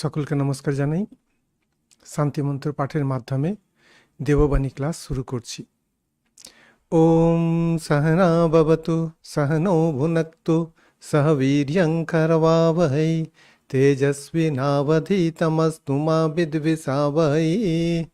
সকলকে নমস্কার জানাই। শান্তিমন্ত্র পাঠের মাধ্যমে দেববাণী ক্লাস শুরু করছি। ওম সহনা ভবতু সহনৌ ভুনক্তু সহ বীর্যং করবাবহৈ তেজস্বিনাবধীতমস্তু মা বিদ্বিষাবহৈ।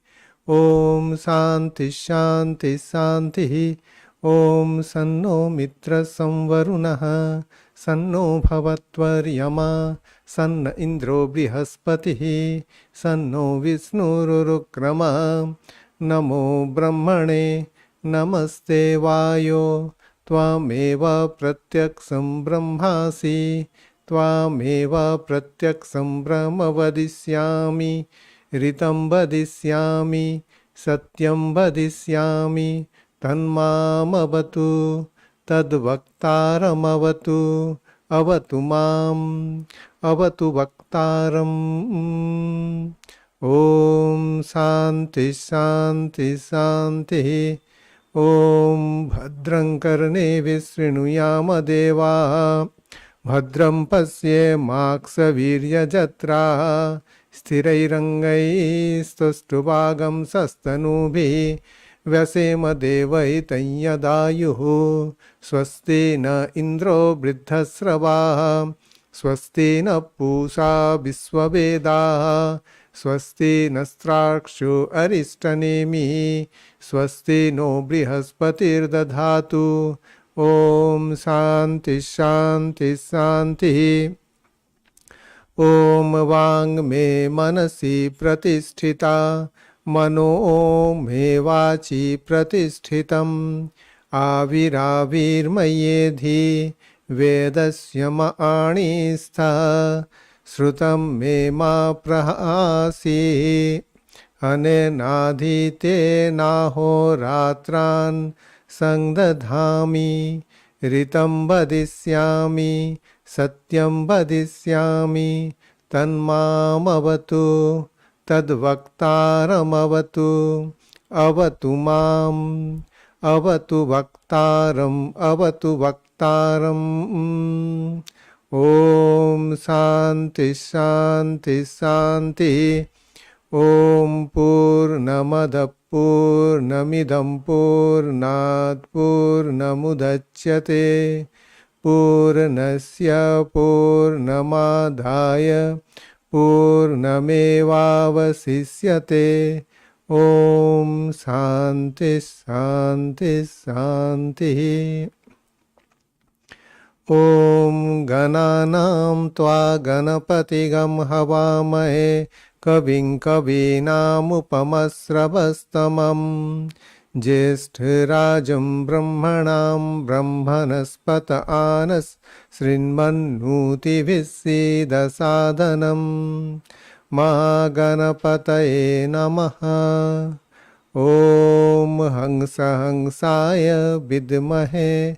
ওম শান্তি শান্তি শান্তি। ওম সন্নো মিত্র সংবরুণঃ সন্নো ভবত্বর্য়মা सन्न इंद्रो बृहस्पतिः सन्नो विष्णुरुक्रमा। नमो ब्रह्मणे नमस्ते वायो त्वामेव प्रत्यक्षं ब्रह्मासि त्वामेव प्रत्यक्षं ब्रह्म वदिष्यामि ऋतं वदिष्यामि सत्यं वदिष्यामि तन्मामवतु तद्वक्तारमवतु अवतु माम् अवतु वक्तारम्। ओम शांति शांति शांति। ओम भद्रं कर्णेभिः शृणुयाम देवाः भद्रं पश्येमाक्षवीर्यजत्राः स्थिरैरङ्गैस्तुष्टुभागं सस्तनूभिः व्यसेम देवहितं यदायुः। स्वस्ति न इन्द्रो वृद्धश्रवाः स्वस्ति न पूषा विश्ववेदाः स्वस्ति नस्त्राक्षो अरिष्टनेमिः स्वस्ति नो बृहस्पतिर्दधातु। ओम शांति शांति शांति। ओम वांग मे मनसि प्रतिष्ठिता मनो मे वाचि प्रतिष्ठितम् आविराविर्मयेधि वेदस्य माणिस्था श्रुतं मे मा प्रहासि अनेनाधीतेनाहोरात्रान् संदधामि ऋतं वदिष्यामि सत्यं वदिष्यामि तन्मामवतु तद्वक्तारमवतु अवतु माम् अवतु वक्तारम् अवतु वक्तारम्। ओम शांति शांति शांति। ओम पूर्णमदः पूर्णमिदं पूर्णात् पूर्णमुदच्यते पूर्णस्य पूर्णमादाय पूर्णमेवावशिष्यते। ओम शांति शांति शांति। ओम गणानां त्वा गणपतिगं हवामहे कविं कवीनामुपमश्रवस्तमम् ज्येष्ठराजं ब्रह्मणां ब्रह्मणस्पत आनस् शृण्वन्नोतिभिः सीदसादनम्। महागणपतये नमः। ओम हंस हंसाय विद्महे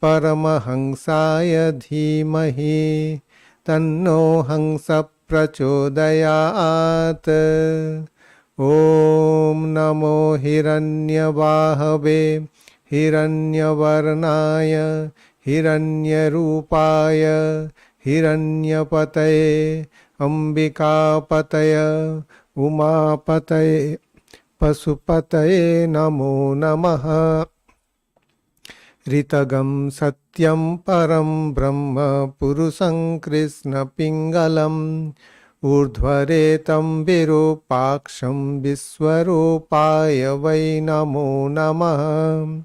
परमहंसाय धीमहि तन्नो हंस प्रचोदयात्। ओम नमो हिरण्यवाहवे हिरण्यवर्णाय हिरण्यरूपाय हिरण्यपतये अंबिकापतय उमापतये पशुपतये नमो नमः। ऋतगं सत्यं परं ब्रह्म पुरुषं कृष्ण पिंगलम् ऊर्ध्वरेतं विरूपाक्षं विश्वरूपाय वै नमो नमः।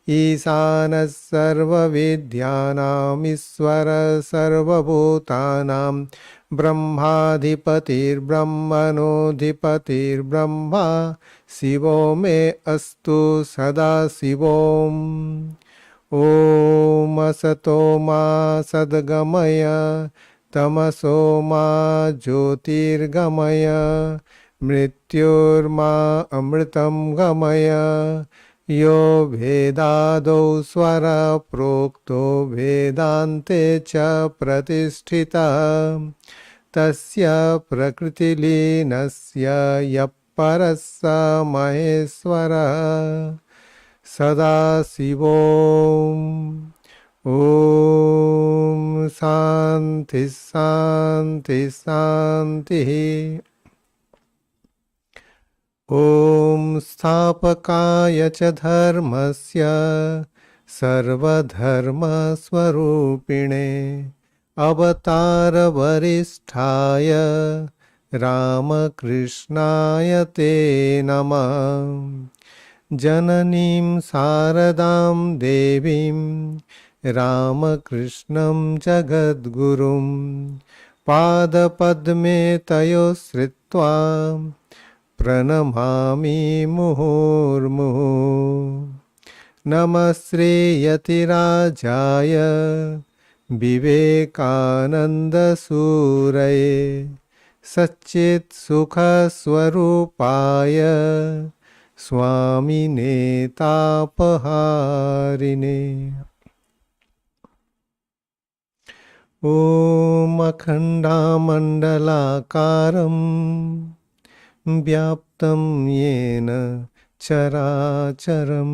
ईशानः सर्वविद्यानाम् ईश्वर सर्वभूतानां ब्रह्माधिपतिर्ब्रह्मणोऽधिपतिर्ब्रह्मा शिवो मे अस्तु सदा शिवोम्। ओम असतो मा सद्गमय तमसो मा ज्योतिर्गमय मृत्युर्मा अमृतं गमय। यो भेदादौ स्वर प्रोक्तो वेदान्ते च प्रतिष्ठितः तस्य प्रकृतिलीनस्य यः परः स महेश्वरः। सदाशिवोम्। ॐ शान्ति शान्ति शान्तिः। ॐ स्थापकाय च धर्मस्य सर्वधर्मस्वरूपिणे अवतारवरिष्ठाय रामकृष्णाय ते नमः। जननीं शारदां देवीं रामकृष्णं जगद्गुरुं पादपद्मे तयोः श्रित्वा प्रणमामि मुहुर्मुहुः। नमः श्रीयतिराजाय विवेकानन्दसूरये सच्चित्सुखस्वरूपाय स्वामिने तापहारिणे। ॐ अखण्डमण्डलाकारं व्याप्तं येन चराचरं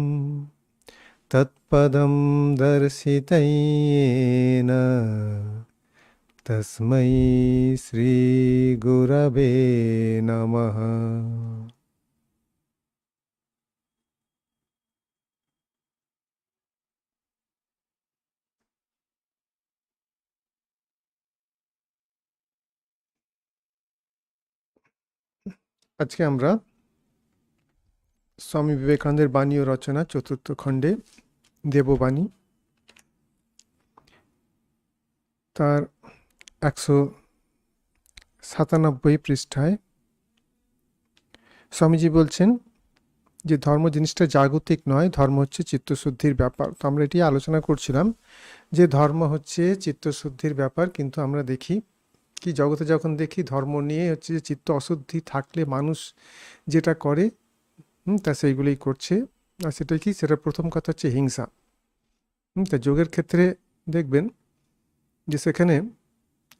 तत्पदं दर्शितं येन तस्मै श्रीगुरवे नमः। আজকে আমরা স্বামী বিবেকানন্দের বাণী ও রচনা চতুর্থ খণ্ডে দেববাণী তার 197 পৃষ্ঠায় স্বামীজি বলছেন যে ধর্ম জিনিসটা জাগতিক নয়, ধর্ম হচ্ছে চিত্তশুদ্ধির ব্যাপার। তো আমরা এটি আলোচনা করছিলাম যে ধর্ম হচ্ছে চিত্তশুদ্ধির ব্যাপার, কিন্তু আমরা দেখি কি জগতে যখন দেখি ধর্ম নিয়ে হচ্ছে যে চিত্ত অশুদ্ধি থাকলে মানুষ যেটা করে তা সেইগুলোই করছে। আর সেটা কি, সেটা প্রথম কথা হচ্ছে হিংসা। তা যোগের ক্ষেত্রে দেখবেন যে সেখানে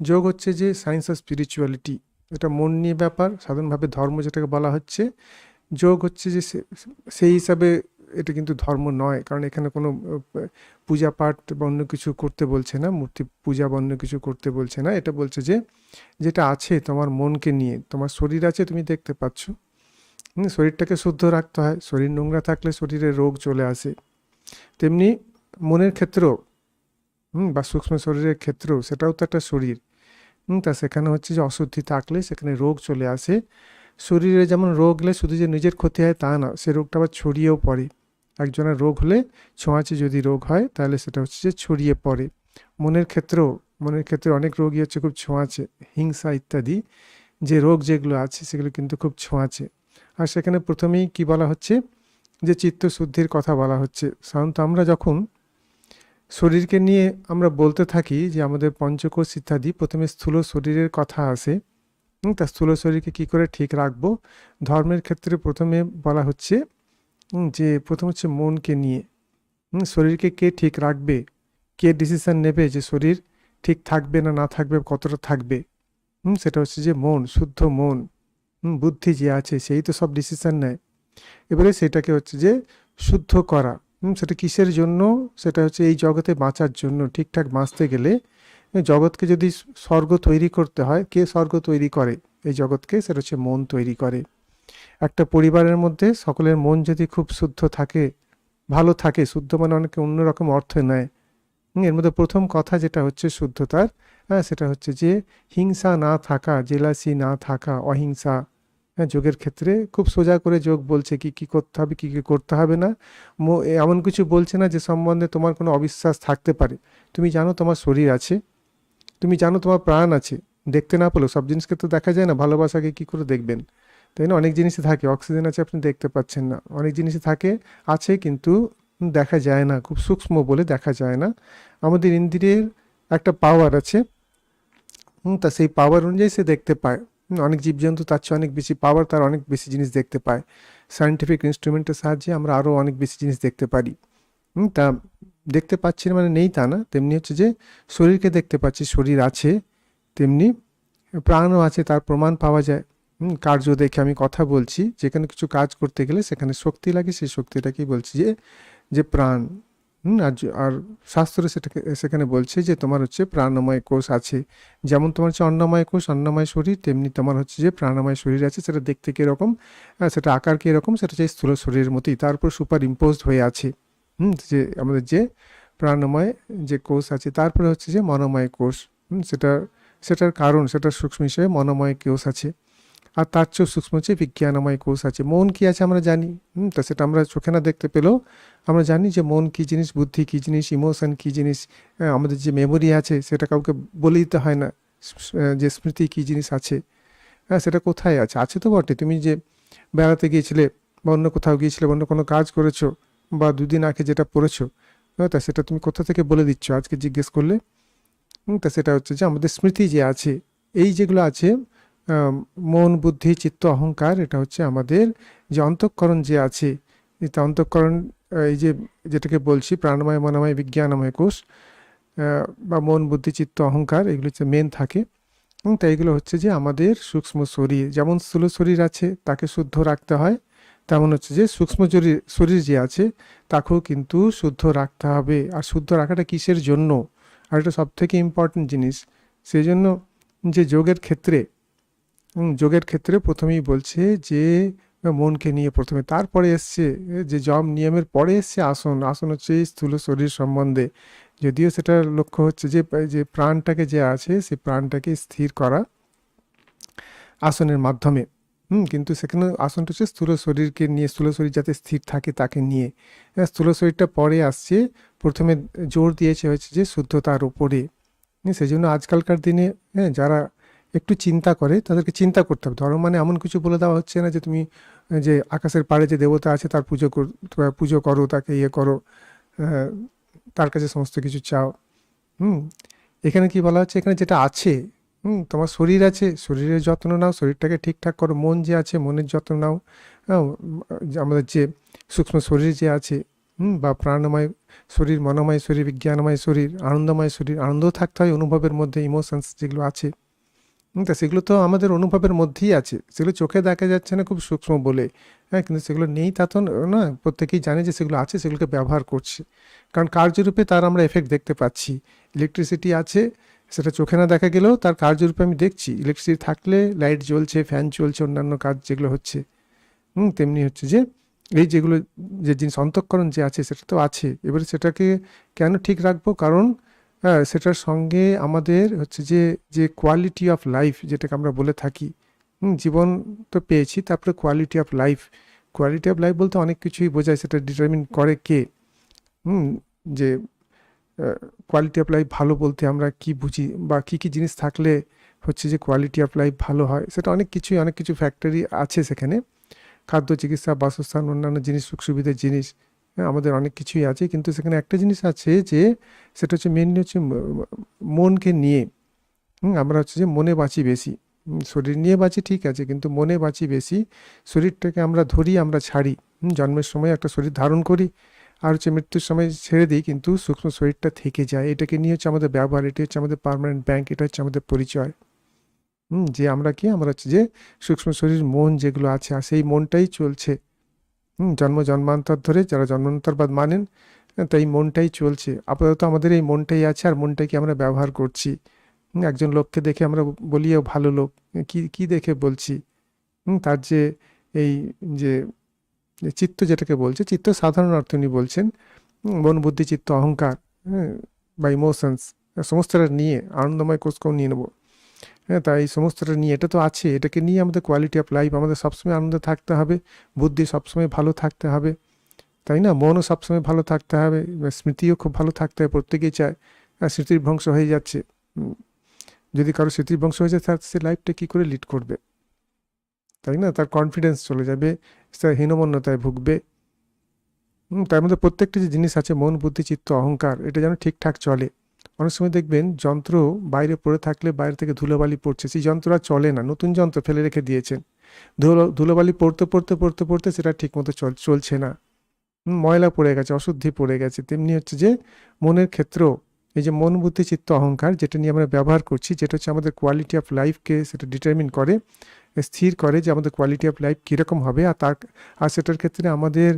যোগ হচ্ছে যে সায়েন্স অফ স্পিরিচুয়ালিটি, এটা মন নিয়ে ব্যাপার। সাধারণভাবে ধর্ম যেটাকে বলা হচ্ছে, যোগ হচ্ছে যে সেই হিসাবে এটা কিন্তু ধর্ম নয়, কারণ এখানে কোনো পূজা পাঠ বা অন্য কিছু করতে বলছে না, মূর্তি পূজা বা অন্য কিছু করতে বলছে না। এটা বলছে যে যেটা আছে তোমার মনকে নিয়ে, তোমার শরীর আছে তুমি দেখতে পাচ্ছ, শরীরটাকে শুদ্ধ রাখতে হয়। শরীর নোংরা থাকলে শরীরে রোগ চলে আসে। তেমনি মনের ক্ষেত্রেও বা সূক্ষ্ম শরীরের ক্ষেত্রেও, সেটাও তো একটা শরীর। তা সেখানে হচ্ছে যে অশুদ্ধি থাকলে সেখানে রোগ চলে আসে। শরীরে যেমন রোগ হলে শুধু যে নিজের ক্ষতি হয় তা না, সে রোগটা আবার ছড়িয়েও পড়ে। একজনের রোগ হলে ছোঁয়াচে যদি রোগ হয় তাহলে সেটা হচ্ছে যে ছড়িয়ে পড়ে। মনের ক্ষেত্রে অনেক রোগই হচ্ছে খুব ছোঁয়াচে, হিংসা ইত্যাদি যে রোগ যেগুলো আছে সেগুলো কিন্তু খুব ছোঁয়াচে। আর সেখানে প্রথমেই কি বলা হচ্ছে, যে চিত্তশুদ্ধির কথা বলা হচ্ছে। সাধারণত আমরা যখন শরীরকে নিয়ে আমরা বলতে থাকি যে আমাদের পঞ্চকোষ ইত্যাদি, প্রথমে স্থূল শরীরের কথা আসে। তা স্থূল শরীরকে কী করে ঠিক রাখবো, ধর্মের ক্ষেত্রে প্রথমে বলা হচ্ছে যে প্রথম হচ্ছে মনকে নিয়ে। শরীরকে কে ঠিক রাখবে, কে ডিসিশন নেবে যে শরীর ঠিক থাকবে না থাকবে, কতটা থাকবে, সেটা হচ্ছে যে মন, শুদ্ধ মন। বুদ্ধি যে আছে সেই তো সব ডিসিশন নেয়। এবারে সেটাকে হচ্ছে যে শুদ্ধ করা, সেটা কিসের জন্য, সেটা হচ্ছে এই জগতে বাঁচার জন্য। ঠিকঠাক বাঁচতে গেলে জগৎকে যদি স্বর্গ তৈরি করতে হয়, কে স্বর্গ তৈরি করে এই জগৎকে, সেটা হচ্ছে মন তৈরি করে। একটা পরিবারের মধ্যে সকলের মন যদি খুব শুদ্ধ থাকে, ভালো থাকে, শুদ্ধ মানে অনেকে অন্যরকম অর্থ নেয়, এর মধ্যে প্রথম কথা যেটা হচ্ছে শুদ্ধতার, সেটা হচ্ছে যে হিংসা না থাকা, জেলাসি না থাকা, অহিংসা। যোগের ক্ষেত্রে খুব সোজা করে যোগ বলছে কি কি করতে হবে, কি কি করতে হবে না। এমন কিছু বলছে না যে সম্বন্ধে তোমার কোনো অবিশ্বাস থাকতে পারে। তুমি জানো তোমার শরীর আছে, তুমি জানো তোমার প্রাণ আছে, দেখতে না পেলেও সব জিনিসকে তো দেখা যায় না। ভালোবাসাকে কি করে দেখবেন, তাই না? অনেক জিনিসই থাকে, অক্সিজেন আছে আপনি দেখতে পাচ্ছেন না, অনেক জিনিসই থাকে আছে কিন্তু দেখা যায় না, খুব সূক্ষ্ম বলে দেখা যায় না। আমাদের ইন্দ্রিয়ের একটা পাওয়ার আছে, তা সেই পাওয়ার অনুযায়ী সে দেখতে পায়। অনেক জীবজন্তু তার চেয়ে অনেক বেশি পাওয়ার, তার অনেক বেশি জিনিস দেখতে পায়। সায়েন্টিফিক ইনস্ট্রুমেন্টের সাহায্যে আমরা আরও অনেক বেশি জিনিস দেখতে পারি। তা দেখতে পাচ্ছি না মানে নেই তা না। তেমনি হচ্ছে যে শরীরকে দেখতে পাচ্ছি, শরীর আছে, তেমনি প্রাণও আছে, তার প্রমাণ পাওয়া যায়। কার্য দেখে আমি কথা বলছি, যেখানে কিছু কাজ করতে গেলে সেখানে শক্তি লাগে, সেই শক্তিটাকেই বলছি যে প্রাণ। আর শাস্ত্রে সেখানে বলছে যে তোমার হচ্ছে প্রাণময় কোষ আছে। যেমন তোমার হচ্ছে অন্নময় কোষ, অন্নময় শরীর, তেমনি তোমার হচ্ছে যে প্রাণময় শরীর আছে। সেটা দেখতে কীরকম, সেটা আকার কীরকম, সেটা হচ্ছে স্থূল শরীরের মতোই, তার উপর সুপার ইম্পোজড হয়ে আছে। যে আমাদের যে প্রাণময় যে কোষ আছে, তারপরে হচ্ছে যে মনোময় কোষ। সেটার কারণ, সেটার সূক্ষ্ম হিসেবে মনোময় কোষ আছে। আর তার চেয়েও সূক্ষ্ম হচ্ছে বিজ্ঞানময় কোষ আছে। মন কি আছে আমরা জানি, তা সেটা আমরা চোখে না দেখতে পেলেও আমরা জানি যে মন কী জিনিস, বুদ্ধি কী জিনিস, ইমোশন কী জিনিস। আমাদের যে মেমোরি আছে সেটা কাউকে বলে দিতে হয় না, যে স্মৃতি কী জিনিস আছে। সেটা কোথায় আছে, আছে তো বটে। তুমি যে বেড়াতে গিয়েছিলে বা অন্য কোথাও গিয়েছিলে, অন্য কোনো কাজ করেছো, বা দুদিন আগে যেটা পড়েছো, তা সেটা তুমি কোথা থেকে বলে দিচ্ছ আজকে জিজ্ঞেস করলে। তা সেটা হচ্ছে যে আমাদের স্মৃতি যে আছে, এই যেগুলো আছে, মন, বুদ্ধি, চিত্ত, অহংকার, এটা হচ্ছে আমাদের যে অন্তঃকরণ যে আছে, এটা অন্তঃকরণ, এই যে যেটাকে বলছি প্রাণময়, মনোময়, বিজ্ঞানময় কোষ, বা মন, বুদ্ধি, চিত্ত, অহংকার, এগুলো হচ্ছে মেন থাকে। তাই এগুলো হচ্ছে যে আমাদের সূক্ষ্ম শরীর। যেমন স্থূল শরীর আছে, তাকে শুদ্ধ রাখতে হয়, তেমন হচ্ছে যে সূক্ষ্ম শরীর যে আছে তাকেও কিন্তু শুদ্ধ রাখতে হবে। আর শুদ্ধ রাখাটা কিসের জন্য, আর এটা সব থেকে ইম্পর্টেন্ট জিনিস। সেই জন্য যে যোগের ক্ষেত্রে প্রথমেই বলছে যে মনকে নিয়ে প্রথমে, তারপরে এসছে যে যম নিয়মের পরে এসছে আসন। আসন হচ্ছে স্থূল শরীর সম্বন্ধে, যদিও সেটার লক্ষ্য হচ্ছে যে প্রাণটাকে যে আছে সেই প্রাণটাকে স্থির করা আসনের মাধ্যমে। কিন্তু সেখানে আসনটা হচ্ছে স্থূল শরীরকে নিয়ে, স্থূল শরীর যাতে স্থির থাকে তাকে নিয়ে। স্থূল শরীরটা পরে আসছে, প্রথমে জোর দিয়েছে হচ্ছে যে শুদ্ধতার উপরে। সেই জন্য আজকালকার দিনে যারা একটু চিন্তা করে তাদেরকে চিন্তা করতে হবে। ধর্ম মানে এমন কিছু বলে দেওয়া হচ্ছে না যে তুমি যে আকাশের পাড়ে যে দেবতা আছে তার পুজো করো, তাকে ইয়ে করো, তার কাছে সমস্ত কিছু চাও। এখানে কি বলা হচ্ছে, এখানে যেটা আছে, তোমার শরীর আছে, শরীরের যত্ন নাও, শরীরটাকে ঠিকঠাক করো। মন যে আছে, মনের যত্ন নাও। আমাদের যে সূক্ষ্ম শরীর যে আছে, বা প্রাণময় শরীর, মনোময় শরীর, বিজ্ঞানময় শরীর, আনন্দময় শরীর, আনন্দ থাকতে হয় অনুভবের মধ্যে, ইমোশনস যেগুলো আছে। তা সেগুলো তো আমাদের অনুভবের মধ্যেই আছে, সেগুলো চোখে দেখা যাচ্ছে না খুব সূক্ষ্ম বলে। কিন্তু সেগুলো নেই তা তো না, প্রত্যেকেই জানে যে সেগুলো আছে, সেগুলোকে ব্যবহার করছে। কারণ কার্যরূপে তার আমরা এফেক্ট দেখতে পাচ্ছি। ইলেকট্রিসিটি আছে, সেটা চোখে না দেখা গেলেও তার কার্যরূপে আমি দেখছি। ইলেকট্রিসিটি থাকলে লাইট জ্বলছে, ফ্যান চলছে, অন্যান্য কাজ যেগুলো হচ্ছে। তেমনি হচ্ছে যে এই যেগুলো যে জিনিস অন্তঃকরণ যে আছে সেটা তো আছে। এবারে সেটাকে কেন ঠিক রাখবো, কারণ সেটার সঙ্গে আমাদের হচ্ছে যে কোয়ালিটি অফ লাইফ যেটাকে আমরা বলে থাকি, জীবন তো পেয়েছি, তারপরে quality of life. Quality of life বলতে অনেক কিছুই বোঝায়, সেটা ডিটারমিন করে কে। যে কোয়ালিটি অফ লাইফ ভালো বলতে আমরা কি বুঝি, বা কী কী জিনিস থাকলে হচ্ছে যে কোয়ালিটি অফ লাইফ ভালো হয়, সেটা অনেক কিছু ফ্যাক্টরি আছে সেখানে। খাদ্য, চিকিৎসা, বাসস্থান, অন্যান্য জিনিস, সুখ সুবিধার জিনিস, আমাদের অনেক কিছুই আছে। কিন্তু সেখানে একটা জিনিস আছে যে সেটা হচ্ছে মেনলি হচ্ছে মনকে নিয়ে। আমরা হচ্ছে যে মনে বাঁচি বেশি। শরীর নিয়ে বাঁচি ঠিক আছে, কিন্তু মনে বাঁচি বেশি। শরীরটাকে আমরা ধরি, আমরা ছাড়ি। জন্মের সময় একটা শরীর ধারণ করি, আর হচ্ছে মৃত্যুর সময় ছেড়ে দিই, কিন্তু সূক্ষ্ম শরীরটা থেকে যায়। এটাকে নিয়ে হচ্ছে আমাদের ব্যবহার, এটি হচ্ছে আমাদের পার্মানেন্ট ব্যাংক, এটা হচ্ছে আমাদের পরিচয়। যে আমরা আমরা হচ্ছে যে সূক্ষ্ম শরীর, মন যেগুলো আছে, আর সেই মনটাই চলছে জন্মান্তর ধরে, যারা জন্মান্তরবাদ মানেন, তাই মনটাই চলছে। আপাতত আমাদের এই মনটাই আছে, আর মনটাকে আমরা ব্যবহার করছি। একজন লোককে দেখে আমরা বলি ও ভালো লোক, কি দেখে বলছি? তার যে এই যে চিত্ত যেটাকে বলছে, চিত্ত সাধারণ অর্থ উনি বলছেন, মন, বুদ্ধি, চিত্ত, অহংকার, বা ইমোশনস, সমস্তটা নিয়ে আনন্দময় কোষকেও নিয়ে নেবো। তাই সমস্তটা নিয়ে, এটা তো আছে, এটাকে নিয়ে আমাদের কোয়ালিটি অফ লাইফ, আমাদের সবসময় আনন্দে থাকতে হবে, বুদ্ধি সবসময় ভালো থাকতে হবে, তাই না? মনও সবসময় ভালো থাকতে হবে, স্মৃতিও খুব ভালো থাকতে হবে, প্রত্যেকেই চায়। স্মৃতির ধ্বংস হয়ে যাচ্ছে, যদি কারো স্মৃতির ধ্বংস হয়ে যায়, তার সে লাইফটা কী করে লিড করবে, তাই না? তার কনফিডেন্স চলে যাবে, সে হীনমন্যতায় ভুগবে। তার মধ্যে প্রত্যেকটা যে জিনিস আছে, মন, বুদ্ধি, চিত্ত, অহংকার, এটা যেন ঠিকঠাক চলে। অনেক সময় দেখবেন যন্ত্র বাইরে পড়ে থাকলে বাইরে থেকে ধুলোবালি পড়ছে, সেই যন্ত্র আর চলে না, নতুন যন্ত্র ফেলে রেখে দিয়েছেন। ধুলোবালি পড়তে সেটা ঠিকমতো চলছে না, ময়লা পড়ে গেছে, অশুদ্ধি পড়ে গেছে। তেমনি হচ্ছে যে মনের ক্ষেত্রেও এই যে মন, বুদ্ধি, চিত্ত, অহংকার যেটা নিয়ে আমরা ব্যবহার করছি, যেটা হচ্ছে আমাদের কোয়ালিটি অফ লাইফকে সেটা ডিটারমিন করে, স্থির করে যে আমাদের কোয়ালিটি অফ লাইফ কীরকম হবে। আর সেটার ক্ষেত্রে আমাদের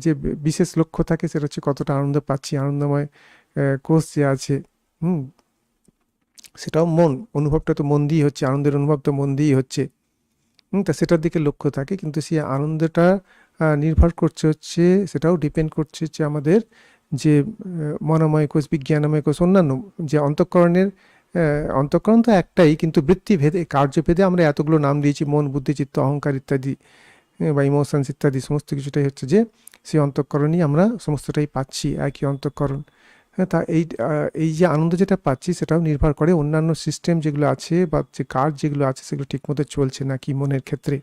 যে বিশেষ লক্ষ্য থাকে সেটা হচ্ছে কতটা আনন্দ পাচ্ছি, আনন্দময় কোষ যে আছে, হুম, সেটাও মন, অনুভবটা তো মন দিয়েই হচ্ছে, আনন্দের অনুভব তো মন দিয়েই হচ্ছে। তা সেটার দিকে লক্ষ্য থাকে, কিন্তু সেই আনন্দটা নির্ভর করছে হচ্ছে, সেটাও ডিপেন্ড করছে হচ্ছে আমাদের যে মনোময় কোষ, বিজ্ঞানময় কোষ, অন্যান্য যে অন্তঃকরণের, অন্তঃকরণ তো একটাই, কিন্তু বৃত্তিভেদে, কার্যভেদে আমরা এতগুলো নাম দিয়েছি, মন, বুদ্ধি, চিত্ত, অহংকার ইত্যাদি, বা ইমোশনস ইত্যাদি, সমস্ত কিছুটাই হচ্ছে যে সেই অন্তঃকরণই আমরা সমস্তটাই পাচ্ছি, একই অন্তঃকরণ। হ্যাঁ, তা এই যে আনন্দ যেটা পাচ্ছি সেটাও নির্ভর করে অন্যান্য সিস্টেম যেগুলো আছে বা যে কাজ যেগুলো আছে সেগুলো ঠিকমতো চলছে নাকি মনের ক্ষেত্রে,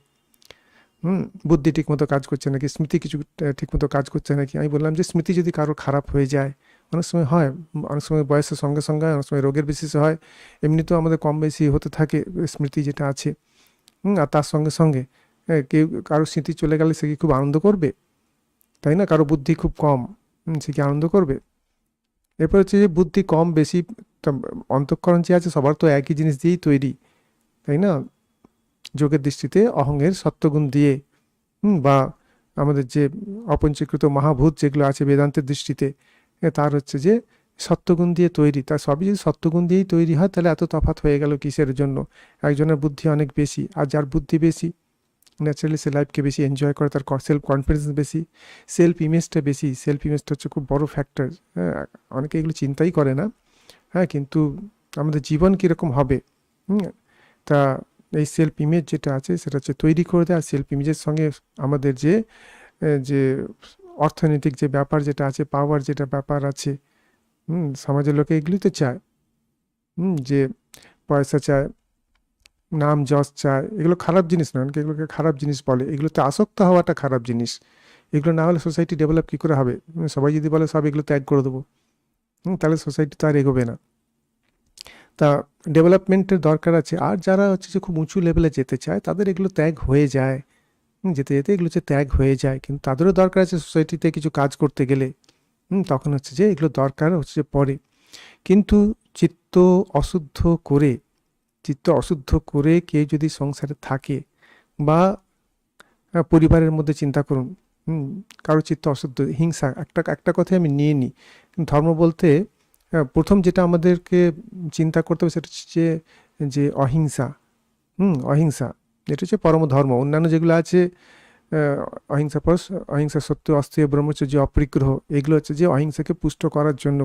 বুদ্ধি ঠিকমতো কাজ করছে নাকি, স্মৃতি কিছু ঠিকমতো কাজ করছে নাকি। আমি বললাম যে স্মৃতি যদি কারো খারাপ হয়ে যায়, অনেক সময় হয়, অনেক সময় বয়সের সঙ্গে সঙ্গে হয়, অনেক সময় রোগের বিশেষে হয়, এমনিতেও আমাদের কম বেশি হতে থাকে স্মৃতি যেটা আছে। আর তার সঙ্গে সঙ্গে কেউ, কারো স্মৃতি চলে গেলে সে কি খুব আনন্দ করবে? তাই না? কারো বুদ্ধি খুব কম, সে কি আনন্দ করবে? এরপর হচ্ছে যে বুদ্ধি কম বেশি, অন্তঃকরণ যে আছে সবার তো একই জিনিস দিয়েই তৈরি, তাই না? যোগের দৃষ্টিতে অহংয়ের সত্ত্বগুণ দিয়ে, বা আমাদের যে অপঞ্চীকৃত মহাভূত যেগুলো আছে বেদান্তের দৃষ্টিতে, তার হচ্ছে যে সত্ত্বগুণ দিয়ে তৈরি। তার সবই যদি সত্ত্বগুণ দিয়েই তৈরি হয় তাহলে এত তফাৎ হয়ে গেল কিসের জন্য? একজনের বুদ্ধি অনেক বেশি, আর যার বুদ্ধি বেশি ন্যাচারালি সে লাইফকে বেশি এনজয় করে, তার সেলফ কনফিডেন্স বেশি, সেলফ ইমেজটা বেশি। সেলফ ইমেজটা হচ্ছে খুব বড় ফ্যাক্টর। হ্যাঁ, অনেকে এগুলো চিন্তাই করে না। হ্যাঁ, কিন্তু আমাদের জীবন কীরকম হবে, তা এই সেলফ ইমেজ যেটা আছে সেটা হচ্ছে তৈরি করে দেয়। আর সেলফ ইমেজের সঙ্গে আমাদের যে অর্থনৈতিক যে ব্যাপার যেটা আছে, পাওয়ার যেটা ব্যাপার আছে, সমাজের লোকে এগুলি তো চায়, যে পয়সা চায়, নাম যশ চায়। এগুলো খারাপ জিনিস নয়, অনেকে এগুলোকে খারাপ জিনিস বলে, এগুলোতে আসক্ত হওয়াটা খারাপ জিনিস। এগুলো না হলে সোসাইটি ডেভেলপ কী করে হবে? সবাই যদি বলে সব এগুলো ত্যাগ করে দেবো, তাহলে সোসাইটি তো আর এগোবে না। তা ডেভেলপমেন্টের দরকার আছে। আর যারা হচ্ছে যে খুব উঁচু লেভেলে যেতে চায় তাদের এগুলো ত্যাগ হয়ে যায়, যেতে যেতে এগুলো হচ্ছে ত্যাগ হয়ে যায়। কিন্তু তাদেরও দরকার আছে সোসাইটিতে কিছু কাজ করতে গেলে, তখন হচ্ছে যে এগুলো দরকার হচ্ছে যে পরে। কিন্তু চিত্ত অশুদ্ধ করে, চিত্ত অশুদ্ধ করে কেউ যদি সংসারে থাকে, বা পরিবারের মধ্যে চিন্তা করুন, কারো চিত্ত অশুদ্ধ, হিংসা, একটা কথাই আমি নিয়ে নিই। ধর্ম বলতে প্রথম যেটা আমাদেরকে চিন্তা করতে হবে সেটা হচ্ছে যে অহিংসা। অহিংসা এটা হচ্ছে পরম ধর্ম। অন্যান্য যেগুলো আছে, অহিংসা পর, অহিংসা সত্য, অস্তেয়, ব্রহ্মচর্য, অপরিগ্রহ, এগুলো হচ্ছে যে অহিংসাকে পুষ্ট করার জন্য।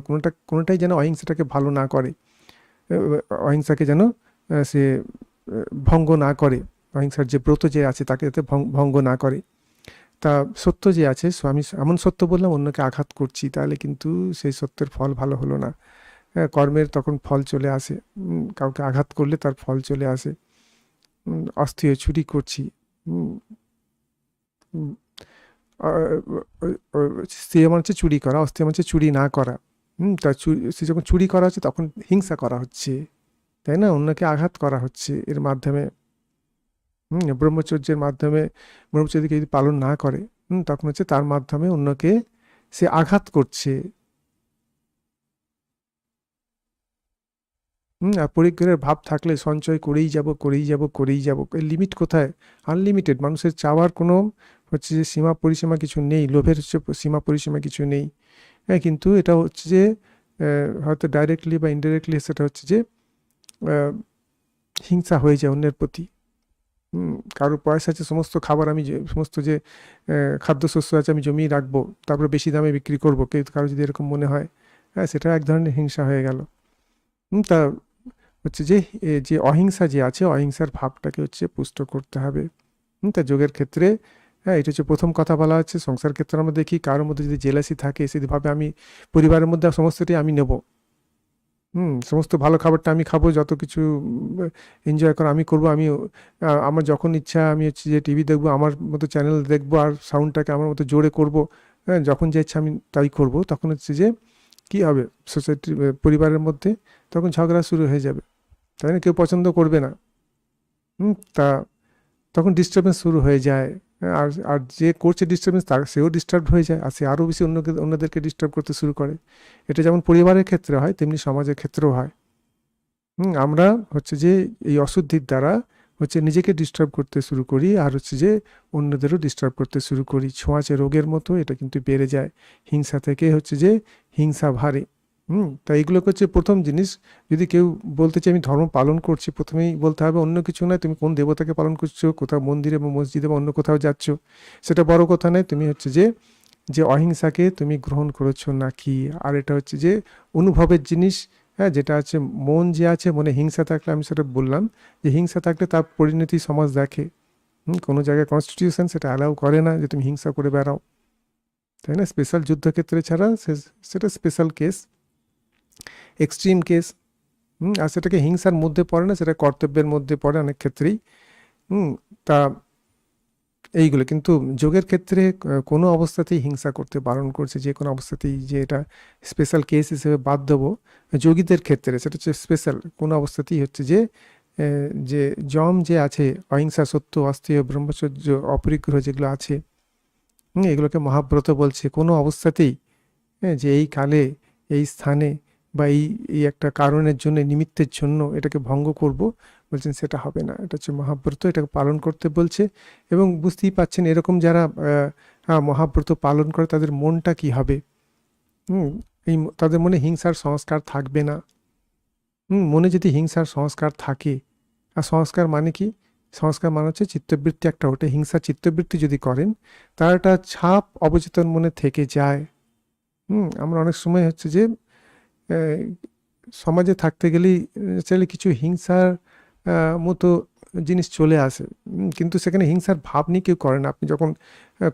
কোনোটাই যেন অহিংসাটাকে ভালো না করে, অহিংসাকে যেন সে ভঙ্গ না করে, অহিংসার যে ব্রত যে আছে তাকে যাতে ভঙ্গ না করে। তা সত্য যে আছে, আমি এমন সত্য বললাম অন্যকে আঘাত করছি, তাহলে কিন্তু সেই সত্যের ফল ভালো হলো না। কর্মের তখন ফল চলে আসে, কাউকে আঘাত করলে তার ফল চলে আসে। অস্থির চুরি করছি, স্থির মানে হচ্ছে চুরি করা, অস্থির মানে হচ্ছে চুরি না করা। তা সে যখন চুরি করা হচ্ছে তখন হিংসা করা হচ্ছে, তাই না? অন্যকে আঘাত করা হচ্ছে এর মাধ্যমে। ব্রহ্মচর্যের মাধ্যমে, ব্রহ্মচর্যকে যদি পালন না করে, তখন হচ্ছে তার মাধ্যমে অন্যকে সে আঘাত করছে। আর পরিগ্রহের ভাব থাকলে সঞ্চয় করেই যাব, করেই যাব, করেই যাব। এর লিমিট কোথায়? আনলিমিটেড। মানুষের চাওয়ার কোনো হচ্ছে যে সীমা পরিসীমা কিছু নেই, লোভের হচ্ছে সীমা পরিসীমা কিছু নেই। হ্যাঁ, কিন্তু এটা হচ্ছে যে হয়তো ডাইরেক্টলি বা ইনডাইরেক্টলি সেটা হচ্ছে যে হিংসা হয়ে যায় অন্যের প্রতি। কারোর পয়সা আছে, সমস্ত খাবার আমি সমস্ত যে খাদ্যশস্য আছে আমি জমিয়ে রাখবো, তারপরে বেশি দামে বিক্রি করবো, কারো যদি এরকম মনে হয়, হ্যাঁ, সেটা এক ধরনের হিংসা হয়ে গেল। তা হচ্ছে যে অহিংসা যে আছে, অহিংসার ভাবটাকে হচ্ছে পুষ্ট করতে হবে। তা যোগের ক্ষেত্রে, হ্যাঁ, এটা হচ্ছে প্রথম কথা বলা হচ্ছে। সংসার ক্ষেত্রে আমরা দেখি কারোর মধ্যে যদি জেলাসি থাকে, সেভাবে আমি পরিবারের মধ্যে সমস্তটাই আমি নেব, সমস্ত ভালো খাবারটা আমি খাবো, যত কিছু এনজয় করা আমি করব, আমি আমার যখন ইচ্ছা আমি হচ্ছে যে টিভি দেখবো, আমার মতো চ্যানেল দেখবো, আর সাউন্ডটাকে আমার মতো জোরে করব, হ্যাঁ, যখন যা ইচ্ছা আমি তাই করব। তখন হচ্ছে যে কী হবে, সোসাইটি, পরিবারের মধ্যে তখন ঝগড়া শুরু হয়ে যাবে, তাই না? কেউ পছন্দ করবে না। তা তখন ডিস্টারবেন্স শুরু হয়ে যায়। আর আর যে করছে ডিস্টারবেন্স, সেও ডিস্টার্ব হয়ে যায়, আর সে আরও বেশি অন্যদেরকে ডিস্টার্ব করতে শুরু করে। এটা যেমন পরিবারের ক্ষেত্রে হয়, তেমনি সমাজের ক্ষেত্রেও হয়। আমরা হচ্ছে যে এই অশুদ্ধির দ্বারা হচ্ছে নিজেকে ডিস্টার্ব করতে শুরু করি, আর হচ্ছে যে অন্যদেরও ডিস্টার্ব করতে শুরু করি। ছোঁয়াচে রোগের মতো এটা কিন্তু বেড়ে যায়। হিংসা থেকে হচ্ছে যে হিংসা বাড়ে। তাই এগুলো হচ্ছে প্রথম জিনিস। যদি কেউ বলতে চাই আমি ধর্ম পালন করছি, প্রথমেই বলতে হবে অন্য কিছু নয়, তুমি কোন দেবতাকে পালন করছো, কোথাও মন্দিরে বা মসজিদে বা অন্য কোথাও যাচ্ছ, সেটা বড় কথা নয়। তুমি হচ্ছে যে যে অহিংসাকে তুমি গ্রহণ করেছো নাকি। আর এটা হচ্ছে যে অনুভবের জিনিস। হ্যাঁ, যেটা আছে মন যে আছে, মনে হিংসা থাকলে, আমি সেটা বললাম যে হিংসা থাকলে তার পরিণতি সমাজ দেখে। কোনো জায়গায় কনস্টিটিউশন সেটা অ্যালাউ করে না যে তুমি হিংসা করে বেড়াও, তাই না? স্পেশাল যুদ্ধক্ষেত্রে ছাড়া সেটা স্পেশাল কেস, এক্সট্রিম কেস। আর সেটাকে হিংসার মধ্যে পড়ে না, সেটা কর্তব্যের মধ্যে পড়ে অনেক ক্ষেত্রেই। তা এইগুলো কিন্তু যোগের ক্ষেত্রে কোনো অবস্থাতেই হিংসা করতে বারণ করছে, যে কোনো অবস্থাতেই, যে এটা স্পেশাল কেস হিসেবে বাদ দেবো যোগীদের ক্ষেত্রে। সেটা হচ্ছে স্পেশাল, কোনো অবস্থাতেই হচ্ছে যে যে যম যে আছে, অহিংসা, সত্য, অস্তেয়, ব্রহ্মচর্য, অপরিগ্রহ যেগুলো আছে, এগুলোকে মহাব্রত বলছে। কোনো অবস্থাতেই যে এই কালে, এই স্থানে বা এই এই একটা কারণের জন্য, নিমিত্তের জন্য এটাকে ভঙ্গ করব, বলছেন সেটা হবে না। এটা হচ্ছে মহাব্রত, এটাকে পালন করতে বলছে। এবং বুঝতেই পাচ্ছেন এরকম যারা মহাব্রত পালন করে তাদের মনটা কি হবে। তাদের মনে হিংসার সংস্কার থাকবে না। মনে যদি হিংসার সংস্কার থাকে, আর সংস্কার মানে কি? সংস্কার মানে হচ্ছে চিত্তবৃত্তি একটা ওঠে। হিংসার চিত্তবৃত্তি যদি করেন, তার একটা ছাপ অবচেতন মনে থেকে যায়। আমরা অনেক সময় হচ্ছে যে সমাজে থাকতে গেলেই চাইলে কিছু হিংসার মতো জিনিস চলে আসে, কিন্তু সেখানে হিংসার ভাব নিয়ে কেউ করে না। আপনি যখন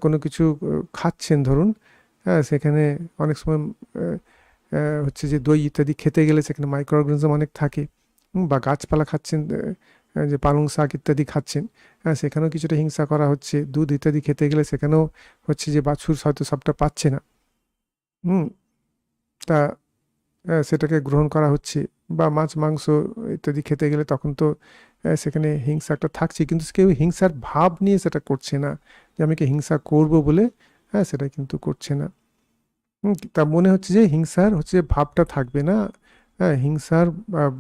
কোনো কিছু খাচ্ছেন ধরুন, সেখানে অনেক সময় হচ্ছে যে দই ইত্যাদি খেতে গেলে সেখানে মাইক্রো অর্গানিজম অনেক থাকে, বা গাছপালা খাচ্ছেন, যে পালং শাক ইত্যাদি খাচ্ছেন, সেখানেও কিছুটা হিংসা করা হচ্ছে। দুধ ইত্যাদি খেতে গেলে সেখানেও হচ্ছে যে বাছুর হয়তো সবটা পাচ্ছে না, তা সেটাকে গ্রহণ করা হচ্ছে। বা মাছ মাংস ইত্যাদি খেতে গেলে তখন তো সেখানে হিংসা একটা থাকছে, কিন্তু কেউ হিংসার ভাব নিয়ে সেটা করছে না, যে আমি কি হিংসা করব বলে, সেটা কিন্তু করছে না। তা মনে হচ্ছে যে হিংসার হচ্ছে ভাবটা থাকবে না। হিংসার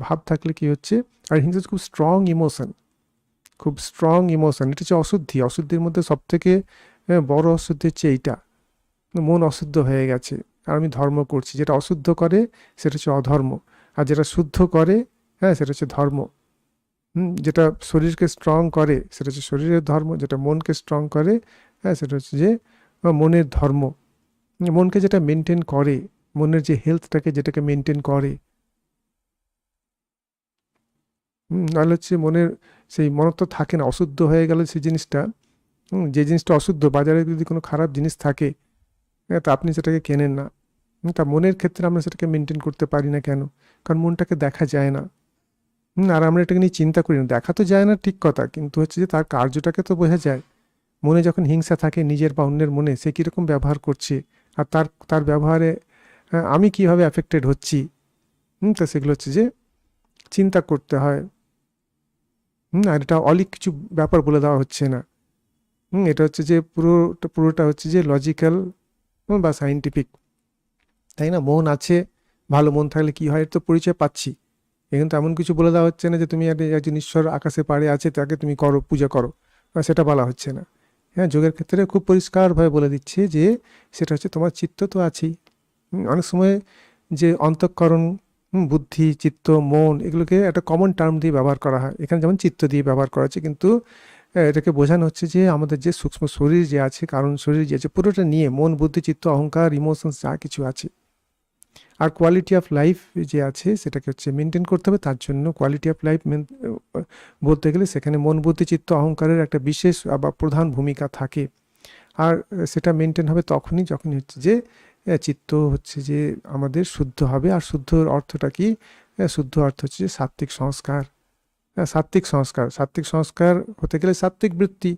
ভাব থাকলে কি হচ্ছে, আর হিংসা খুব স্ট্রং ইমোশন, খুব স্ট্রং ইমোশন। এটা হচ্ছে অশুদ্ধি। অশুদ্ধির মধ্যে সব থেকে বড় অশুদ্ধি হচ্ছে এইটা, মন অশুদ্ধ হয়ে গেছে, আর আমি ধর্ম করছি। যেটা অশুদ্ধ করে সেটা হচ্ছে অধর্ম, আর যেটা শুদ্ধ করে সেটা হচ্ছে ধর্ম। যেটা শরীরকে স্ট্রং করে সেটা হচ্ছে শরীরের ধর্ম, যেটা মনকে স্ট্রং করে সেটা হচ্ছে যে মনের ধর্ম। মনকে যেটা মেনটেন করে, মনের যে হেলথটাকে যেটাকে মেনটেন করে, নাহলে হচ্ছে মনের সেই মনত্ব থাকে না, অশুদ্ধ হয়ে গেল সেই জিনিসটা। যে জিনিসটা অশুদ্ধ, বাজারে যদি কোনো খারাপ জিনিস থাকে, তা আপনি সেটাকে কেনেন না। তা মনের ক্ষেত্রে আমরা সেটাকে মেনটেন করতে পারি না কেন? কারণ মনটাকে দেখা যায় না। আর আমরা এটাকে নিয়ে চিন্তা করি না। দেখা তো যায় না ঠিক কথা, কিন্তু হচ্ছে যে তার কার্যটাকে তো বোঝা যায়। মনে যখন হিংসা থাকে নিজের বা অন্যের মনে, সে কীরকম ব্যবহার করছে, আর তার তার ব্যবহারে আমি কীভাবে অ্যাফেক্টেড হচ্ছি, তো সেগুলো হচ্ছে যে চিন্তা করতে হয়। আর এটা অলিক কিছু ব্যাপার বলে দেওয়া হচ্ছে না। এটা হচ্ছে যে পুরোটা হচ্ছে যে লজিক্যাল বা সায়েন্টিফিক, তাই না? মন আছে, ভালো মন থাকলে কি হয়, এর তো পরিচয় পাচ্ছি। কিন্তু এমন কিছু বলে দেওয়া হচ্ছে না যে তুমি একজন ঈশ্বর আকাশে পাড়ে আছে, তাকে তুমি করো, পূজা করো, সেটা বলা হচ্ছে না। যোগের ক্ষেত্রে খুব পরিষ্কারভাবে বলে দিচ্ছে যে সেটা হচ্ছে তোমার চিত্ত তো আছেই। অনেক সময় যে অন্তঃকরণ, বুদ্ধি, চিত্ত, মন, এগুলোকে একটা কমন টার্ম দিয়ে ব্যবহার করা হয়। এখানে যেমন চিত্ত দিয়ে ব্যবহার করা হচ্ছে, কিন্তু এটাকে বোঝানো হচ্ছে যে আমাদের যে সূক্ষ্ম শরীর যে আছে, কারণ শরীর যে আছে, পুরোটা নিয়ে মন, বুদ্ধি, চিত্ত, অহংকার, ইমোশনস যা কিছু আছে। আর কোয়ালিটি অফ লাইফ যে আছে সেটাকে হচ্ছে মেনটেন করতে হবে। তার জন্য কোয়ালিটি অফ লাইফ বলতে গেলে সেখানে মন, বুদ্ধি, চিত্ত, অহংকারের একটা বিশেষ বা প্রধান ভূমিকা থাকে। আর সেটা মেনটেন হবে তখনই যখনই হচ্ছে যে চিত্ত হচ্ছে যে আমাদের শুদ্ধ হবে। আর শুদ্ধর অর্থটা কি? শুদ্ধ অর্থ হচ্ছে যে সাত্ত্বিক সংস্কার। সাত্ত্বিক সংস্কার, সাত্ত্বিক সংস্কার হতে গেলে সাত্ত্বিক বৃত্তি,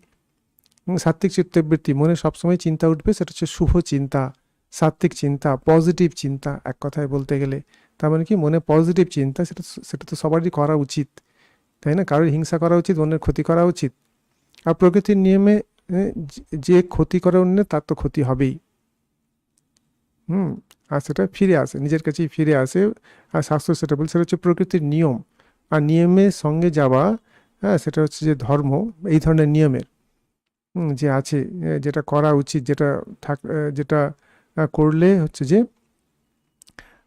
সাত্ত্বিক চিত্তবৃত্তি, মনে সবসময় চিন্তা উঠবে, সেটা হচ্ছে শুভ চিন্তা, সাত্ত্বিক চিন্তা, পজিটিভ চিন্তা, এক কথায় বলতে গেলে। তার মানে কি, মনে পজিটিভ চিন্তা, সেটা সেটা তো সবারই করা উচিত, তাই না? কারোর হিংসা করা উচিত, অন্যের ক্ষতি করা উচিত। আর প্রকৃতির নিয়মে যে ক্ষতি করে অন্যের, তার তো ক্ষতি হবেই। আর সেটা ফিরে আসে, নিজের কাছেই ফিরে আসে। আর শাস্ত্র সেটা বলছে, সেটা হচ্ছে প্রকৃতির নিয়ম। আর নিয়মের সঙ্গে যাওয়া হ্যাঁ, সেটা হচ্ছে যে ধর্ম এই ধরনের নিয়মের যে আছে, যেটা করা উচিত, যেটা করলে হচ্ছে যে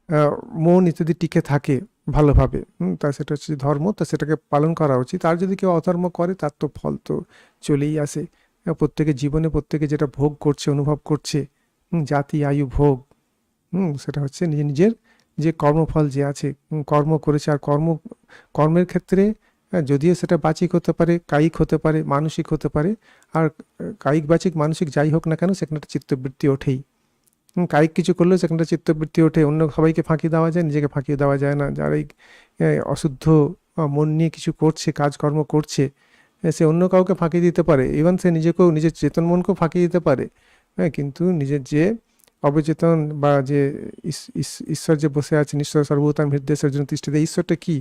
আহ, মন ইত্যাদি টিকে থাকে ভালোভাবে, তা সেটা হচ্ছে ধর্ম, তা সেটাকে পালন করা উচিত। আর যদি কেউ অধর্ম করে তার তো ফল তো চলেই আসে। প্রত্যেকের জীবনে প্রত্যেকে যেটা ভোগ করছে, অনুভব করছে, জাতি আয়ু ভোগ, সেটা হচ্ছে নিজের নিজের যে কর্মফল যে আছে, কর্ম করেছে। আর কর্মের ক্ষেত্রে যদিও সেটা বাচিক হতে পারে, কায়িক হতে পারে, মানসিক হতে পারে। আর কায়িক বাচিক মানসিক যাই হোক না কেন, সেখানে একটা চিত্তবৃত্তি ওঠেই। কায়িক কিছু করলেও সেখানে একটা চিত্তবৃত্তি ওঠে, অন্য সবাইকে ফাঁকি দেওয়া যায়, নিজেকে ফাঁকি দেওয়া যায় না। যারা এই অশুদ্ধ মন নিয়ে কিছু করছে, কাজকর্ম করছে, সে অন্য কাউকে ফাঁকি দিতে পারে, ইভেন সে নিজেকেও, নিজের চেতন মনকেও ফাঁকি দিতে পারে। হ্যাঁ, কিন্তু নিজের যে অবচেতন বা যে ঈশ্বর যে বসে আছেন, ঈশ্বর সর্বভূতাং হৃদয়ের জন্য তিষ্ঠিত, ঈশ্বরটা কি,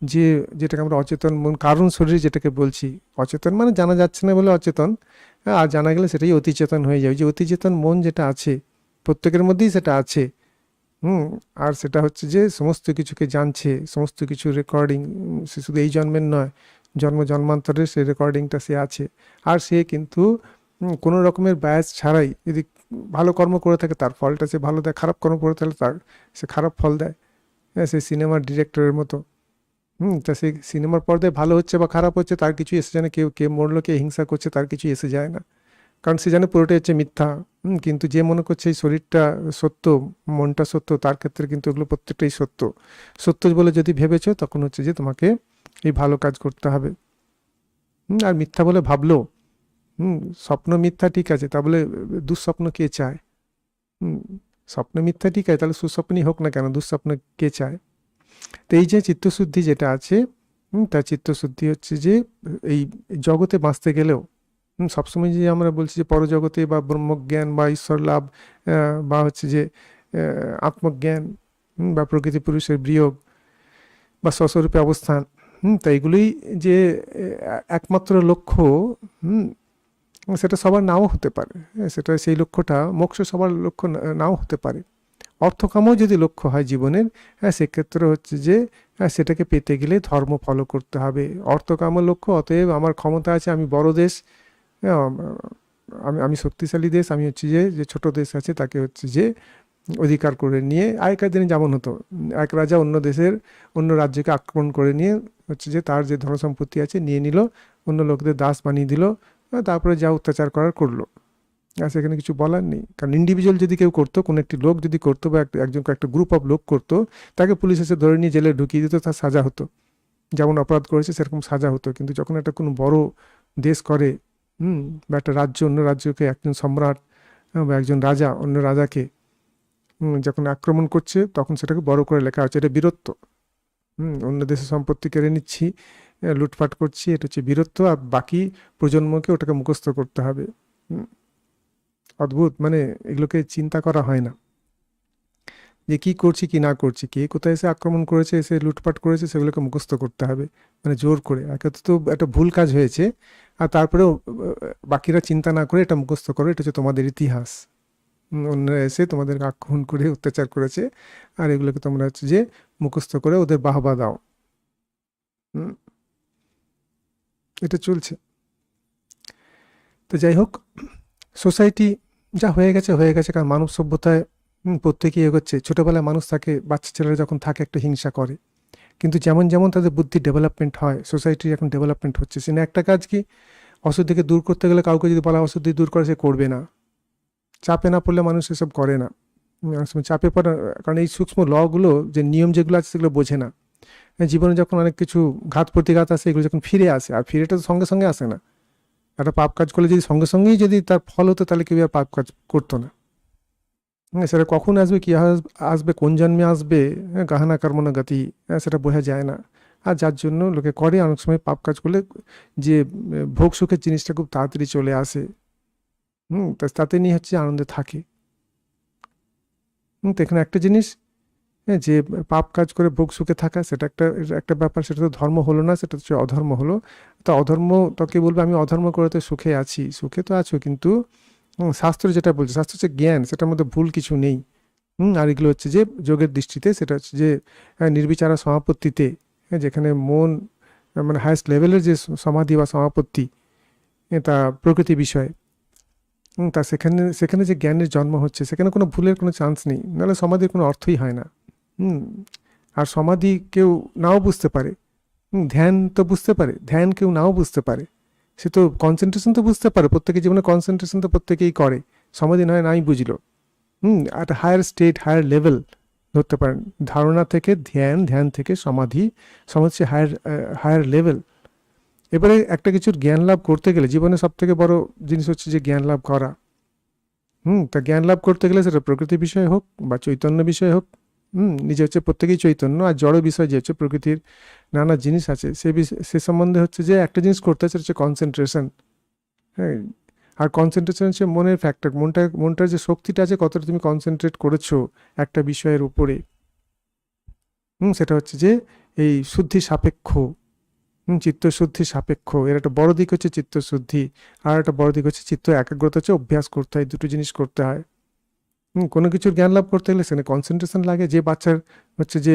যে যেটাকে আমরা অচেতন মন, কারণ শরীর যেটাকে বলছি, অচেতন মানে জানা যাচ্ছে না বলে অচেতন, আর জানা গেলে সেটাই অতিচেতন হয়ে যায়। যে অতিচেতন মন যেটা আছে প্রত্যেকের মধ্যেই সেটা আছে। আর সেটা হচ্ছে যে সমস্ত কিছুকে জানছে, সমস্ত কিছু রেকর্ডিং, সে শুধু এই জন্মের নয়, জন্ম জন্মান্তরের সেই রেকর্ডিংটা সে আছে। আর সে কিন্তু কোনো রকমের ব্যাস ছাড়াই যদি ভালো কর্ম করে থাকে তার ফলটা সে ভালো দেয়, খারাপ কর্ম করে তাহলে সে খারাপ ফল দেয়। হ্যাঁ, সে সিনেমার ডিরেক্টরের মতো। তা সেই সিনেমার পর্দায় ভালো হচ্ছে বা খারাপ হচ্ছে তার কিছু এসে যায় না, কে মরলো, কে হিংসা করছে, তার কিছু এসে যায় না, কারণ সে জানে পুরোটাই হচ্ছে মিথ্যা। কিন্তু যে মনে করছে এই শরীরটা সত্য, মনটা সত্য, তার ক্ষেত্রে কিন্তু এগুলো প্রত্যেকটাই সত্য। সত্য বলে যদি ভেবেছো, তখন হচ্ছে যে তোমাকে এই ভালো কাজ করতে হবে। আর মিথ্যা বলে ভাবলো, স্বপ্ন মিথ্যা ঠিক আছে, তা বলে দুঃস্বপ্ন কে চায়? হুম, স্বপ্ন মিথ্যা ঠিক আছে, তাহলে সুস্বপ্নই হোক না কেন, দুঃস্বপ্ন কে চায়? তো এই যে চিত্তশুদ্ধি যেটা আছে, তার চিত্তশুদ্ধি হচ্ছে যে এই জগতে বাঁচতে গেলেও সবসময় যে আমরা বলছি যে পরজগতে বা ব্রহ্মজ্ঞান বা ঈশ্বর লাভ, বা হচ্ছে যে আত্মজ্ঞান, বা প্রকৃতি পুরুষের বিয়োগ বা স্বস্বরূপে অবস্থান, তা এগুলোই যে একমাত্র লক্ষ্য, হুম, সেটা সবার নাও হতে পারে। সেটা সেই লক্ষ্যটা মোক্ষ সবার লক্ষ্য নাও হতে পারে। অর্থকামও যদি লক্ষ্য হয় জীবনের, সেক্ষেত্রে হচ্ছে যে সেটাকে পেতে গেলে ধর্ম ফলো করতে হবে। অর্থকাম লক্ষ্য, অতএব আমার ক্ষমতা আছে, আমি বড় দেশ, আমি শক্তিশালী দেশ, আমি হচ্ছে যে ছোট দেশ আছে তাকে হচ্ছে যে অধিকার করে নিয়ে, আগেকার দিনে যেমন হতো, এক রাজা অন্য রাজ্যকে আক্রমণ করে নিয়ে হচ্ছে যে তার যে ধনসম্পত্তি আছে নিয়ে নিল, অন্য লোকদের দাস বানিয়ে দিল, তারপরে যা অত্যাচার করার করলো। আর সেখানে কিছু বলার নেই, কারণ ইন্ডিভিজুয়াল যদি কেউ করতো, কোনো একটি লোক যদি করতো, বা একটা গ্রুপ অফ লোক করতো, তাকে পুলিশ এসে ধরে নিয়ে জেলে ঢুকিয়ে দিত, তার সাজা হতো, যেমন অপরাধ করেছে সেরকম সাজা হতো। কিন্তু যখন একটা কোনো বড় দেশ করে, বা একটা রাজ্য অন্য রাজ্যকে, একজন সম্রাট বা একজন রাজা অন্য রাজাকে যখন আক্রমণ করছে, তখন সেটাকে বড় করে লেখা হচ্ছে এটা বীরত্ব। অন্য দেশের সম্পত্তি কেড়ে নিচ্ছি, লুটপাট করছি, এটা হচ্ছে বীরত্ব। আর বাকি প্রজন্মকে ওটাকে মুখস্থ করতে হবে। অদ্ভুত, মানে এগুলোকে চিন্তা করা হয় না যে কি করছি কি না করছি, কে কোথায় এসে আক্রমণ করেছে, এসে লুটপাট করেছে, সেগুলোকে মুখস্থ করতে হবে, মানে জোর করে। একে তো একটা ভুল কাজ হয়েছে, আর তারপরেও বাকিরা চিন্তা না করে এটা মুখস্থ করো, এটা হচ্ছে তোমাদের ইতিহাস। অন্যরা এসে তোমাদেরকে আক্রমণ করে অত্যাচার করেছে, আর এগুলোকে তোমরা হচ্ছে যে মুখস্থ করে ওদের বাহবা দাও। এটা চলছে। তো যাই হোক, সোসাইটি যা হয়ে গেছে হয়ে গেছে, কারণ মানব সভ্যতায় প্রত্যেকেই এগোচ্ছে। ছোটোবেলায় মানুষ থাকে, বাচ্চা ছেলেরা যখন থাকে একটা হিংসা করে, কিন্তু যেমন যেমন তাদের বুদ্ধির ডেভেলপমেন্ট হয়, সোসাইটির এখন ডেভেলপমেন্ট হচ্ছে। সে একটা কাজ কি, অশুদ্ধিকে দূর করতে গেলে কাউকে যদি বলা অশুদ্ধি দূর করে, সে করবে না। চাপে না পড়লে মানুষ এসব করে না। অনেক সময় চাপে পড়ে, কারণ এই সূক্ষ্ম লগুলো, যে নিয়ম যেগুলো আছে সেগুলো বোঝে না। জীবনে যখন অনেক কিছু ঘাত প্রতিঘাত আসে, এগুলো যখন ফিরে আসে, আর ফিরেটা তো সঙ্গে সঙ্গে আসে না। একটা পাপ কাজ করলে যদি সঙ্গে সঙ্গেই যদি তার ফল হতো, তাহলে কেউ আর পাপ কাজ করতো না। সেটা কখন আসবে, কী আসবে, কোন জন্মে আসবে, গাহানা কর্মনা গতি, সেটা বোঝা যায় না। আর যার জন্য লোকে করে, অনেক সময় পাপ কাজ করলে যে ভোগ সুখের জিনিসটা খুব তাড়াতাড়ি চলে আসে, তাতে নিয়ে হচ্ছে আনন্দে থাকে। তো এখানে একটা জিনিস, যে পাপ কাজ করে ভোগ সুখে থাকা, সেটা একটা ব্যাপার, সেটা তো ধর্ম হলো না, সেটা হচ্ছে অধর্ম হলো। তা অধর্ম তোকে বলবে আমি অধর্ম করে তো সুখে আছি, সুখে তো আছো, কিন্তু শাস্ত্র যেটা বলছে, শাস্ত্র হচ্ছে জ্ঞান, সেটার মধ্যে ভুল কিছু নেই। আর এগুলো হচ্ছে যে যোগের দৃষ্টিতে, সেটা হচ্ছে যে নির্বিচারা সমাপত্তিতে, যেখানে মন মানে হায়েস্ট লেভেলের যে সমাধি বা সমাপত্তি, তা প্রকৃতি বিষয়ে। তা সেখানে সেখানে যে জ্ঞানের জন্ম হচ্ছে, সেখানে কোনো ভুলের কোনো চান্স নেই, নাহলে সমাধির কোনো অর্থই হয় না। হুম আর সমাধি কেউ নাও বুঝতে পারে, ধ্যান তো বুঝতে পারে, ধ্যান কেউ নাও বুঝতে পারে, সে তো কনসেন্ট্রেশন তো বুঝতে পারে, প্রত্যেকের জীবনে কনসেন্ট্রেশন তো প্রত্যেকেই করে, সমাধি নয় নাই বুঝলো। একটা হায়ার স্টেট, হায়ার লেভেল ধরতে পারেন, ধারণা থেকে ধ্যান, ধ্যান থেকে সমাধি, সমাধি হচ্ছে হায়ার হায়ার লেভেল। এবারে একটা কিছুর জ্ঞান লাভ করতে গেলে জীবনে সব থেকে বড় জিনিস হচ্ছে যে জ্ঞান লাভ করা। তা জ্ঞান লাভ করতে গেলে সেটা প্রকৃতি বিষয় হোক বা চৈতন্য বিষয় হোক, নিজে হচ্ছে প্রত্যেকেই চৈতন্য, আর জড় বিষয় যে হচ্ছে প্রকৃতির নানা জিনিস আছে, সে সম্বন্ধে হচ্ছে যে একটা জিনিস করতে হচ্ছে, হচ্ছে কনসেন্ট্রেশন। হ্যাঁ, আর কনসেন্ট্রেশন হচ্ছে মনের ফ্যাক্টর, মনটার যে শক্তিটা আছে, কতটা তুমি কনসেন্ট্রেট করেছো একটা বিষয়ের উপরে, সেটা হচ্ছে যে এই শুদ্ধি সাপেক্ষ, চিত্তশুদ্ধি সাপেক্ষ। এর একটা বড় দিক হচ্ছে চিত্তশুদ্ধি, আর একটা বড় দিক হচ্ছে চিত্ত একাগ্রতা, হচ্ছে অভ্যাস করতে হয়, দুটো জিনিস করতে হয়। কোনো কিছুর জ্ঞান লাভ করতে গেলে সেখানে কনসেন্ট্রেশন লাগে। যে বাচ্চার হচ্ছে যে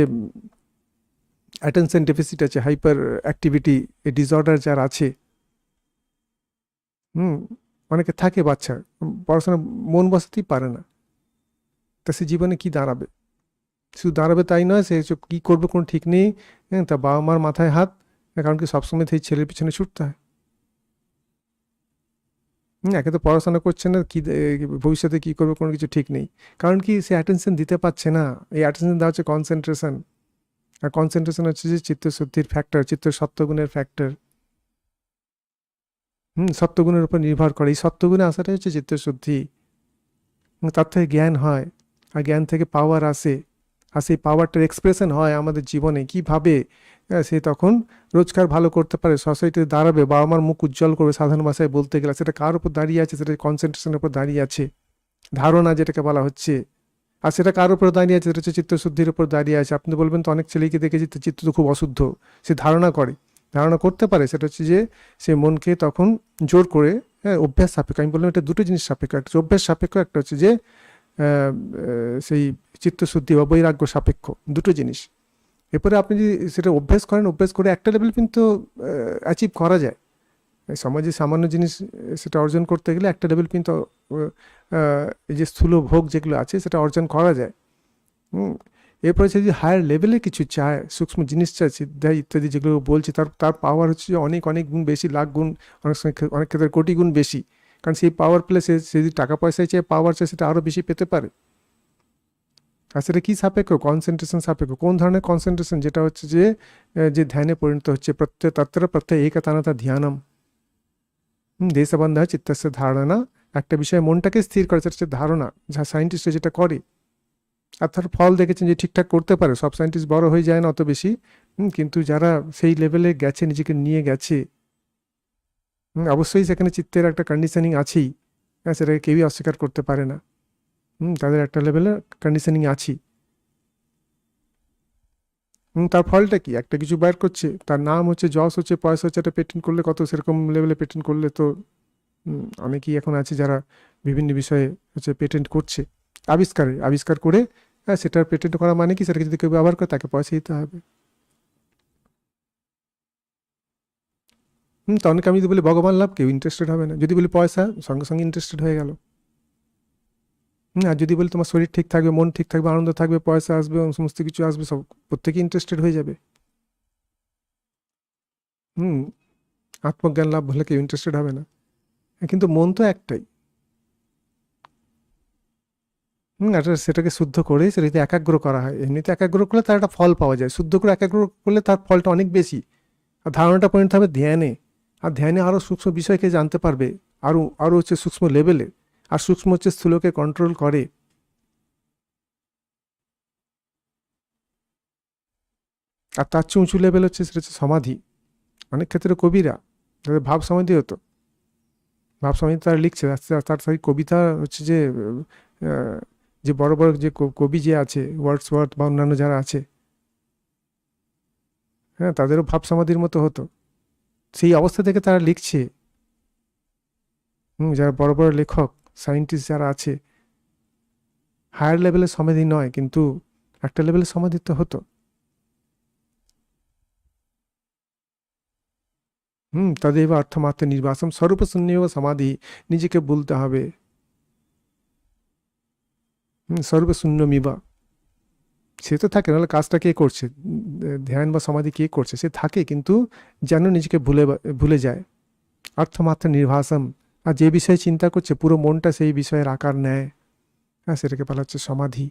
অ্যাটেনশন ডেফিসিট আছে, হাইপার অ্যাক্টিভিটি ডিসঅর্ডার যার আছে, অনেকে থাকে বাচ্চা, পড়াশোনা মন বসাতেই পারে না, তা সে জীবনে কি দাঁড়াবে? শুধু দাঁড়াবে তাই নয়, সে কী করবে কোনো ঠিক নেই। তা বাবা মার মাথায় হাত, কারণ কি সবসময় সেই ছেলের পিছনে ছুটতে হয়। একে তো পড়াশোনা করছে না, কি ভবিষ্যতে কী করবে কোনো কিছু ঠিক নেই, কারণ কি সে অ্যাটেনশন দিতে পারছে না। এই অ্যাটেনশন দেওয়া হচ্ছে কনসেন্ট্রেশন, আর কনসেন্ট্রেশন হচ্ছে যে চিত্তশুদ্ধির ফ্যাক্টর, চিত্ত সত্ত্বগুণের ফ্যাক্টর। সত্ত্বগুণের উপর নির্ভর করে, এই সত্ত্বগুণে আসাটাই হচ্ছে চিত্তশুদ্ধি। তার থেকে জ্ঞান হয়, আর জ্ঞান থেকে পাওয়ার আসে, আর সেই পাওয়ারটার এক্সপ্রেশন হয় আমাদের জীবনে কীভাবে। সে তখন রোজগার ভালো করতে পারে, সোসাইটিতে দাঁড়াবে, বাবা মার মুখ উজ্জ্বল করবে, সাধারণ ভাষায় বলতে গেলে সেটা কার উপর দাঁড়িয়ে আছে? সেটা কনসেন্ট্রেশনের উপর দাঁড়িয়ে আছে, ধারণা যেটাকে বলা হচ্ছে। আর সেটা কার উপর দাঁড়িয়ে আছে? সেটা হচ্ছে চিত্তশুদ্ধির উপর দাঁড়িয়ে আছে। আপনি বলবেন তো অনেক ছেলেকে দেখেছি তো চিত্ত তো খুব অশুদ্ধ, সে ধারণা করে, ধারণা করতে পারে, সেটা হচ্ছে যে সে মনকে তখন জোর করে, অভ্যাস সাপেক্ষ। আমি বললাম এটা দুটো জিনিস সাপেক্ষ, একটা হচ্ছে অভ্যাস সাপেক্ষ, একটা হচ্ছে যে সেই চিত্তশুদ্ধি বা বৈরাগ্য সাপেক্ষ, দুটো জিনিস। এরপরে আপনি যদি সেটা অভ্যাস করেন, অভ্যাস করে একটা লেভেল কিন্তু অ্যাচিভ করা যায়। সমাজে সামান্য জিনিস সেটা অর্জন করতে গেলে একটা লেভেল কিন্তু এই যে স্থূল ভোগ যেগুলো আছে সেটা অর্জন করা যায়। এরপরে সে যদি হায়ার লেভেলে কিছু চায়, সূক্ষ্ম জিনিস চায়, সিদ্ধা ইত্যাদি যেগুলো বলছে, তার তার পাওয়ার হচ্ছে যে অনেক অনেক গুণ বেশি, লাখ গুণ, অনেক সময় অনেক ক্ষেত্রে কোটি গুণ বেশি। কারণ সেই পাওয়ার পেলে সে যদি টাকা পয়সায় চায়, পাওয়ার চায়, সেটা আরও বেশি পেতে পারে। আর সেটা কী সাপেক্ষ? কনসেন্ট্রেশন সাপেক্ষ। কোন ধরনের কনসেন্ট্রেশন? যেটা হচ্ছে যে যে ধ্যানে পরিণত হচ্ছে, প্রত্যয় তত্র প্রত্যয় একতানতা ধ্যানম, দেশবন্ধ চিত্তস্য ধারণা। একটা বিষয়ে মনটাকে স্থির করে, সেটা হচ্ছে ধারণা, যা সায়েন্টিস্টরা যেটা করে। আর তার ফল দেখেছেন যে ঠিকঠাক করতে পারে, সব সায়েন্টিস্ট বড় হয়ে যায় না অত বেশি, কিন্তু যারা সেই লেভেলে গেছে, নিজেকে নিয়ে গেছে, অবশ্যই সেখানে চিত্তের একটা কন্ডিশনিং আছেই, সেটাকে কেউই অস্বীকার করতে পারে না। তাদের একটা লেভেলে কন্ডিশনিং আছেই। তার ফলটা কি? একটা কিছু বাইর করছে, তার নাম হচ্ছে, যশ হচ্ছে, পয়সা হচ্ছে, একটা পেটেন্ট করলে কত, সেরকম লেভেলে পেটেন্ট করলে তো অনেকেই এখন আছে যারা বিভিন্ন বিষয়ে হচ্ছে পেটেন্ট করছে, আবিষ্কার করে, সেটার পেটেন্ট করা মানে কি, সেটাকে যদি কেউ ব্যবহার করে তাকে পয়সা দিতে হবে। তো অনেকে, আমি যদি বলি ভগবান লাভ, কেউ ইন্টারেস্টেড হবে না। যদি বলি পয়সা, সঙ্গে সঙ্গে ইন্টারেস্টেড হয়ে গেল। আর যদি বলি তোমার শরীর ঠিক থাকবে, মন ঠিক থাকবে, আনন্দ থাকবে, পয়সা আসবে, সমস্ত কিছু আসবে, সব প্রত্যেকেই ইন্টারেস্টেড হয়ে যাবে। হুম আত্মজ্ঞান লাভ হলে কেউ ইন্টারেস্টেড হবে না। কিন্তু মন তো একটাই। আর সেটাকে শুদ্ধ করে সেটা যদি একাগ্র করা হয়, এমনিতে একাগ্র করলে তার একটা ফল পাওয়া যায়, শুদ্ধ করে একাগ্র করলে তার ফলটা অনেক বেশি। আর ধারণাটা পরিণত হবে ধ্যানে, আর ধ্যানে আরও সূক্ষ্ম বিষয়কে জানতে পারবে, আরও আরও হচ্ছে সূক্ষ্ম লেভেলে। আর সূক্ষ্ম হচ্ছে স্থূলকে কন্ট্রোল করে। আর তার চেয়ে উঁচু লেভেল হচ্ছে, সেটা হচ্ছে সমাধি। অনেক ক্ষেত্রে কবিরা, তাদের ভাব সমাধি হতো, ভাব সমাধি তারা লিখছে, তার সেই কবিতা হচ্ছে যে যে বড় বড় যে কবি যে আছে, ওয়ার্ডসওয়ার্থ বা অন্যান্য যারা আছে, তাদেরও ভাব সমাধির মতো হতো। সেই অবস্থা থেকে তারা লিখছে। যারা বড় বড় লেখক, সায়েন্টিস্ট যারা আছে, হায়ার লেভেলের সমাধি নয়, কিন্তু একটা লেভেলের সমাধি তো হতো। তদেব অর্থমাত্র নির্বাসম স্বরূপশূন্য সমাধি, নিজেকে বলতে হবে সর্বশূন্যমিবা। সে তো থাকে, নাহলে কাজটা কে করছে, ধ্যান বা সমাধি কে করছে, সে থাকে কিন্তু যেন নিজেকে ভুলে যায়। অর্থমাত্র নির্বাসম, আর যে বিষয়ে চিন্তা করছে পুরো মনটা সেই বিষয়ের আকার নেয়, হ্যাঁ সেটাকে বলা হচ্ছে সমাধি।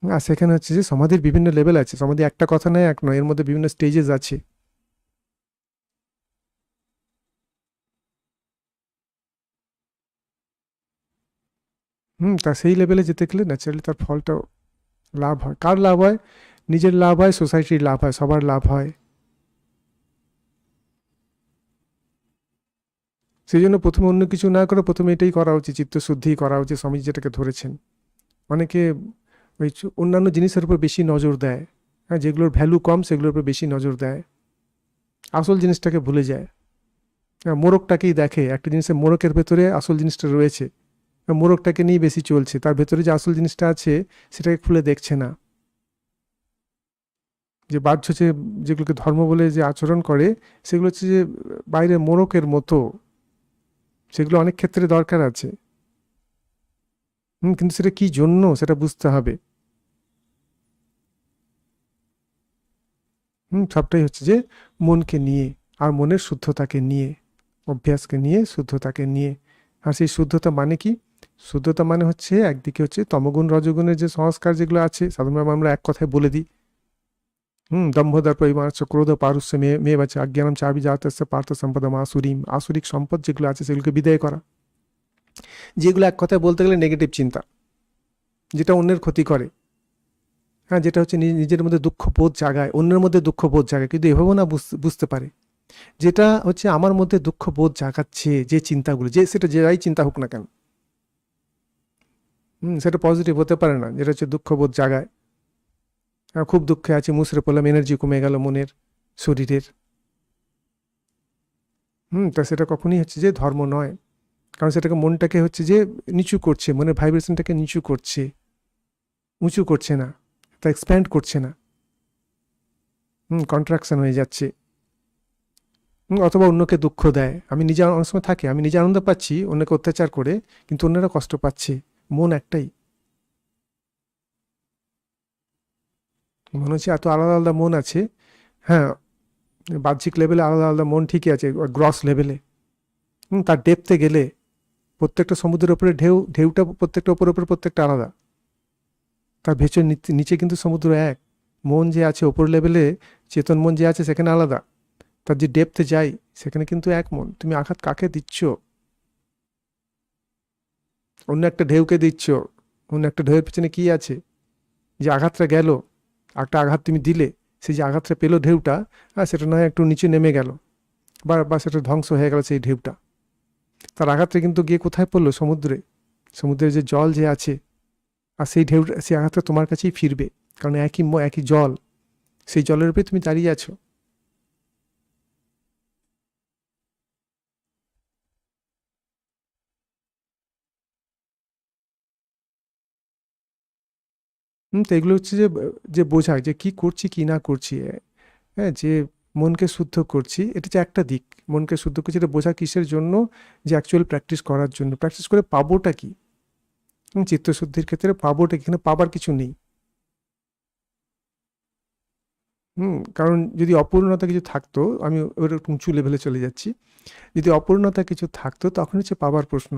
আর সেখানে হচ্ছে যে সমাধির বিভিন্ন লেভেল আছে, সমাধি একটা কথা নয়, এক নয়, এর মধ্যে বিভিন্ন স্টেজেস আছে। তা সেই লেভেলে যেতে গেলে ন্যাচারালি তার ফলটা লাভ হয়। কার লাভ হয়? নিজের লাভ হয়, সোসাইটির লাভ হয়, সবার লাভ হয়। সেই জন্য প্রথমে অন্য কিছু না করে প্রথমে এটাই করা উচিত, চিত্তশুদ্ধি করা উচিত, স্বামীজি যেটাকে ধরেছেন। অনেকে ওই অন্যান্য জিনিসের উপর বেশি নজর দেয়, হ্যাঁ যেগুলোর ভ্যালু কম সেগুলোর উপর বেশি নজর দেয়, আসল জিনিসটাকে ভুলে যায়। হ্যাঁ, মোড়কটাকেই দেখে, একটা জিনিসের মোড়কের ভেতরে আসল জিনিসটা রয়েছে, মোড়কটাকে নিয়ে বেশি চলছে, তার ভেতরে যে আসল জিনিসটা আছে সেটাকে খুলে দেখছে না। যে বাহ্য যে যেগুলোকে ধর্ম বলে যে আচরণ করে সেগুলো হচ্ছে যে বাইরের মোড়কের মতো, সেগুলো অনেক ক্ষেত্রে দরকার আছে। কিন্তু সেটা কি জন্য সেটা বুঝতে হবে। সবটাই হচ্ছে যে মনকে নিয়ে, আর মনের শুদ্ধতাকে নিয়ে, অভ্যাসকে নিয়ে, শুদ্ধতাকে নিয়ে। আর সেই শুদ্ধতা মানে কি? শুদ্ধতা মানে হচ্ছে একদিকে হচ্ছে তমগুণ রজগুণের যে সংস্কার যেগুলো আছে, সাধারণভাবে আমরা এক কথায় বলে দিই, দম্ভ দর্প অভিমানস্য ক্রোধ পারুষ্য মেয়ে বাচ্চা অজ্ঞানম চাবি জাতস্য পার্থ সম্পদম আসুরিম। আসুরিক সম্পদ যেগুলো আছে সেগুলোকে বিদায় করা, যেগুলো এক কথায় বলতে গেলে নেগেটিভ চিন্তা, যেটা অন্যের ক্ষতি করে, হ্যাঁ যেটা হচ্ছে নিজের মধ্যে দুঃখবোধ জাগায়, অন্যের মধ্যে দুঃখবোধ জাগায়, কিন্তু এভাবেও না বুঝতে পারে যেটা হচ্ছে আমার মধ্যে দুঃখবোধ জাগাচ্ছে যে চিন্তাগুলো, যে সেটা যেটাই চিন্তা হোক না কেন, সেটা পজিটিভ হতে পারে না, যেটা হচ্ছে দুঃখবোধ জাগায়। খুব দুঃখে আছি, মুছড়ে পড়লাম, এনার্জি কমে গেল মনের, শরীরের। তা সেটা কখনই হচ্ছে যে ধর্ম নয়, কারণ সেটাকে মনটাকে হচ্ছে যে নিচু করছে, মনের ভাইব্রেশনটাকে নিচু করছে, উঁচু করছে না, তা এক্সপ্যান্ড করছে না, কন্ট্রাকশন হয়ে যাচ্ছে। অথবা অন্যকে দুঃখ দেয়। আমি নিজে অনেক সময় থাকে, আমি নিজে আনন্দ পাচ্ছি অন্যকে অত্যাচার করে, কিন্তু অন্যরা কষ্ট পাচ্ছে। মন একটাই, মনে হচ্ছে এত আলাদা আলাদা মন আছে। হ্যাঁ, বাহ্যিক লেভেলে আলাদা আলাদা মন ঠিকই আছে, গ্রস লেভেলে তার ডেপথে গেলে প্রত্যেকটা সমুদ্রের উপরে ঢেউটা প্রত্যেকটা উপরে প্রত্যেকটা আলাদা, তার ভেতর নিচে কিন্তু সমুদ্র এক। মন যে আছে ওপর লেভেলে, চেতন মন যে আছে সেখানে আলাদা, তার যে ডেপথে যাই সেখানে কিন্তু এক মন। তুমি আঘাত কাকে দিচ্ছ? অন্য একটা ঢেউকে দিচ্ছ, অন্য একটা ঢেউয়ের পেছনে কি আছে? যে আঘাতটা গেল, একটা আঘাত তুমি দিলে, সেই যে আঘাতটা পেলো ঢেউটা, সেটা নয় একটু নিচে নেমে গেল, বা সেটা ধ্বংস হয়ে গেল সেই ঢেউটা, তার আঘাতটা কিন্তু গিয়ে কোথায় পড়লো? সমুদ্রে। সমুদ্রের যে জল যে আছে, আর সেই ঢেউটা, সেই আঘাতটা তোমার কাছেই ফিরবে, কারণ একই জল, সেই জলের উপরে তুমি দাঁড়িয়ে আছো। তো এগুলো হচ্ছে যে যে বোঝায় যে কি করছি কি না করছি, হ্যাঁ যে মনকে শুদ্ধ করছি, এটা যে একটা দিক, মনকে শুদ্ধ করছি এটা বোঝা কিসের জন্য? যে অ্যাকচুয়াল প্র্যাকটিস করার জন্য। প্র্যাকটিস করে পাবোটা কি? চিত্তশুদ্ধির ক্ষেত্রে পাবোটা কি? এখানে পাবার কিছু নেই। কারণ যদি অপূর্ণতা কিছু থাকতো, আমি ওর একটু উঁচু লেভেলে চলে যাচ্ছি, যদি অপূর্ণতা কিছু থাকতো তখন হচ্ছে পাবার প্রশ্ন।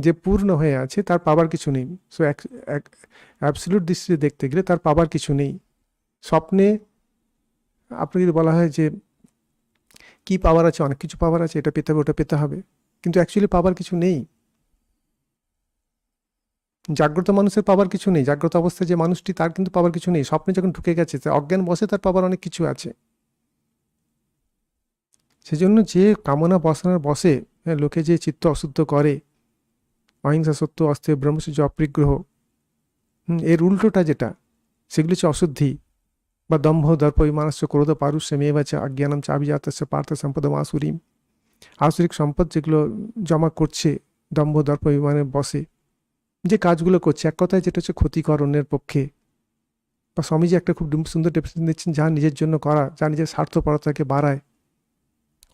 যে পূর্ণ হয়ে আছে তার পাবার কিছু নেই। সো অ্যাবসলিউট দৃষ্টিতে দেখতে গেলে তার পাবার কিছু নেই। স্বপ্নে আপনাকে যদি বলা হয় যে কি পাওয়ার আছে, অনেক কিছু পাওয়ার আছে, এটা পেতে হবে ওটা পেতে হবে, কিন্তু অ্যাকচুয়ালি পাবার কিছু নেই। জাগ্রত মানুষের পাবার কিছু নেই, জাগ্রত অবস্থায় যে মানুষটি তার কিন্তু পাবার কিছু নেই। স্বপ্নে যখন ঢুকে গেছে, অজ্ঞান বসে, তার পাবার অনেক কিছু আছে। সেজন্য যে কামনা বাসনার বসে, লোকে যে চিত্ত অশুদ্ধ করে, অহিংসা সত্য অস্তেয় ব্রহ্মচর্য অপরিগ্রহ, এর উল্টোটা যেটা, সেগুলি হচ্ছে অশুদ্ধি, বা দম্ভ দর্প অভিমানস্য ক্রোধ পারুষ্য মেবাচা অজ্ঞানম চাবিজাতস্য পার্থ সম্পদম আসুরিম। আসুরিক সম্পদ যেগুলো জমা করছে দম্ভ দর্প অভিমানের বসে, যে কাজগুলো করছে, এক কথায় যেটা হচ্ছে ক্ষতিকর অন্যের পক্ষে, বা স্বামীজি একটা খুব সুন্দর ডেফিনেশন দিচ্ছেন, যা নিজের জন্য করা, যা নিজের স্বার্থপরতাকে বাড়ায়,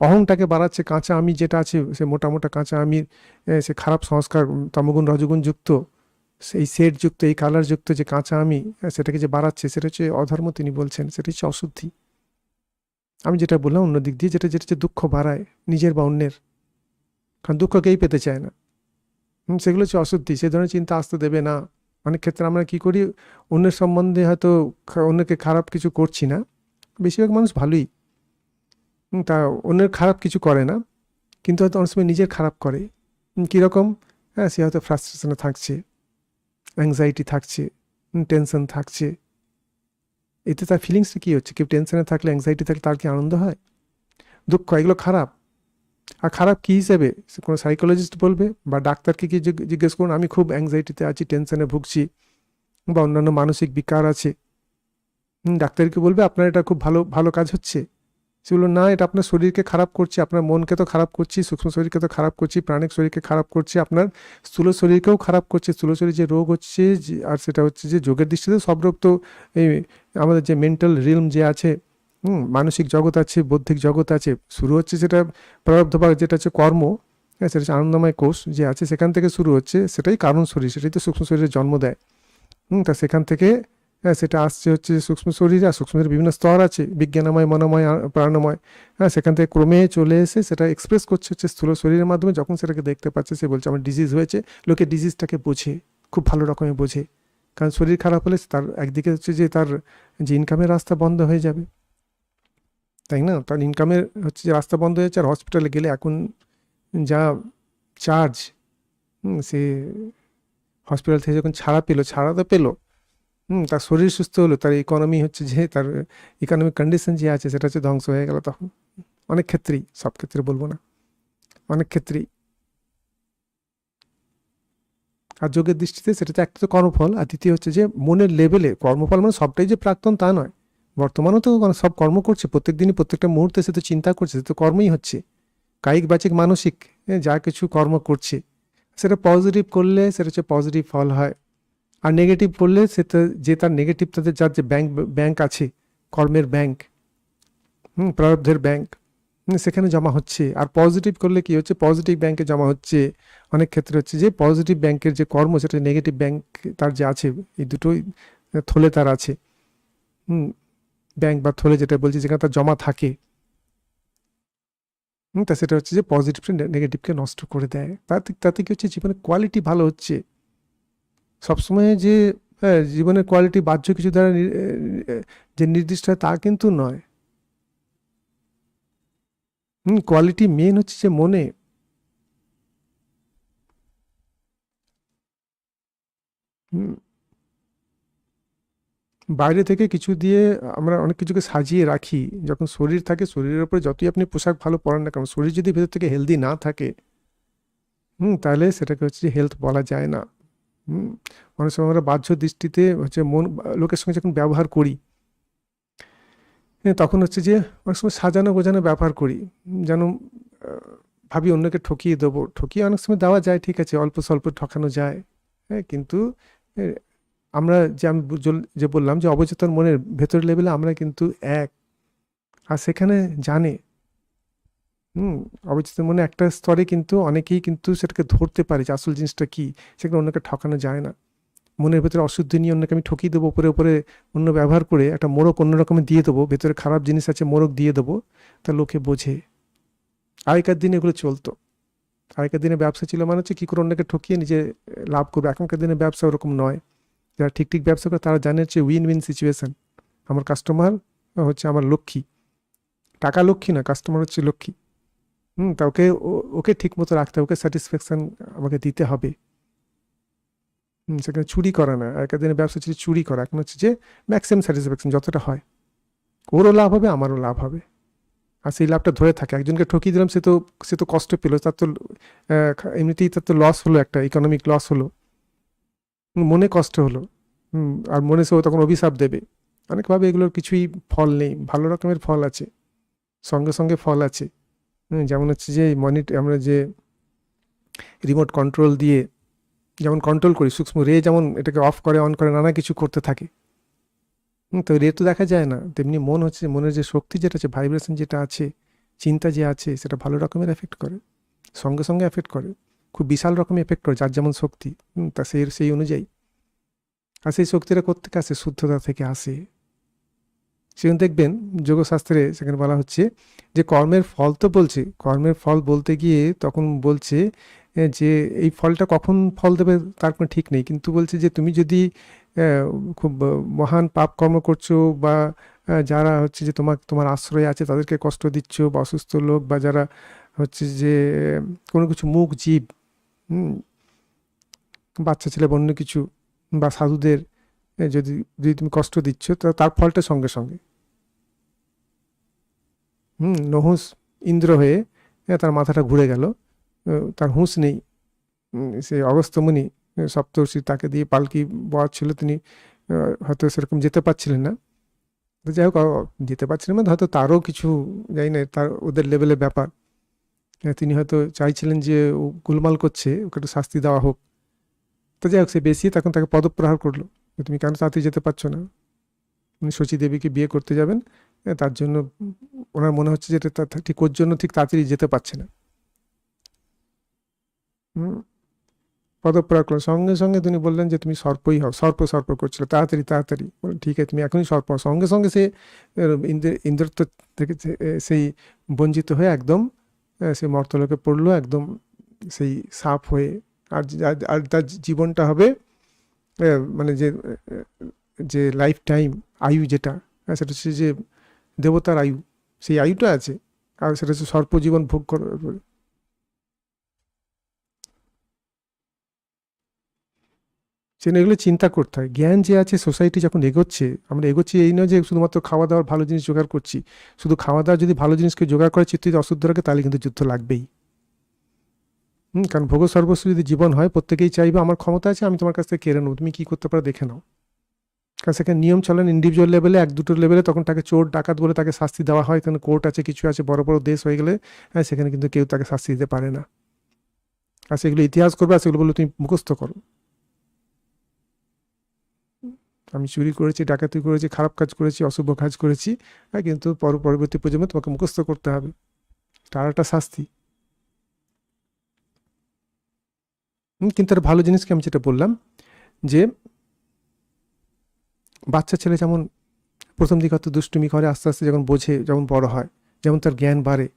অহংটাকে বাড়াচ্ছে, কাঁচা আমি যেটা আছে সে মোটা মোটা কাঁচা আমি, সে খারাপ সংস্কার, তমগুণ রজগুণ যুক্ত, সেই সেট যুক্ত, এই কালার যুক্ত যে কাঁচা আমি, সেটাকে যে বাড়াচ্ছে, সেটা হচ্ছে অধর্ম। তিনি বলছেন সেটা হচ্ছে অশুদ্ধি। আমি যেটা বললাম অন্য দিক দিয়ে, যেটা যেটা হচ্ছে দুঃখ বাড়ায় নিজের বা অন্যের, কারণ দুঃখ কেই পেতে চায় না। সেগুলো হচ্ছে অশুদ্ধি, সে ধরনের চিন্তা আসতে দেবে না। অনেক ক্ষেত্রে আমরা কি করি, অন্যের সম্বন্ধে হয়তো অন্যকে খারাপ কিছু করছি না, বেশিরভাগ মানুষ ভালোই, তা অন্যের খারাপ কিছু করে না, কিন্তু হয়তো অনেক সময় নিজের খারাপ করে। কীরকম? হ্যাঁ, সে হয়তো ফ্রাস্ট্রেশনে থাকছে, অ্যাংজাইটি থাকছে, টেনশন থাকছে। এতে তার ফিলিংসটা কী হচ্ছে? কেউ টেনশনে থাকলে, অ্যাংজাইটি থাকলে তার কি আনন্দ হয়? দুঃখ, এগুলো খারাপ। আর খারাপ কী হিসেবে কোনো সাইকোলজিস্ট বলবে, বা ডাক্তারকে কি জিজ্ঞেস করুন, আমি খুব অ্যাংজাইটিতে আছি, টেনশনে ভুগছি, বা অন্যান্য মানসিক বিকার আছে, ডাক্তারকে বলবে আপনার এটা খুব ভালো ভালো কাজ হচ্ছে? সেগুলো না, এটা আপনার শরীরকে খারাপ করছে, আপনার মনকে তো খারাপ করছি, সূক্ষ্ম শরীরকে তো খারাপ করছি, প্রাণিক শরীরকে খারাপ করছে, আপনার স্থূল শরীরকেও খারাপ করছে। স্থূল শরীর যে রোগ হচ্ছে, আর সেটা হচ্ছে যে যোগের দৃষ্টিতে সব রোগ তো এই আমাদের যে মেন্টাল রিলম যে আছে, মানসিক জগৎ আছে, বৌদ্ধিক জগৎ আছে, শুরু হচ্ছে সেটা প্রারব্ধ বা যেটা হচ্ছে কর্ম, সেটা হচ্ছে আনন্দময় কোষ যে আছে, সেখান থেকে শুরু হচ্ছে, সেটাই কারণ শরীর, সেটাই তো সূক্ষ্ম শরীরের জন্ম দেয়। তা সেখান থেকে সেটা আসছে হচ্ছে সূক্ষ্ম শরীরে, আর সূক্ষ্ম শরীরের বিভিন্ন স্তর আছে, বিজ্ঞানময়, মনোময়, প্রাণময়। সেখান থেকে ক্রমে চলে এসে সেটা এক্সপ্রেস করছে হচ্ছে স্থূল শরীরের মাধ্যমে। যখন সেটাকে দেখতে পাচ্ছে, সে বলছে আমার ডিজিজ হয়েছে, লোকে ডিজিজটাকে বোঝে, খুব ভালো রকমের বোঝে, কারণ শরীর খারাপ হলে তার একদিকে হচ্ছে যে তার যে ইনকামের রাস্তা বন্ধ হয়ে যাবে, তাই না? তার ইনকামের হচ্ছে যে রাস্তা বন্ধ হয়েছে, আর হসপিটালে গেলে এখন যা চার্জ, সে হসপিটাল থেকে যখন ছাড়া পেলো, ছাড়া তো পেলো, তার শরীর সুস্থ হলো, তার ইকোনমি হচ্ছে যে তার ইকোনমিক কন্ডিশন যে আছে সেটা হচ্ছে ধ্বংস হয়ে গেল তখন। অনেক ক্ষেত্রেই, সব ক্ষেত্রে বলবো না, অনেক ক্ষেত্রেই। আর যোগের দৃষ্টিতে সেটা তো একটা তো কর্মফল, আর দ্বিতীয় হচ্ছে যে মনের লেভেলে কর্মফল, মানে সবটাই যে প্রাক্তন তা নয়, বর্তমানেও তো সব কর্ম করছে, প্রত্যেক দিনই প্রত্যেকটা মুহূর্তে সে তো চিন্তা করছে, সে তো কর্মই হচ্ছে, কায়িক বাচিক মানসিক, যা কিছু কর্ম করছে, সেটা পজিটিভ করলে সেটা হচ্ছে পজিটিভ ফল হয়, আর নেগেটিভ করলে সেটা যে তার নেগেটিভ, তাদের যার যে ব্যাংক আছে, কর্মের ব্যাংক, প্রারব্ধের ব্যাংক, সেখানে জমা হচ্ছে। আর পজিটিভ করলে কি হচ্ছে, পজিটিভ ব্যাংকে জমা হচ্ছে। অনেক ক্ষেত্রে হচ্ছে যে পজিটিভ ব্যাংকের যে কর্ম, সেটা নেগেটিভ ব্যাংক তার যে আছে, এই দুটোই থলে তার আছে, ব্যাংক বা থলে যেটা বলছি, যেখানে তার জমা থাকে, তা সেটা হচ্ছে যে পজিটিভটা নেগেটিভকে নষ্ট করে দেয়। তাতে কি হচ্ছে, জীবনের কোয়ালিটি ভালো হচ্ছে। সবসময় যে জীবনের কোয়ালিটি বাহ্য কিছু দ্বারা যে নির্দিষ্ট হয় তা কিন্তু নয়। কোয়ালিটি মেন হচ্ছে যে মনে। বাইরে থেকে কিছু দিয়ে আমরা অনেক কিছুকে সাজিয়ে রাখি, যখন শরীর থাকে, শরীরের উপরে যতই আপনি পোশাক ভালো পরেন না কেন, শরীর যদি ভেতর থেকে হেলদি না থাকে, তাহলে সেটাকে হচ্ছে যে হেলথ বলা যায় না। অনেক সময় আমরা বাহ্য দৃষ্টিতে হচ্ছে মন লোকের সঙ্গে যখন ব্যবহার করি, তখন হচ্ছে যে অনেক সময় সাজানো গোছানো ব্যবহার করি, যেন ভাবি অন্যকে ঠকিয়ে দেবো। ঠকিয়ে অনেক সময় দেওয়া যায়, ঠিক আছে, অল্প স্বল্প ঠকানো যায়, কিন্তু আমরা যে আমি যে বললাম যে অবচেতন মনের ভেতর লেভেলে আমরা কিন্তু এক, আর সেখানে জানে, অবচেতন মনে একটা স্তরে কিন্তু অনেকেই কিন্তু সেটাকে ধরতে পারে যে আসল জিনিসটা কি, সেখানে অন্যকে ঠকানো যায় না। মনের ভেতরে অশুদ্ধি নিয়ে অন্যকে আমি ঠকিয়ে দেবো, উপরে উপরে অন্য ব্যবহার করে একটা মোড়ক অন্য রকমের দিয়ে দেবো, ভেতরে খারাপ জিনিস আছে মোড়ক দিয়ে দেবো, তা লোকে বোঝে। আগেকার দিনে এগুলো চলতো। আগেকার দিনে ব্যবসা ছিল মানে হচ্ছে কী করে অন্যকে ঠকিয়ে নিজে লাভ করবে। এখনকার দিনে ব্যবসা ওরকম নয়। যারা ঠিক ঠিক ব্যবসা করে তারা জানে হচ্ছে উইন উইন সিচুয়েশান। আমার কাস্টমার হচ্ছে আমার লক্ষ্মী, টাকা লক্ষ্মী না, কাস্টমার হচ্ছে লক্ষ্মী। তা ওকে ঠিক মতো রাখতে হবে, ওকে স্যাটিসফ্যাকশান আমাকে দিতে হবে। সেখানে চুরি করা না। আগেকার দিনে ব্যবসা ছিল চুরি করা, এখন হচ্ছে যে ম্যাক্সিমাম স্যাটিসফ্যাকশান যতটা হয়, ওরও লাভ হবে আমারও লাভ হবে, আর সেই লাভটা ধরে থাকে। একজনকে ঠকিয়ে দিলাম, সে তো কষ্ট পেলো, তার তো এমনিতেই তার তো লস হলো, একটা ইকোনমিক লস হলো, মনে কষ্ট হলো, আর মনে সে তখন অভিশাপ দেবে। অনেকভাবে এগুলোর কিছুই ফল নেই, ভালো রকমের ফল আছে, সঙ্গে সঙ্গে ফল আছে। যেমন হচ্ছে যে আমরা যে রিমোট কন্ট্রোল দিয়ে যেমন কন্ট্রোল করি, সূক্ষ্ম রে যেমন এটাকে অফ করে অন করে নানা কিছু করতে থাকে, তো রে তো দেখা যায় না, তেমনি মন হচ্ছে, মনের যে শক্তি যেটা আছে, ভাইব্রেশন যেটা আছে, চিন্তা যে আছে, সেটা ভালো রকমের এফেক্ট করে, সঙ্গে সঙ্গে এফেক্ট করে, খুব বিশাল রকমের এফেক্ট করে, যার যেমন শক্তি। তা সেই অনুযায়ী। আর সেই শক্তিটা কোত্থেকে আসে? শুদ্ধতা থেকে আসে। সেখানে দেখবেন যোগশাস্ত্রে সেখানে বলা হচ্ছে যে কর্মের ফল তো বলছে, কর্মের ফল বলতে গিয়ে তখন বলছে যে এই ফলটা কখন ফল দেবে তার কোনো ঠিক নেই, কিন্তু বলছে যে তুমি যদি খুব মহান পাপ কর্ম করছো, বা যারা হচ্ছে যে তোমার আশ্রয়ে আছে তাদেরকে কষ্ট দিচ্ছ, বা অসুস্থ লোক, বা যারা হচ্ছে যে কোনো কিছু মুখ জীব, হুম, বাচ্চা ছেলে বা অন্য কিছু, বা সাধুদের যদি যদি তুমি কষ্ট দিচ্ছ, তার ফলটা সঙ্গে সঙ্গে। নহুষ ইন্দ্র হয়ে তার মাথাটা ঘুরে গেল, তার হুঁশ নেই। সে অগস্ত্যমুনি সপ্তর্ষি তাকে দিয়ে পালকি ছিল, তিনি হয়তো সেরকম যেতে পারছিলেন না। তো যাই হোক, যেতে পারছিলেন না, হয়তো তারও কিছু, জানি না, তার ওদের লেভেলের ব্যাপার। তিনি হয়তো চাইছিলেন যে ও গোলমাল করছে, ওকে একটু শাস্তি দেওয়া হোক। তো যাই হোক, সে বেশি তখন তাকে পদপ্রহার করলো, যে তুমি কেন তাড়াতাড়ি যেতে পারছো না। উনি শচী দেবীকে বিয়ে করতে যাবেন, তার জন্য ওনার মনে হচ্ছে যে এটা ঠিক ওর জন্য ঠিক তাড়াতাড়ি যেতে পারছে না। হুম, পদপ্রহার করলেন, সঙ্গে সঙ্গে তিনি বললেন যে তুমি সর্পই হও, সর্প সর্প করছিল, তাড়াতাড়ি তাড়াতাড়ি। বললেন ঠিক আছে, তুমি এখনই সর্প হও। সঙ্গে সঙ্গে সে ইন্দ্রত্ব থেকে সেই বঞ্চিত হয়ে একদম সে মর্তলোকে পড়লো, একদম সেই সাপ হয়ে। আর আর তার জীবনটা হবে মানে যে যে লাইফ টাইম আয়ু যেটা, সেটা হচ্ছে যে দেবতার আয়ু, সেই আয়ুটা আছে। আর সেটা হচ্ছে সর্পজীবন ভোগ করার। সেটা এগুলো চিন্তা করতে হয়। জ্ঞান যে আছে, সোসাইটি যখন এগোচ্ছে, আমরা এগোচ্ছি এই নয় যে শুধুমাত্র খাওয়া দাওয়ার ভালো জিনিস জোগাড় করছি। শুধু খাওয়া দাওয়ার যদি ভালো জিনিসকে জোগাড় করে চিত্ত যদি অশুদ্ধ রাখে, তাহলে কিন্তু যুদ্ধ লাগবেই। কারণ ভোগ সর্বস্ব যদি জীবন হয়, প্রত্যেকেই চাইবে আমার ক্ষমতা আছে, আমি তোমার কাছ থেকে কেড়ে নেবো, তুমি কি করতে পারো দেখে নাও। কারণ সেখানে নিয়ম চলেন ইন্ডিভিজুয়াল লেভেলে, এক দুটো লেভেলে তখন তাকে চোর ডাকাত বলে তাকে শাস্তি দেওয়া হয়, কারণ কোর্ট আছে, কিছু আছে, বড় বড় দেশ হয়ে গেলে সেখানে কিন্তু কেউ তাকে শাস্তি দিতে পারে না। আর সেগুলো ইতিহাস করবে, আর সেগুলো বলে তুমি মুখস্থ করো, আমি চুরি করেছি, ডাকাতি করেছি, খারাপ কাজ করেছি, অশুভ কাজ করেছি, কিন্তু পরবর্তী প্রজন্মে তোমাকে মুখস্থ করতে হবে, তার একটা শাস্তি। কিন্তু একটা ভালো জিনিসকে আমি যেটা বললাম, যে বাচ্চা ছেলে যেমন প্রথম দিকে হয়তো দুষ্টুমি করে, আস্তে আস্তে যখন বোঝে, যখন বড় হয়, যেমন তার জ্ঞান বাড়ে,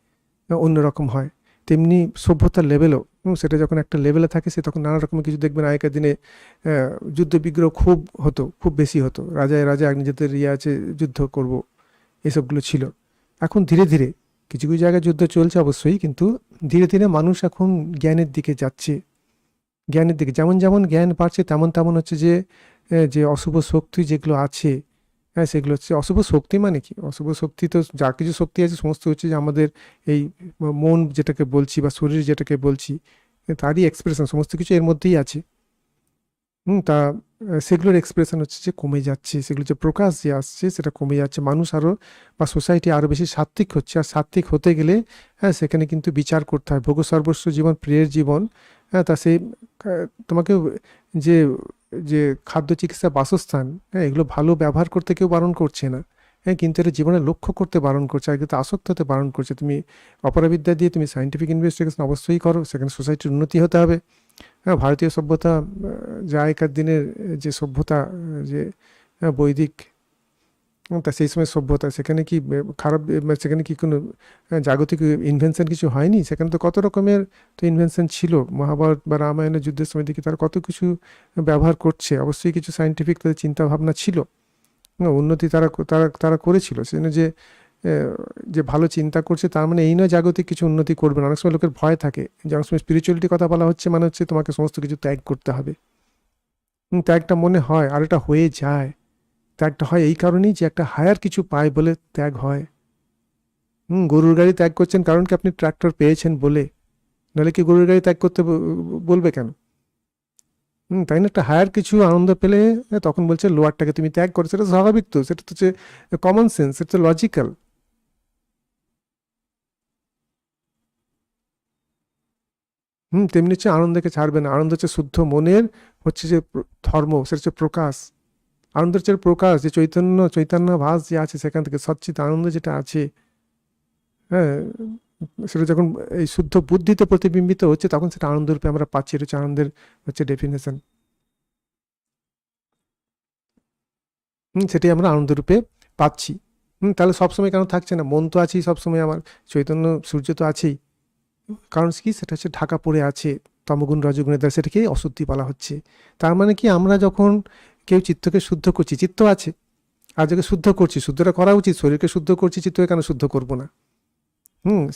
অন্যরকম হয়। তেমনি সভ্যতার লেভেলও, সেটা যখন একটা লেভেলে থাকে, সে তখন নানা রকমের কিছু দেখবেন। আগেকার দিনে যুদ্ধ বিগ্রহ খুব হতো, খুব বেশি হতো, রাজায় রাজা নিজেদের আছে, যুদ্ধ করব, এসবগুলো ছিল। এখন ধীরে ধীরে কিছু কিছু জায়গায় যুদ্ধ চলছে অবশ্যই, কিন্তু ধীরে ধীরে মানুষ এখন জ্ঞানের দিকে যাচ্ছে। জ্ঞানের দিকে যেমন যেমন জ্ঞান বাড়ছে, তেমন তেমন হচ্ছে যে যে অশুভ শক্তি যেগুলো আছে, সেগুলো হচ্ছে অশুভ শক্তি। মানে কি অশুভ শক্তি? তো যা কিছু শক্তি আছে সমস্ত হচ্ছে যে আমাদের এই মন যেটাকে বলছি, বা শরীর যেটাকে বলছি, তারই এক্সপ্রেশন, সমস্ত কিছু এর মধ্যেই আছে। তা সেগুলোর এক্সপ্রেশন হচ্ছে যে কমে যাচ্ছে, সেগুলো যে প্রকাশ যে আসছে সেটা কমে যাচ্ছে। মানুষ আরও, বা সোসাইটি আরও বেশি সাত্ত্বিক হচ্ছে। আর সাত্ত্বিক হতে গেলে সেখানে কিন্তু বিচার করতে হয়। ভোগ সর্বস্ব জীবন, প্রিয়ের জীবন। তা সেই তোমাকে যে যে খাদ্য, চিকিৎসা, বাসস্থান, এগুলো ভালো ব্যবহার করতে কেউ বারণ করছে না, কিন্তু এটা জীবনে লক্ষ্য করতে বারণ করছে, আর কিন্তু আসক্ত হতে বারণ করছে। তুমি অপরাবিদ্যা দিয়ে তুমি সায়েন্টিফিক ইনভেস্টিগেশন অবশ্যই করো, সেখানে সোসাইটির উন্নতি হতে হবে। ভারতীয় সভ্যতা, যে আগেকার দিনের যে সভ্যতা, যে বৈদিক, তা সেই সময় সভ্যতা, সেখানে কি খারাপ, সেখানে কি কোনো জাগতিক ইনভেনশন কিছু হয়নি? সেখানে তো কত রকমের তো ইনভেনশন ছিল। মহাভারত বা রামায়ণের যুদ্ধের সময় দেখি তারা কত কিছু ব্যবহার করছে, অবশ্যই কিছু সায়েন্টিফিক তাদের চিন্তাভাবনা ছিল, উন্নতি তারা তারা তারা করেছিল। সেজন্য যে যে ভালো চিন্তা করছে তার মানে এই নয় জাগতিক কিছু উন্নতি করবে না। অনেক সময় লোকের ভয় থাকে, যে অনেক সময় স্পিরিচুয়ালিটির কথা বলা হচ্ছে, মানে হচ্ছে তোমাকে সমস্ত কিছু ত্যাগ করতে হবে। ত্যাগটা মনে হয়, আর এটা হয়ে যায়। ত্যাগটা হয় এই কারণেই যে একটা হায়ার কিছু পায় বলে ত্যাগ হয়। গরুর গাড়ি ত্যাগ করছেন কারণ কি আপনি ট্রাক্টর পেয়েছেন বলে, নাহলে কি গরুর গাড়ি ত্যাগ করতে বলবে কেন? তাই না? একটা হায়ার কিছু আনন্দ পেলে তখন বলছে লোয়ারটাকে তুমি ত্যাগ করো। সেটা স্বাভাবিক, তো সেটা তো হচ্ছে কমন সেন্স, সেটা তো লজিক্যাল। তেমনি হচ্ছে আনন্দকে ছাড়বে না। আনন্দ হচ্ছে শুদ্ধ মনের হচ্ছে যে ধর্ম, সেটা হচ্ছে প্রকাশ। আনন্দের যে প্রকাশ, যে চৈতন্য ভাস যে আছে সেখান থেকে সচ্চিত আনন্দ যেটা আছে, হ্যাঁ, সেটা যখন এই শুদ্ধ বুদ্ধিতে প্রতিবিম্বিত হচ্ছে তখন সেটা আনন্দরূপে আমরা পাচ্ছি। এটা হচ্ছে আনন্দের হচ্ছে ডেফিনেশন। সেটাই আমরা আনন্দরূপে পাচ্ছি। তাহলে সবসময় কেন থাকছে না? মন তো আছেই সবসময়, আমার চৈতন্য সূর্য তো আছেই। কারণ কি, সেটা হচ্ছে ঢাকা পড়ে আছে তমগুণ রজগুণের দ্বারা, সেটাকে অশুদ্ধি বলা হচ্ছে। তার মানে কি, আমরা যখন কেউ চিত্তকে শুদ্ধ করছি, চিত্ত আছে, আর যাকে শুদ্ধ করছি, শুদ্ধটা করা উচিত। শরীরকে শুদ্ধ করছি, চিত্তকে কেন শুদ্ধ করবো না?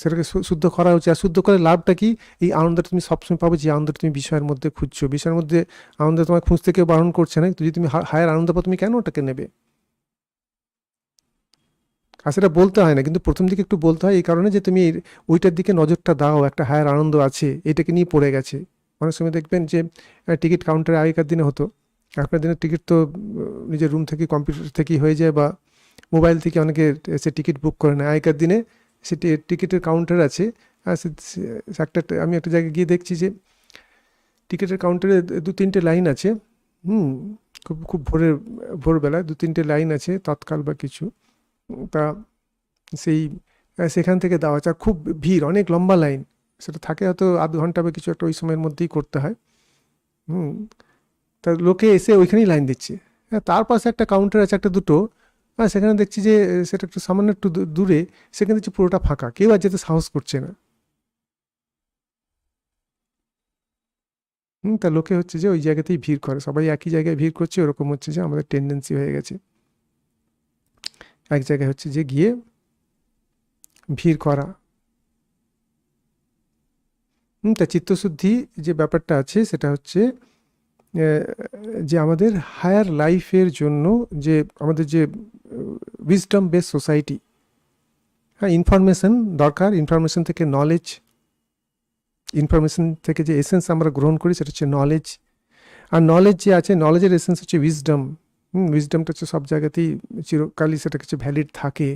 সেটাকে শুদ্ধ করা উচিত। আর শুদ্ধ করে লাভটা কি? এই আনন্দটা তুমি সবসময় পাবে, যে আনন্দটা তুমি বিষয়ের মধ্যে খুঁজছো। বিষয়ের মধ্যে আনন্দ তোমার খুঁজতে কেউ বারণ করছে না, যদি তুমি হায়ার আনন্দ পাও, তুমি কেন ওটাকে নেবে? আর সেটা বলতে হয় না, কিন্তু প্রথম দিকে একটু বলতে হয়, এই কারণে যে তুমি ওইটার দিকে নজরটা দাও, একটা হায়ার আনন্দ আছে, এটাকে নিয়ে পড়ে গেছে। অনেক সময় দেখবেন যে টিকিট কাউন্টারে আগেকার দিনে হতো, এখনকার দিনে টিকিট তো নিজের রুম থেকে, কম্পিউটার থেকেই হয়ে যায়, বা মোবাইল থেকে অনেকে সে টিকিট বুক করে নেয়। আগেকার দিনে সে টিকিটের কাউন্টার আছে, আর আমি একটা জায়গায় গিয়ে দেখছি যে টিকিটের কাউন্টারে 2-3টে লাইন আছে। হুম খুব খুব ভোরবেলায় 2-3টে লাইন আছে, তৎকাল বা কিছু। তা সেই সেখান থেকে দেওয়া আছে, আর খুব ভিড়, অনেক লম্বা লাইন। সেটা থাকে হয়তো আধ ঘন্টা বা কিছু একটা, ওই সময়ের মধ্যেই করতে হয়। হুম তা লোকে এসে ওইখানেই লাইন দিচ্ছে। হ্যাঁ, তার পাশে একটা কাউন্টার আছে, একটা দুটো। সেখানে দেখছি যে সেটা একটু সামান্য একটু দূরে, সেখানে দেখছি পুরোটা ফাঁকা, কেউ আর যেতে সাহস করছে না। তা লোকে হচ্ছে যে ওই জায়গাতেই ভিড় করে, সবাই একই জায়গায় ভিড় করছে, ওরকম হচ্ছে যে আমাদের টেন্ডেন্সি হয়ে গেছে এক জায়গায় হচ্ছে যে গিয়ে ভিড় করা। তা চিত্তশুদ্ধি যে ব্যাপারটা আছে, সেটা হচ্ছে যে আমাদের হায়ার লাইফের জন্য, যে আমাদের যে উইজডম বেস সোসাইটি, হ্যাঁ, ইনফরমেশন দরকার, ইনফরমেশন থেকে নলেজ, ইনফরমেশন থেকে যে এসেন্স আমরা গ্রহণ করি সেটা হচ্ছে নলেজ। আর নলেজ যে আছে, নলেজের এসেন্স হচ্ছে উইজডম। উইজডমটা হচ্ছে সব জায়গাতেই চিরকালই সেটা কিছু ভ্যালিড থাকে।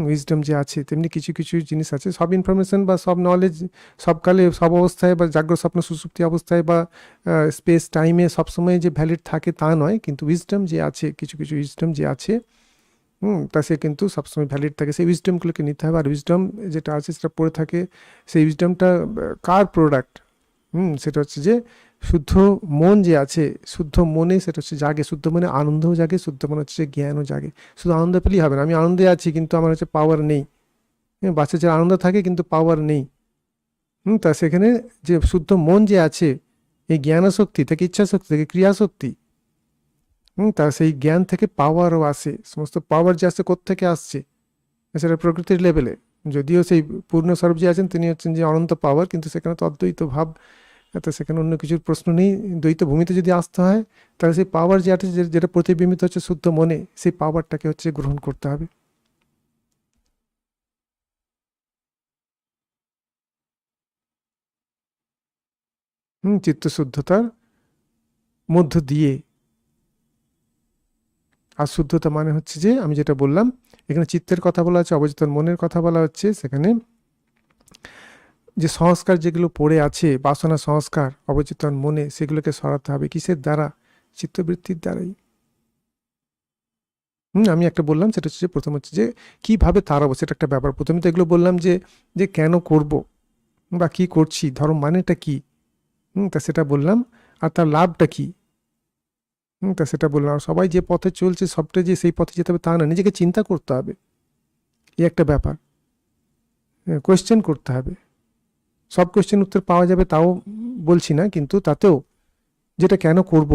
উইজডম যে আছে, তেমনি কিছু কিছু জিনিস আছে, সব ইনফরমেশন বা সব নলেজ সব কালে, সব অবস্থায়, বা জাগ্রত স্বপ্ন সুষুপ্তি অবস্থায়, বা স্পেস টাইমে সবসময় যে ভ্যালিড থাকে তা নয়, কিন্তু উইজডম যে আছে, কিছু কিছু উইজডম যে আছে, তা সে কিন্তু সবসময় ভ্যালিড থাকে। সেই উইজডমগুলোকে নিতে হবে। আর উইজডম যেটা আছে সেটা পড়ে থাকে, সেই উইজডমটা কার প্রোডাক্ট? সেটা হচ্ছে যে শুদ্ধ মন যে আছে, শুদ্ধ মনে সেটা হচ্ছে জাগে, শুদ্ধ মনে আনন্দও জাগে, শুদ্ধ মনে হচ্ছে জ্ঞানও জাগে। শুধু আনন্দ পেলেই হবে না, আমি আনন্দে আছি কিন্তু আমার হচ্ছে পাওয়ার নেই। বাচ্চা যে আনন্দ থাকে কিন্তু পাওয়ার নেই, তা সেখানে যে শুদ্ধ মন যে আছে, এই জ্ঞানশক্তি থেকে, ইচ্ছাশক্তি থেকে, ক্রিয়াশক্তি, তা সেই জ্ঞান থেকে পাওয়ারও আসে। সমস্ত পাওয়ার যে আসছে কোত্থেকে আসছে? সেটা প্রকৃতির লেভেলে। যদিও সেই পূর্ণস্বরূপ যে আছেন তিনি হচ্ছেন যে অনন্ত পাওয়ার, কিন্তু সেখানে তো অদ্বৈত ভাব, তো সেখানে অন্য কিছুর প্রশ্ন নেই। দ্বৈত ভূমিতে যদি আসতে হয়, তাহলে সেই পাওয়ার যে আছে, যেটা প্রতিবিম্বিত হচ্ছে শুদ্ধ মনে, সেই পাওয়ারটাকে হচ্ছে গ্রহণ করতে হবে। চিত্তশুদ্ধতার মধ্য দিয়ে। আর শুদ্ধতা মানে হচ্ছে যে আমি যেটা বললাম, এখানে চিত্তের কথা বলা হচ্ছে, অবচেতন মনের কথা বলা হচ্ছে। সেখানে যে সংস্কার যেগুলো পড়ে আছে, বাসনা সংস্কার অবচেতন মনে, সেগুলোকে সরাতে হবে কিসের দ্বারা? চিত্তবৃত্তির দ্বারাই। আমি একটা বললাম, সেটা হচ্ছে যে প্রথম হচ্ছে যে কীভাবে তাড়াবো, সেটা একটা ব্যাপার। প্রথমে তো এগুলো বললাম যে যে কেন করব বা কি করছি, ধর্ম মানেটা কি, তা সেটা বললাম। আর তার লাভটা কি, তা সেটা বললাম। আর সবাই যে পথে চলছে, সবটাই যে সেই পথে যেতে হবে তা না, নিজেকে চিন্তা করতে হবে, এই একটা ব্যাপার। কোয়েশ্চেন করতে হবে। সব কোয়েশ্চেন উত্তর পাওয়া যাবে তাও বলছি না, কিন্তু তাতেও যেটা কেন করব,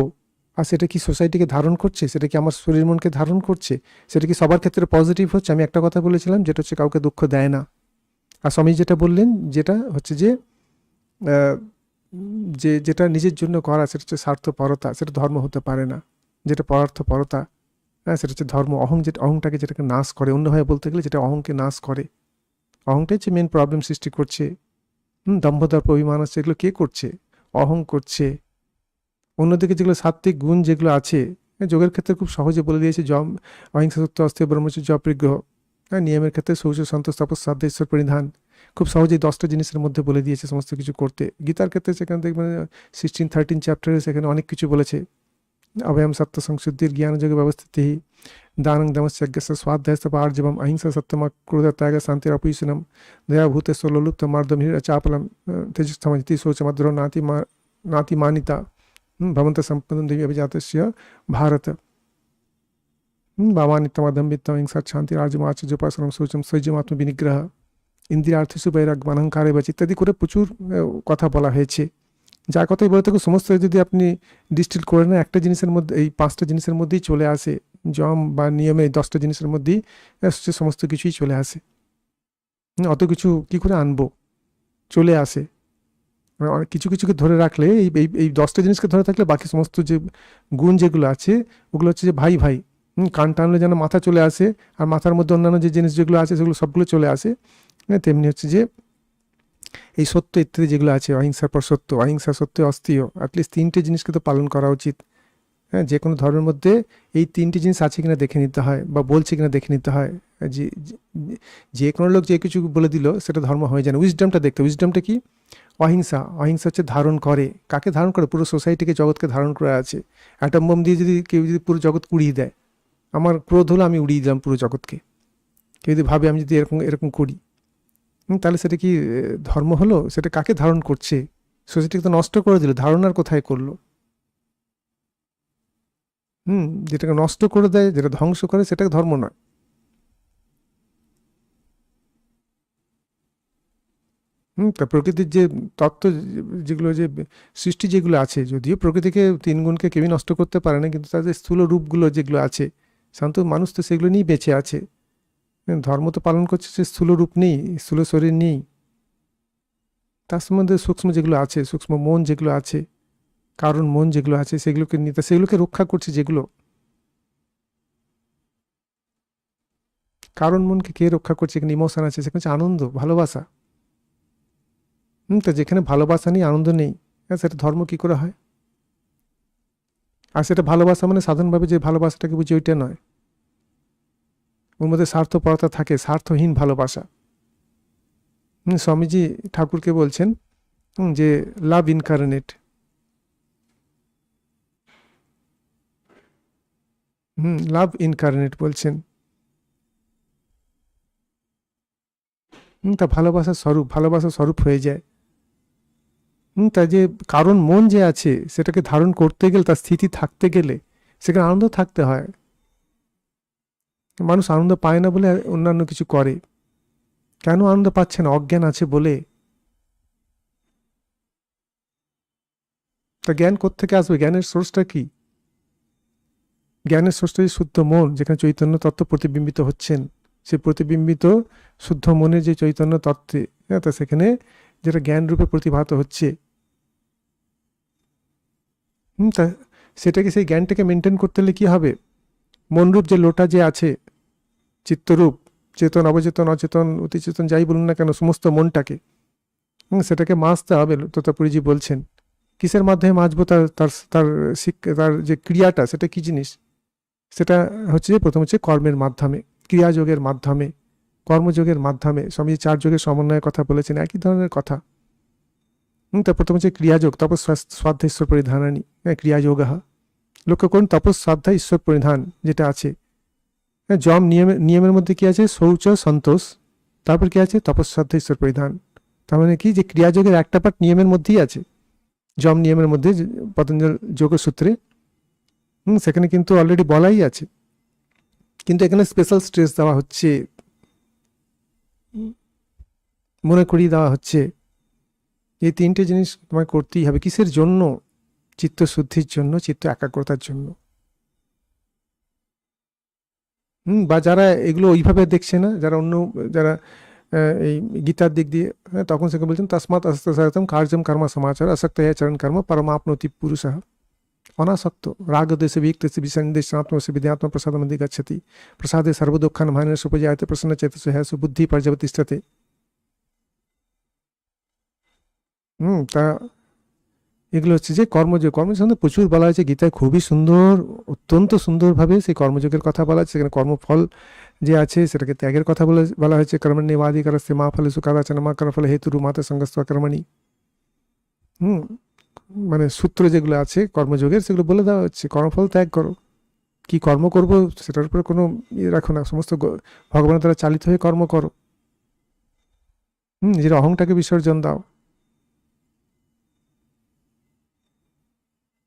আর সেটা কি সোসাইটিকে ধারণ করছে, সেটা কি আমার শরীর মনকে ধারণ করছে, সেটা কি সবার ক্ষেত্রে পজিটিভ হচ্ছে? আমি একটা কথা বলেছিলাম, যেটা হচ্ছে কাউকে দুঃখ দেয় না। আর স্বামী যেটা বললেন, যেটা হচ্ছে যে যে যেটা নিজের জন্য করা, সেটা হচ্ছে স্বার্থপরতা, সেটা ধর্ম হতে পারে না। যেটা পরার্থপরতা, হ্যাঁ, সেটা হচ্ছে ধর্ম। যেটা অহংটাকে, যেটাকে নাশ করে, অন্যভাবে বলতে গেলে যেটা অহংকে নাশ করে, অহংটাই হচ্ছে মেন প্রবলেম সৃষ্টি করছে। দম্ভ দর্প অভিমান আছে, এগুলো কে করছে? অহং করছে। অন্যদিকে যেগুলো সাত্ত্বিক গুণ যেগুলো আছে, যোগের ক্ষেত্রে খুব সহজে বলে দিয়েছে, অহিংসা, সত্য, অস্তেয়, ব্রহ্মচর্য, অপরিগ্রহ। নিয়মের ক্ষেত্রে শৌচ, সন্তোষ, তপস্যা, শ্রদ্ধা, ঈশ্বর পরিধান, খুব সহজেই 10টা জিনিসের মধ্যে বলে দিয়েছে সমস্ত কিছু করতে। গীতার ক্ষেত্রে সেখানে দেখবেন 16-13 চ্যাপ্টারে সেখানে অনেক কিছু বলেছে। अभयम सत्य संशुद्धिर ज्ञान जोग व्यवस्थिति दानं दमश्चर्यस्य स्वाध्यायस्य पार्जवम अहिंसा सत्यम क्रोध त्याग शांति अपुषणम दया भूते सोलुप्त मार्दम चापलम तेजस्तमति सोचमद्रो नाति मानिता भवंत संपदं देवी अभिजातस्य भारत भावानित्यमदम वित्तम हिंसा शांति राजमाच जोपासनम सोचम सैजमात्म विनिग्रह ইন্দ্রিয়ার্থেষু বৈরাগ্য অহংকারে বাচ ইত্যাদি করে প্রচুর কথা বলা হয়েছে। যা কথাই বলে থাকুক সমস্ত যদি আপনি ডিস্টিল করে নেন একটা জিনিসের মধ্যে, এই 5টা জিনিসের মধ্যেই চলে আসে, জম বা নিয়মে এই 10টা জিনিসের মধ্যেই সমস্ত কিছুই চলে আসে। অত কিছু কি করে আনবো, চলে আসে। কিছু কিছুকে ধরে রাখলে এই 10টা জিনিসকে ধরে থাকলে বাকি সমস্ত যে গুণ যেগুলো আছে ওগুলো হচ্ছে যে ভাই ভাই, কান টানলে যেন মাথা চলে আসে, আর মাথার মধ্যে অন্যান্য যে জিনিস যেগুলো আছে সেগুলো সবগুলো চলে আসে। তেমনি হচ্ছে যে এই সত্য ইত্যাদি যেগুলো আছে, অহিংসার পর সত্য, অহিংসা সত্য অস্তিয়, অ্যাটলিস্ট 3টে জিনিসকে তো পালন করা উচিত। হ্যাঁ, যে কোনো ধর্মের মধ্যে এই 3টে জিনিস আছে কিনা দেখে নিতে হয়, বা বলছে কিনা দেখে নিতে হয়। যে কোনো লোক যে কিছু বলে দিল সেটা ধর্ম হয়ে যায় না। উইজডমটা দেখতে, উইজডমটা কি? অহিংসা। অহিংসা হচ্ছে ধারণ করে, কাকে ধারণ করে? পুরো সোসাইটিকে, জগৎকে ধারণ করে আছে। অ্যাটম বোম দিয়ে যদি কেউ যদি পুরো জগৎ উড়িয়ে দেয়, আমার ক্রোধ হলো আমি উড়িয়ে দিলাম পুরো জগৎকে, কেউ যদি ভাবে আমি যদি এরকম করি, তাহলে সেটা কি ধর্ম হলো? সেটা কাকে ধারণ করছে? সোসাইটিকে তো নষ্ট করে দিল, ধারণার কোথায় করলো? যেটাকে নষ্ট করে দেয়, যেটা ধ্বংস করে, সেটাকে ধর্ম নয়। তা প্রকৃতির যে তত্ত্ব, যেগুলো যে সৃষ্টি যেগুলো আছে, যদিও প্রকৃতিকে 3 গুণকে কেউই নষ্ট করতে পারে না, কিন্তু তাদের স্থূল রূপগুলো যেগুলো আছে, শান্ত মানুষ তো সেগুলো নিয়েই বেঁচে আছে। ধর্ম তো পালন করছে, সে স্থূল রূপ নেই, স্থূল শরীর নেই, তার সম্বন্ধে সূক্ষ্ম যেগুলো আছে, সূক্ষ্ম মন যেগুলো আছে, কারণ মন যেগুলো আছে, সেগুলোকে নিয়ে সেগুলোকে রক্ষা করছে। যেগুলো কারণ মনকে কে রক্ষা করছে? এখানে ইমোশন আছে, সেখানে হচ্ছে আনন্দ, ভালোবাসা। তো যেখানে ভালোবাসা নেই, আনন্দ নেই, সেটা ধর্ম কি করে হয়? আর সেটা ভালোবাসা মানে সাধারণভাবে যে ভালোবাসাটাকে বুঝি ওইটা নয়, ওর মধ্যে স্বার্থপরতা থাকে, স্বার্থহীন ভালোবাসা। স্বামীজি ঠাকুরকে বলছেন যে লাভ ইনকার্নেট, লাভ ইনকার্নেট বলছেন। তা ভালোবাসার স্বরূপ, ভালোবাসার স্বরূপ হয়ে যায়। তা যে কারণ মন যে আছে, সেটাকে ধারণ করতে গেলে, তার স্থিতি থাকতে গেলে সেখানে আনন্দ থাকতে হয়। মানুষ আনন্দ পায় না বলে অন্যান্য কিছু করে। কেন আনন্দ পাচ্ছে না? অজ্ঞান আছে বলে। তা জ্ঞান কোত্থেকে আসবে? জ্ঞানের সোর্সটা কি? জ্ঞানের সোর্সটা শুদ্ধ মন, যেখানে চৈতন্য তত্ত্ব প্রতিবিম্বিত হচ্ছেন। সে প্রতিবিম্বিত শুদ্ধ মনের যে চৈতন্য তত্ত্বে, তা সেখানে যেটা জ্ঞান রূপে প্রতিভাত হচ্ছে, তা সেটাকে, সেই জ্ঞানটাকে মেনটেন করতে হলে কী হবে? মনরূপ যে লোটা যে আছে, চিত্তরূপ, চেতন, অবচেতন, অচেতন, অতিচেতন, যাই বলুন না কেন, সমস্ত মনটাকে সেটাকে মাজতে হবে। তোতাপুরীজি বলছেন কিসের মাধ্যমে মাজবো? তার তার তার তার যে ক্রিয়াটা, সেটা কি জিনিস? সেটা হচ্ছে যে প্রথম হচ্ছে কর্মের মাধ্যমে, ক্রিয়াযোগের মাধ্যমে, কর্মযোগের মাধ্যমে। স্বামীজি 4 যোগের সমন্বয়ের কথা বলেছেন, একই ধরনের কথা। তার প্রথম হচ্ছে ক্রিয়াযোগ, তপস শ্রাদ্ধা ঈশ্বর পরিধানানি, ক্রিয়াযোগ। লক্ষ্য করুন, তপস শ্রাদ্ধা ঈশ্বর পরিধান যেটা আছে, যম নিয়মের মধ্যে কি আছে? শৌচ, সন্তোষ। তারপর কি আছে? তপস শ্রাদ্ধা ঈশ্বর পরিধান। তার মানে কি, যে ক্রিয়াযোগের একটা পার্ট নিয়মের মধ্যেই আছে, যম নিয়মের মধ্যে, পতঞ্জল যোগসূত্রে সেখানে কিন্তু অলরেডি বলাই আছে, কিন্তু এখানে স্পেশাল স্ট্রেস দেওয়া হচ্ছে, মনে করিয়ে দেওয়া হচ্ছে এই 3টে জিনিস তোমায় করতেই হবে। কিসের জন্য? চিত্তশুদ্ধির জন্য, চিত্ত একাগ্রতার জন্য। বা যারা এগুলো ওইভাবে দেখছে না, যারা অন্য, যারা এই গীতার দিক দিয়ে, তখন সেখানে বলছেন তসমাৎ অসক্তম কার্যম কর্ম সমাচার আসক্ত চরণ কর্ম পরমাপ্নोति পুরুষঃ অনাসক্ত রাগদেশে বিক্তস্য বিসন্দেশাত্মস্য বিদ্যাত্ম প্রসাদমধি গচ্ছতি প্রসাদে সর্বদুঃখান মানস উপজায়তে প্রসন্ন চেতসো হ্যাসু বুদ্ধি পর্যবতিষ্ঠতে। তা এগুলো হচ্ছে যে কর্মযোগ। কর্মযোগ সম্বন্ধে প্রচুর বলা হয়েছে গীতায়, খুবই সুন্দর, অত্যন্ত সুন্দরভাবে সেই কর্মযোগের কথা বলা হয়েছে। সেখানে কর্মফল যে আছে সেটাকে ত্যাগের কথা বলা হয়েছে। কর্মণ্যেবাধিকারস্তে মা ফলে সুখাদাচন মা কর্মফলে হেতুরু মাতে সঙ্গস্ত্ব কর্মণি। মানে সূত্র যেগুলো আছে কর্মযোগের, সেগুলো বলে দেওয়া হচ্ছে। কর্মফল ত্যাগ করো, কি কর্ম করব সেটার উপরে কোনো ইয়ে রাখো না, সমস্ত ভগবানের দ্বারা চালিত হয়ে কর্ম করো। নিজের অহংটাকে বিসর্জন দাও।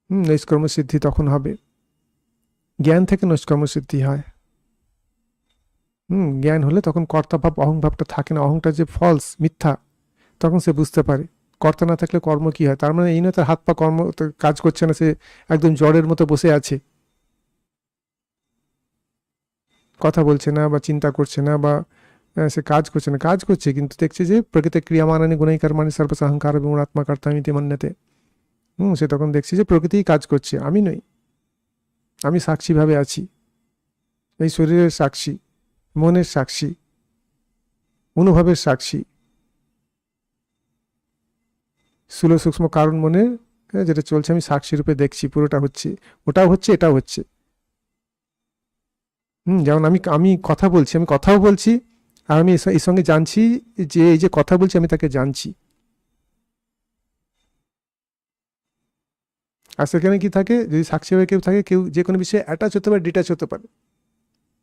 নৈষ্কর্ম সিদ্ধি তখন হবে। জ্ঞান থেকে নৈষ্কর্ম সিদ্ধি হয়। জ্ঞান হলে তখন কর্তাভাব অহংভাবটা থাকে না, অহংটা যে ফলস, মিথ্যা, তখন সে বুঝতে পারে। কর্তা না থাকলে কর্ম কি হয়, তার মানে এই নয় তার হাত পা কর্ম কাজ করছে না, সে একদম জড়ের মতো বসে আছে, কথা বলছে না বা চিন্তা করছে না বা সে কাজ করছে না, কাজ করছে কিন্তু দেখছে যে প্রকৃতি ক্রিয়ামানানি গুণাইকার মানে সর্বস অহংকার এবং আত্মাকর্তামিতি মান্যতে। সে তখন দেখছে যে প্রকৃতিই কাজ করছে, আমি নই, আমি সাক্ষীভাবে আছি, এই শরীরের সাক্ষী, মনের সাক্ষী, অনুভবের সাক্ষী, স্থূল সূক্ষ্ম কারণ মনের যেটা চলছে আমি সাক্ষী রূপে দেখছি, পুরোটা হচ্ছে, ওটাও হচ্ছে এটাও হচ্ছে। যেমন আমি আমি কথা বলছি, আমি কথাও বলছি, আর আমি এর সঙ্গে জানছি যে এই যে কথা বলছি আমি তাকে জানছি। আর সেখানে কি থাকে, যদি সাক্ষী হয়ে কেউ থাকে, কেউ যে কোনো বিষয়ে অ্যাটাচ হতে পারে, ডিট্যাচ হতে পারে।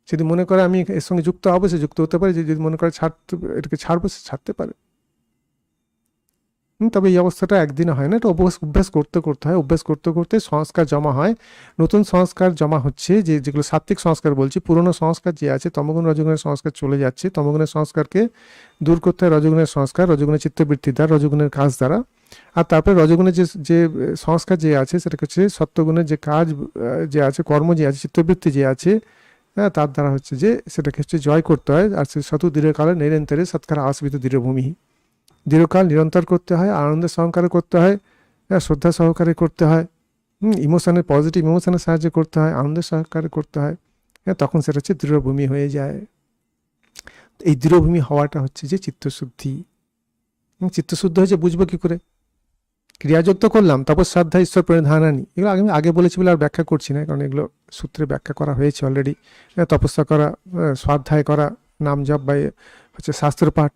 যদি মনে করে আমি এর সঙ্গে যুক্ত হবো, সে যুক্ত হতে পারে, যদি মনে করে ছাড়তে, এটাকে ছাড়বো, সে ছাড়তে পারে। তবে এই অবস্থাটা একদিনে হয় না, এটা অভ্যাস করতে করতে হয়, অভ্যাস করতে করতে সংস্কার জমা হয়, নতুন সংস্কার জমা হচ্ছে, যেগুলো সাত্ত্বিক সংস্কার বলছি। পুরনো সংস্কার যে আছে, তমগুণ রজগুণের সংস্কার চলে যাচ্ছে, তমগুণের সংস্কারকে দূর করতে হয় রজগুণের সংস্কার, রজগুণের চিত্তবৃত্তি দ্বারা, রজগুণের কাজ দ্বারা। আর তারপরে রজগুণের যে যে সংস্কার যে আছে, সেটা হচ্ছে সত্যগুণের যে কাজ যে আছে, কর্ম যে আছে, চিত্তবৃত্তি যে আছে, তার দ্বারা হচ্ছে যে সেটাকে হচ্ছে জয় করতে হয়। আর সে শত দৃঢ়কালে নিরন্তরে সৎকার আসবিত দৃঢ়ভূমি, দীর্ঘকাল নিরন্তর করতে হয়, আনন্দের সহকারে করতে হয়, শ্রদ্ধা সহকারে করতে হয়, ইমোশনের পজিটিভ ইমোশনের সাহায্যে করতে হয়, আনন্দের সহকারে করতে হয়, তখন সেটা হচ্ছে দৃঢ়ভূমি হয়ে যায়। এই দৃঢ়ভূমি হওয়াটা হচ্ছে যে চিত্তশুদ্ধি। চিত্তশুদ্ধ হয়েছে বুঝবো কি করে? ক্রিয়াযোগ তো করলাম, তারপর শ্রদ্ধা ঈশ্বর পরিধানানি, এগুলো আমি আগে বলেছি বলে আর ব্যাখ্যা করছি না, কারণ এগুলো সূত্রে ব্যাখ্যা করা হয়েছে অলরেডি। তপস্যা করা, স্বাধ্যায় করা, নাম জপ বা হচ্ছে শাস্ত্র পাঠ,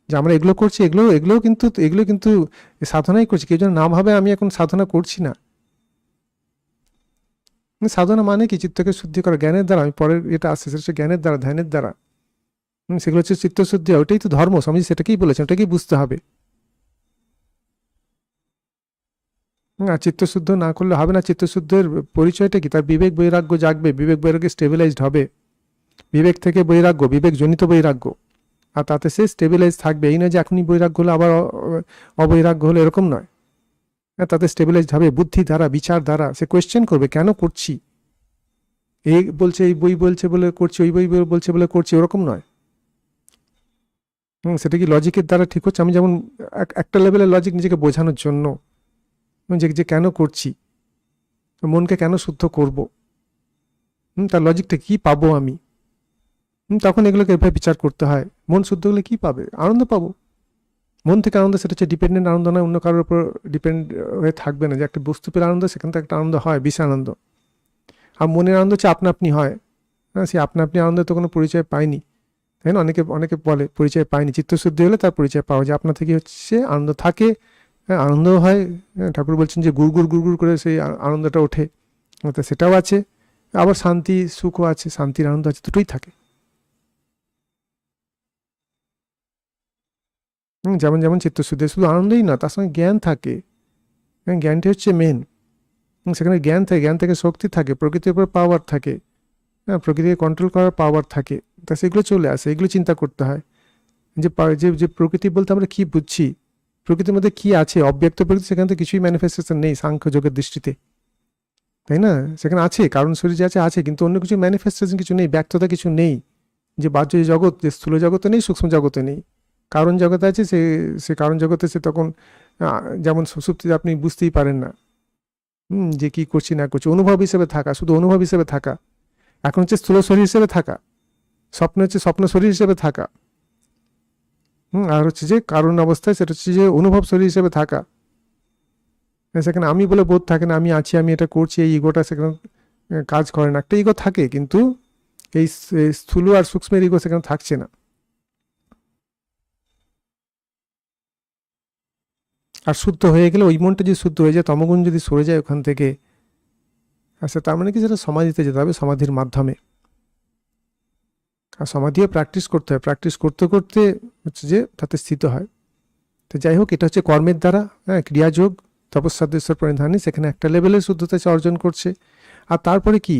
যে আমরা এগুলো করছি, এগুলো কিন্তু সাধনাই করছি। কেউ যেন না ভাবে আমি এখন সাধনা করছি না। সাধনা মানে কি? চিত্তকে শুদ্ধি করা জ্ঞানের দ্বারা। আমি পরের এটা আসছে, সেটা হচ্ছে জ্ঞানের দ্বারা, ধ্যানের দ্বারা। সেগুলো হচ্ছে চিত্তশুদ্ধি। ওটাই তো ধর্ম, স্বামীজি সেটাকেই বলেছেন, ওটাকেই বুঝতে হবে। আর চিত্তশুদ্ধ না করলে হবে না। চিত্তশুদ্ধের পরিচয়টা কি? তার বিবেক বৈরাগ্য জাগবে, বিবেক বৈরাগ্য স্টেবিলাইজড হবে, বিবেক থেকে বৈরাগ্য, বিবেক জনিত বৈরাগ্য, আর তাতে সে স্টেবিলাইজ থাকবে। এই নয় যে এখনই বৈরাগ্য হলো আবার অবৈরাগ্য হলো, এরকম নয়। তাতে স্টেবিলাইজড হবে, বুদ্ধি দ্বারা, বিচার দ্বারা। সে কোয়েশ্চেন করবে, কেন করছি, এই বলছে, এই বই বলছে বলে করছি, ওই বই বলছে বলে করছি, ওরকম নয়। সেটা কি লজিকের দ্বারা ঠিক হচ্ছে? আমি যেমন একটা লেভেলের লজিক নিজেকে বোঝানোর জন্য, যে কেন করছি, মনকে কেন শুদ্ধ করব, তার লজিকটা কি পাবো আমি, তখন এগুলোকে এভাবে বিচার করতে হয়। মন শুদ্ধ হলে কি পাবে? আনন্দ পাবো। মন থেকে আনন্দ, সেটা হচ্ছে ডিপেন্ডেন্ট আনন্দ নয়, অন্য কারোর উপর ডিপেন্ড হয়ে থাকবে না। যে একটা বস্তু পেলে আনন্দ, সেখান থেকে একটা আনন্দ হয়, বিষ আনন্দ। আর মনের আনন্দ হচ্ছে আপনা আপনি হয়। সেই আপনা আপনি আনন্দের তো কোনো পরিচয় পাইনি, তাই না? অনেকে অনেকে বলে পরিচয় পাইনি। চিত্তশুদ্ধি হলে তার পরিচয় পাওয়া যায়, আপনা থেকে হচ্ছে আনন্দ থাকে, আনন্দও হয়। ঠাকুর বলছেন যে গুড় গুড় গুড় গুড় করে সেই আনন্দটা ওঠে, তো সেটাও আছে। আবার শান্তি সুখও আছে, শান্তির আনন্দ আছে, দুটোই থাকে। যেমন যেমন চিত্তশুদ্ধি, শুধু আনন্দই না, তার সঙ্গে জ্ঞান থাকে। জ্ঞানটি হচ্ছে মেন। সেখানে জ্ঞান থাকে, জ্ঞান থেকে শক্তি থাকে, প্রকৃতির উপর পাওয়ার থাকে, প্রকৃতিকে কন্ট্রোল করার পাওয়ার থাকে। তা সেগুলো চলে আসে, এগুলো চিন্তা করতে হয়। যে প্রকৃতি বলতে আমরা কি বুঝছি, প্রকৃতির মধ্যে কি আছে, অব্যক্ত প্রকৃতি, সেখানে তো কিছুই ম্যানিফেস্টেশন নেই সাংখ্য যোগের দৃষ্টিতে, তাই না? সেখানে আছে, কারণ শরীর যে আছে আছে, কিন্তু অন্য কিছু ম্যানিফেস্টেশন কিছু নেই, ব্যক্ততা কিছু নেই। যে বাহ্য জগৎ, যে স্থূল জগতে নেই, সূক্ষ্ম জগতে নেই, কারণ জগতে আছে। সে কারণ জগতে সে তখন যেমন সুষুপ্তিতে আপনি বুঝতেই পারেন না যে কি করছি না করছি, অনুভব হিসেবে থাকা, শুধু অনুভব হিসেবে থাকা। এখন হচ্ছে স্থূল শরীর হিসেবে থাকা, স্বপ্ন হচ্ছে স্বপ্ন শরীর হিসেবে থাকা। আর হচ্ছে যে কারণ অবস্থায় সেটা হচ্ছে যে অনুভব শরীর হিসেবে থাকা। সেখানে আমি বলে বোধ থাকে না, আমি আছি, আমি এটা করছি, এই ইগোটা সেখানে কাজ করে না। একটা ইগো থাকে, কিন্তু এই স্থূল আর সূক্ষ্মের ইগো সেখানে থাকছে না। আর শুদ্ধ হয়ে গেলে ওই মনটা যদি শুদ্ধ হয়ে যায়, তমগুণ যদি সরে যায় ওখান থেকে, আচ্ছা তার মানে কি সেটা সমাধিতে যেতে হবে, সমাধির মাধ্যমে। আর সমাধিও প্র্যাকটিস করতে হয়, প্র্যাকটিস করতে করতে হচ্ছে যে তাতে স্থিত হয়। তো যাই হোক, এটা হচ্ছে কর্মের দ্বারা, হ্যাঁ, ক্রিয়াযোগ, তপস্যাদেশ্বর পরিধানী, সেখানে একটা লেভেলের শুদ্ধতা সে অর্জন করছে। আর তারপরে কি,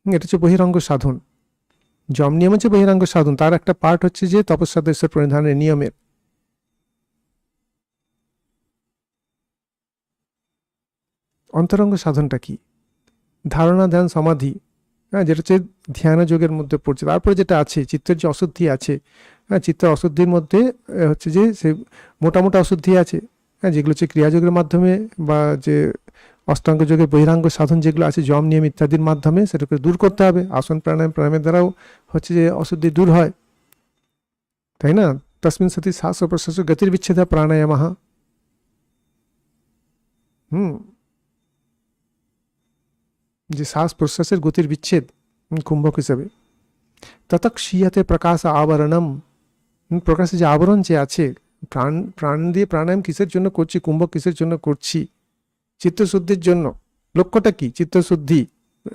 এটা হচ্ছে বহিরঙ্গ সাধন। যম নিয়ম হচ্ছে বহিরঙ্গ সাধন, তার একটা পার্ট হচ্ছে যে তপস্যাদেশ্বর পরিধানের নিয়মের। অন্তরঙ্গ সাধনটা কি? ধারণা, ধ্যান, সমাধি, হ্যাঁ, যেটা হচ্ছে ধ্যান যোগের মধ্যে পড়ছে। তারপরে যেটা আছে চিত্তের যে অশুদ্ধি আছে, হ্যাঁ, চিত্তের অশুদ্ধির মধ্যে হচ্ছে যে সে মোটা মোটা অশুদ্ধি আছে, হ্যাঁ, যেগুলো হচ্ছে ক্রিয়াযোগের মাধ্যমে বা যে অষ্টাঙ্গ যোগের বহিরাঙ্গ সাধন যেগুলো আছে যম নিয়ম ইত্যাদির মাধ্যমে সেটাকে দূর করতে হবে। আসন প্রাণায়াম, প্রাণায়ামের দ্বারাও হচ্ছে যে অশুদ্ধি দূর হয়, তাই না? তসমিন সতি শ্বাস ও প্রশ্বাস গতির বিচ্ছেদ প্রাণায়ামঃ। হুম, যে শ্বাস প্রশ্বাসের গতির বিচ্ছেদ, কুম্ভক হিসাবে। ততক ক্ষীয়তে প্রকাশ আবরণম, প্রকাশে যে আবরণ যে আছে, প্রাণ প্রাণ দিয়ে প্রাণায়াম কিসের জন্য করছি, কুম্ভক কিসের জন্য করছি? চিত্তশুদ্ধির জন্য। লক্ষ্যটা কি? চিত্তশুদ্ধি।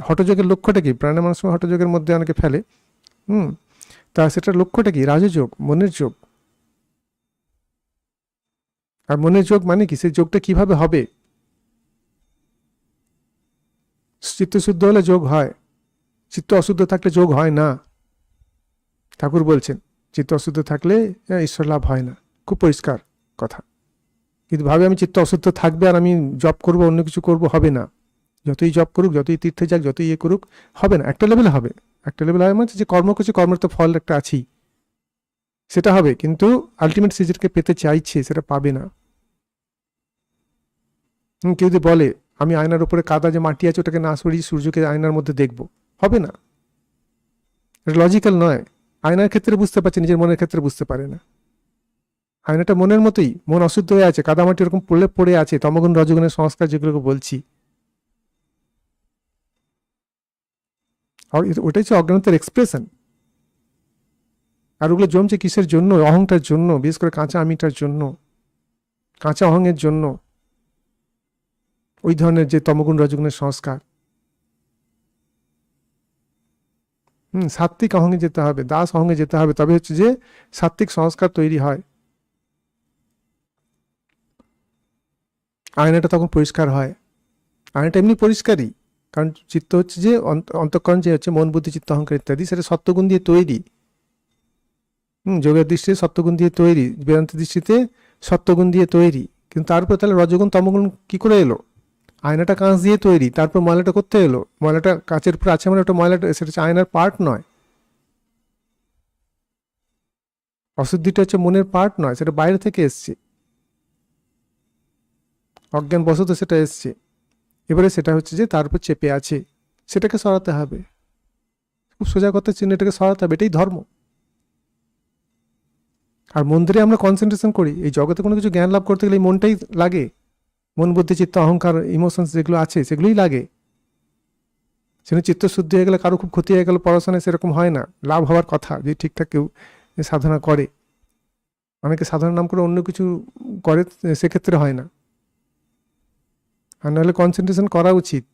হঠযোগের লক্ষ্যটা কি? প্রাণায়ামের সময় হঠযোগের মধ্যে অনেকে ফেলে। হুম, তা সেটার লক্ষ্যটা কি? রাজযোগ, মনের যোগ। আর মনের যোগ মানে কি? সেই যোগটা কিভাবে হবে? চিত্তশুদ্ধ হলে যোগ হয়, চিত্ত অশুদ্ধ থাকলে যোগ হয় না। ঠাকুর বলছেন চিত্ত অশুদ্ধ থাকলে ঈশ্বর লাভ হয় না, খুব পরিষ্কার কথা। কিন্তু ভাবে আমি চিত্ত অশুদ্ধ থাকবে আর আমি জব করব, অন্য কিছু করব, হবে না। যতই জব করুক, যতই তীর্থে যাক, যতই ইয়ে করুক, হবে না। একটা লেভেলে হবে, একটা লেভেলে হবে, মানে যে কর্ম করছে কর্মের তো ফল একটা আছেই, সেটা হবে। কিন্তু আলটিমেট সে যেটাকে পেতে চাইছে সেটা পাবে না। কেউ যদি বলে আমি আয়নার উপরে কাদা যে মাটি আছে ওটাকে না সরিয়ে সূর্যকে আয়নার মধ্যে দেখব, হবে না, এটা লজিক্যাল নয়। আয়নার ক্ষেত্রে বুঝতে পারছে, নিজের মনের ক্ষেত্রে বুঝতে পারে না। আয়নাটা মনের মতোই, মন অশুদ্ধ হয়ে আছে, কাদামাটি এরকম পড়লে পড়ে আছে, তমগুণ রজগুণের সংস্কার যেগুলোকে বলছি। আর ওটাই হচ্ছে অজ্ঞানতার এক্সপ্রেশন। আর ওগুলো জমছে কিসের জন্য? অহংটার জন্য, বিশেষ করে কাঁচা আমিটার জন্য, কাঁচা অহংয়ের জন্য। ওই ধরনের যে তমগুণ রজগুণের সংস্কার। সাত্ত্বিক অহঙ্গে যেতে হবে, দাস অহঙ্গে যেতে হবে, তবে হচ্ছে যে সাত্ত্বিক সংস্কার তৈরি হয়। আয়নাটা তখন পরিষ্কার হয়। আয়নাটা এমনি পরিষ্কারই, কারণ চিত্ত হচ্ছে যে অন্তঃকরণ যে হচ্ছে মন বুদ্ধি চিত্ত অহংকার ইত্যাদি, সেটা সত্যগুণ দিয়ে তৈরি। যোগের দৃষ্টিতে সত্যগুণ দিয়ে তৈরি, বেদান্তের দৃষ্টিতে সত্যগুণ দিয়ে তৈরি। কিন্তু তারপর তাহলে রজগুণ তমগুণ কি করে এলো? আয়নাটা কাঁচ দিয়ে তৈরি, তারপর ময়লাটা করতে এলো। ময়লাটা কাঁচের উপরে আছে মানে ওটা ময়লাটা, সেটা হচ্ছে আয়নার পার্ট নয়। অশুদ্ধিটা হচ্ছে মনের পার্ট নয়, সেটা বাইরে থেকে এসছে, অজ্ঞান বশত সেটা এসছে। এবারে সেটা হচ্ছে যে তার উপর চেপে আছে, সেটাকে সরাতে হবে। খুব সোজা কথা, চিহ্ন, এটাকে সরাতে হবে, এটাই ধর্ম। আর মন্দিরে আমরা কনসেন্ট্রেশন করি, এই জগতে কোনো কিছু জ্ঞান লাভ করতে গেলে এই মনটাই লাগে। মন বুদ্ধি চিত্ত অহংকার ইমোশনস যেগুলো আছে সেগুলোই লাগে। সেখানে চিত্তশুদ্ধি হয়ে গেলে কারো খুব ক্ষতি হয়ে গেল পড়াশোনায়, সেরকম হয় না। লাভ হওয়ার কথা যদি ঠিকঠাক কেউ সাধনা করে। অনেকে সাধনার নাম করে অন্য কিছু করে, সেক্ষেত্রে হয় না। আর নাহলে কনসেন্ট্রেশন করা উচিত,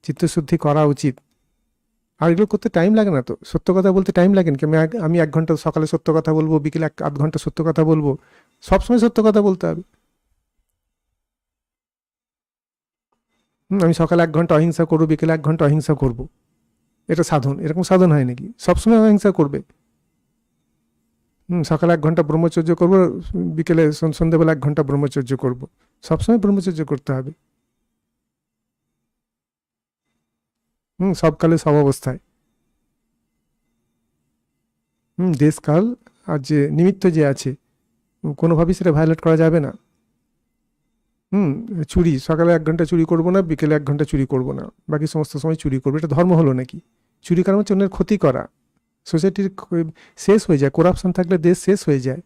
চিত্তশুদ্ধি করা উচিত। আর এগুলো করতে টাইম লাগে না তো, সত্য কথা বলতে টাইম লাগে না কি? আমি 1 ঘন্টা সকালে সত্য কথা বলবো, বিকেলে 1/2 ঘন্টা সত্য কথা বলবো, সবসময় সত্য কথা বলতে হবে। আমি সকালে 1 ঘন্টা অহিংসা করবো, বিকেলে 1 ঘন্টা অহিংসা করবো, এটা সাধন? এরকম সাধন হয় নাকি? সবসময় অহিংসা করবে? সকালে 1 ঘন্টা ব্রহ্মচর্য করবো, বিকেলে সন্ধ্যেবেলা 1 ঘন্টা ব্রহ্মচর্য করবো, সবসময় ব্রহ্মচর্য করতে হবে। সবকালে সব অবস্থায়। দেশকাল আর যে নিমিত্ত যে আছে, কোনোভাবেই সেটা ভায়োলেট করা যাবে না। চুরি, সকালে 1 ঘন্টা চুরি করবো না, বিকেলে 1 ঘন্টা চুরি করবো না, বাকি সমস্ত সময় চুরি করবো, এটা ধর্ম হলো নাকি? চুরি করার হচ্ছে অন্যের ক্ষতি করা। সোসাইটির শেষ হয়ে যায়, করাপশন থাকলে দেশ শেষ হয়ে যায়,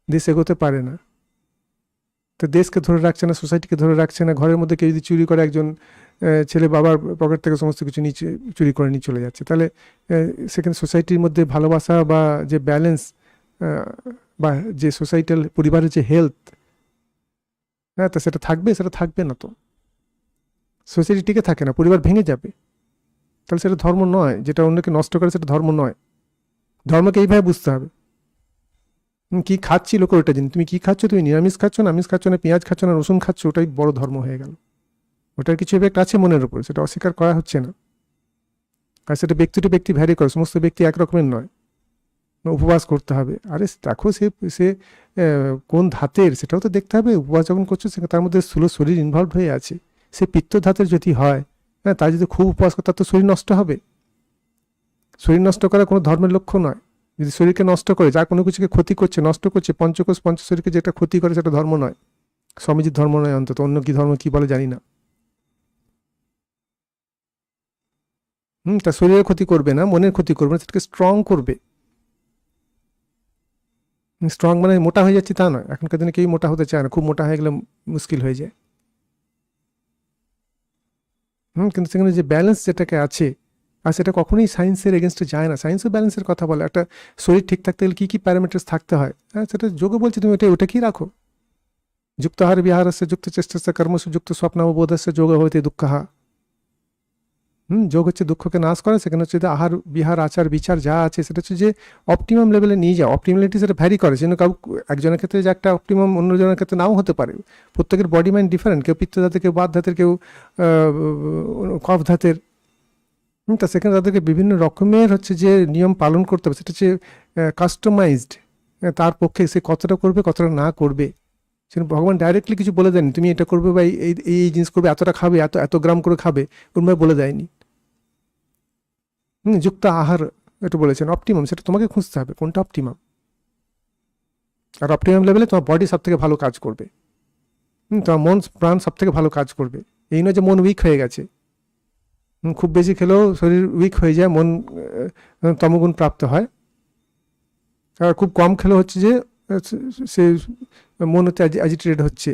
দেশ এগোতে পারে না। তো দেশকে ধরে রাখছে না, সোসাইটিকে ধরে রাখছে না। ঘরের মধ্যে কেউ যদি চুরি করে, একজন ছেলে বাবার পকেট থেকে সমস্ত কিছু নিচে চুরি করে নিয়ে চলে যাচ্ছে, তাহলে সেখানে সোসাইটির মধ্যে ভালোবাসা বা যে ব্যালেন্স বা যে সোসাইটাল পরিবারের যে হেলথ, হ্যাঁ, তো সেটা থাকবে, সেটা থাকবে না। তো সোসাইটি টিকে থাকে না, পরিবার ভেঙে যাবে। তাহলে সেটা ধর্ম নয়। যেটা অন্যকে নষ্ট করে সেটা ধর্ম নয়। ধর্মকে এইভাবে বুঝতে হবে। কি খাচ্ছি লোকের ওটা জিনিস, তুমি কি খাচ্ছ, তুমি নিরামিষ খাচ্ছ না আমিষ খাচ্ছ না পেঁয়াজ খাচ্ছ না রসুন খাচ্ছ, ওটাই বড় ধর্ম হয়ে গেল। ওটার কিছু এফেক্ট আছে মনের উপর, সেটা অস্বীকার করা হচ্ছে না। আর সেটা ব্যক্তি টু ব্যক্তি ভ্যারি করে, সমস্ত ব্যক্তি একরকমের নয়। উপবাস করতে হবে, আরে দেখো সে সে কোন ধাতের সেটাও তো দেখতে হবে। উপবাস যখন করছো তার মধ্যে স্থূল শরীর ইনভলভ হয়ে আছে। সে পিত্ত ধাতের যদি হয়, হ্যাঁ, তার যদি খুব উপবাস করে তার তো শরীর নষ্ট হবে। শরীর নষ্ট করা কোনো ধর্মের লক্ষ্য নয়। যদি শরীরকে নষ্ট করে, যা কোনো কিছুকে ক্ষতি করছে, নষ্ট করছে, পঞ্চকোষ পঞ্চশরীরকে যেটা ক্ষতি করে সেটা ধর্ম নয়। স্বামীজির ধর্ম নয়, অন্তত অন্য কি ধর্ম কি বলে জানি না। তার শরীরের ক্ষতি করবে না, মনের ক্ষতি করবে না, সেটাকে স্ট্রং করবে। স্ট্রং মানে মোটা হয়ে যাচ্ছে তা নয়, এখনকার দিনে কেউ মোটা হতে চায় না, খুব মোটা হয়ে গেলে মুশকিল হয়ে যায়। কিন্তু সেখানে যে ব্যালেন্স যেটাকে আছে, আর সেটা কখনোই সায়েন্সের এগেনস্টে যায় না। সায়েন্সও ব্যালেন্সের কথা বলে, একটা শরীর ঠিক থাকতে গেলে কী কী প্যারামিটার্স থাকতে হয়, হ্যাঁ, সেটা যোগে বলছে তুমি ওটা কি রাখো। যুক্ত আহার বিহারস্য যুক্ত চেষ্টাস্য কর্মসু যুক্ত স্বপ্নাববোধস্য যোগ হইতে দুঃখাহা। যোগ হচ্ছে দুঃখকে নাশ করে। সেখানে হচ্ছে যে আহার বিহার আচার বিচার যা আছে সেটা হচ্ছে যে অপটিমাম লেভেলে নিয়ে যাও। অপটিমালিটি সেটা ভ্যারি করে, যেন কাউ একজনের ক্ষেত্রে যে একটা অপটিমাম অন্যজনের ক্ষেত্রে নাও হতে পারে। প্রত্যেকের বডি মাইন্ড ডিফারেন্ট, কেউ পিত্ত ধাতের, কেউ বাত ধাতের, কেউ কফ ধাতের। তা সেখানে তাদেরকে বিভিন্ন রকমের হচ্ছে যে নিয়ম পালন করতে হবে, সেটা হচ্ছে কাস্টমাইজড। তার পক্ষে সে কতটা করবে কতটা না করবে সেটা ভগবান ডাইরেক্টলি কিছু বলে দেয়নি, তুমি এটা করবে বা এই এই জিনিস করবে, এতটা খাবে, এত গ্রাম করে খাবে, ওরমভাবে বলে দেয়নি। যুক্ত আহার একটু বলেছেন। অপটিমাম সেটা তোমাকে খুঁজতে হবে কোনটা অপটিমাম। আর অপটিমাম লেভেলে তোমার বডি সব থেকে ভালো কাজ করবে, তোমার মন প্রাণ সব থেকে ভালো কাজ করবে। এই নয় যে মন উইক হয়ে গেছে, খুব বেশি খেলেও শরীর উইক হয়ে যায়, মন তমগুণ প্রাপ্ত হয়। আর খুব কম খেলেও হচ্ছে যে সে মন হচ্ছে অ্যাজিটেটেড হচ্ছে,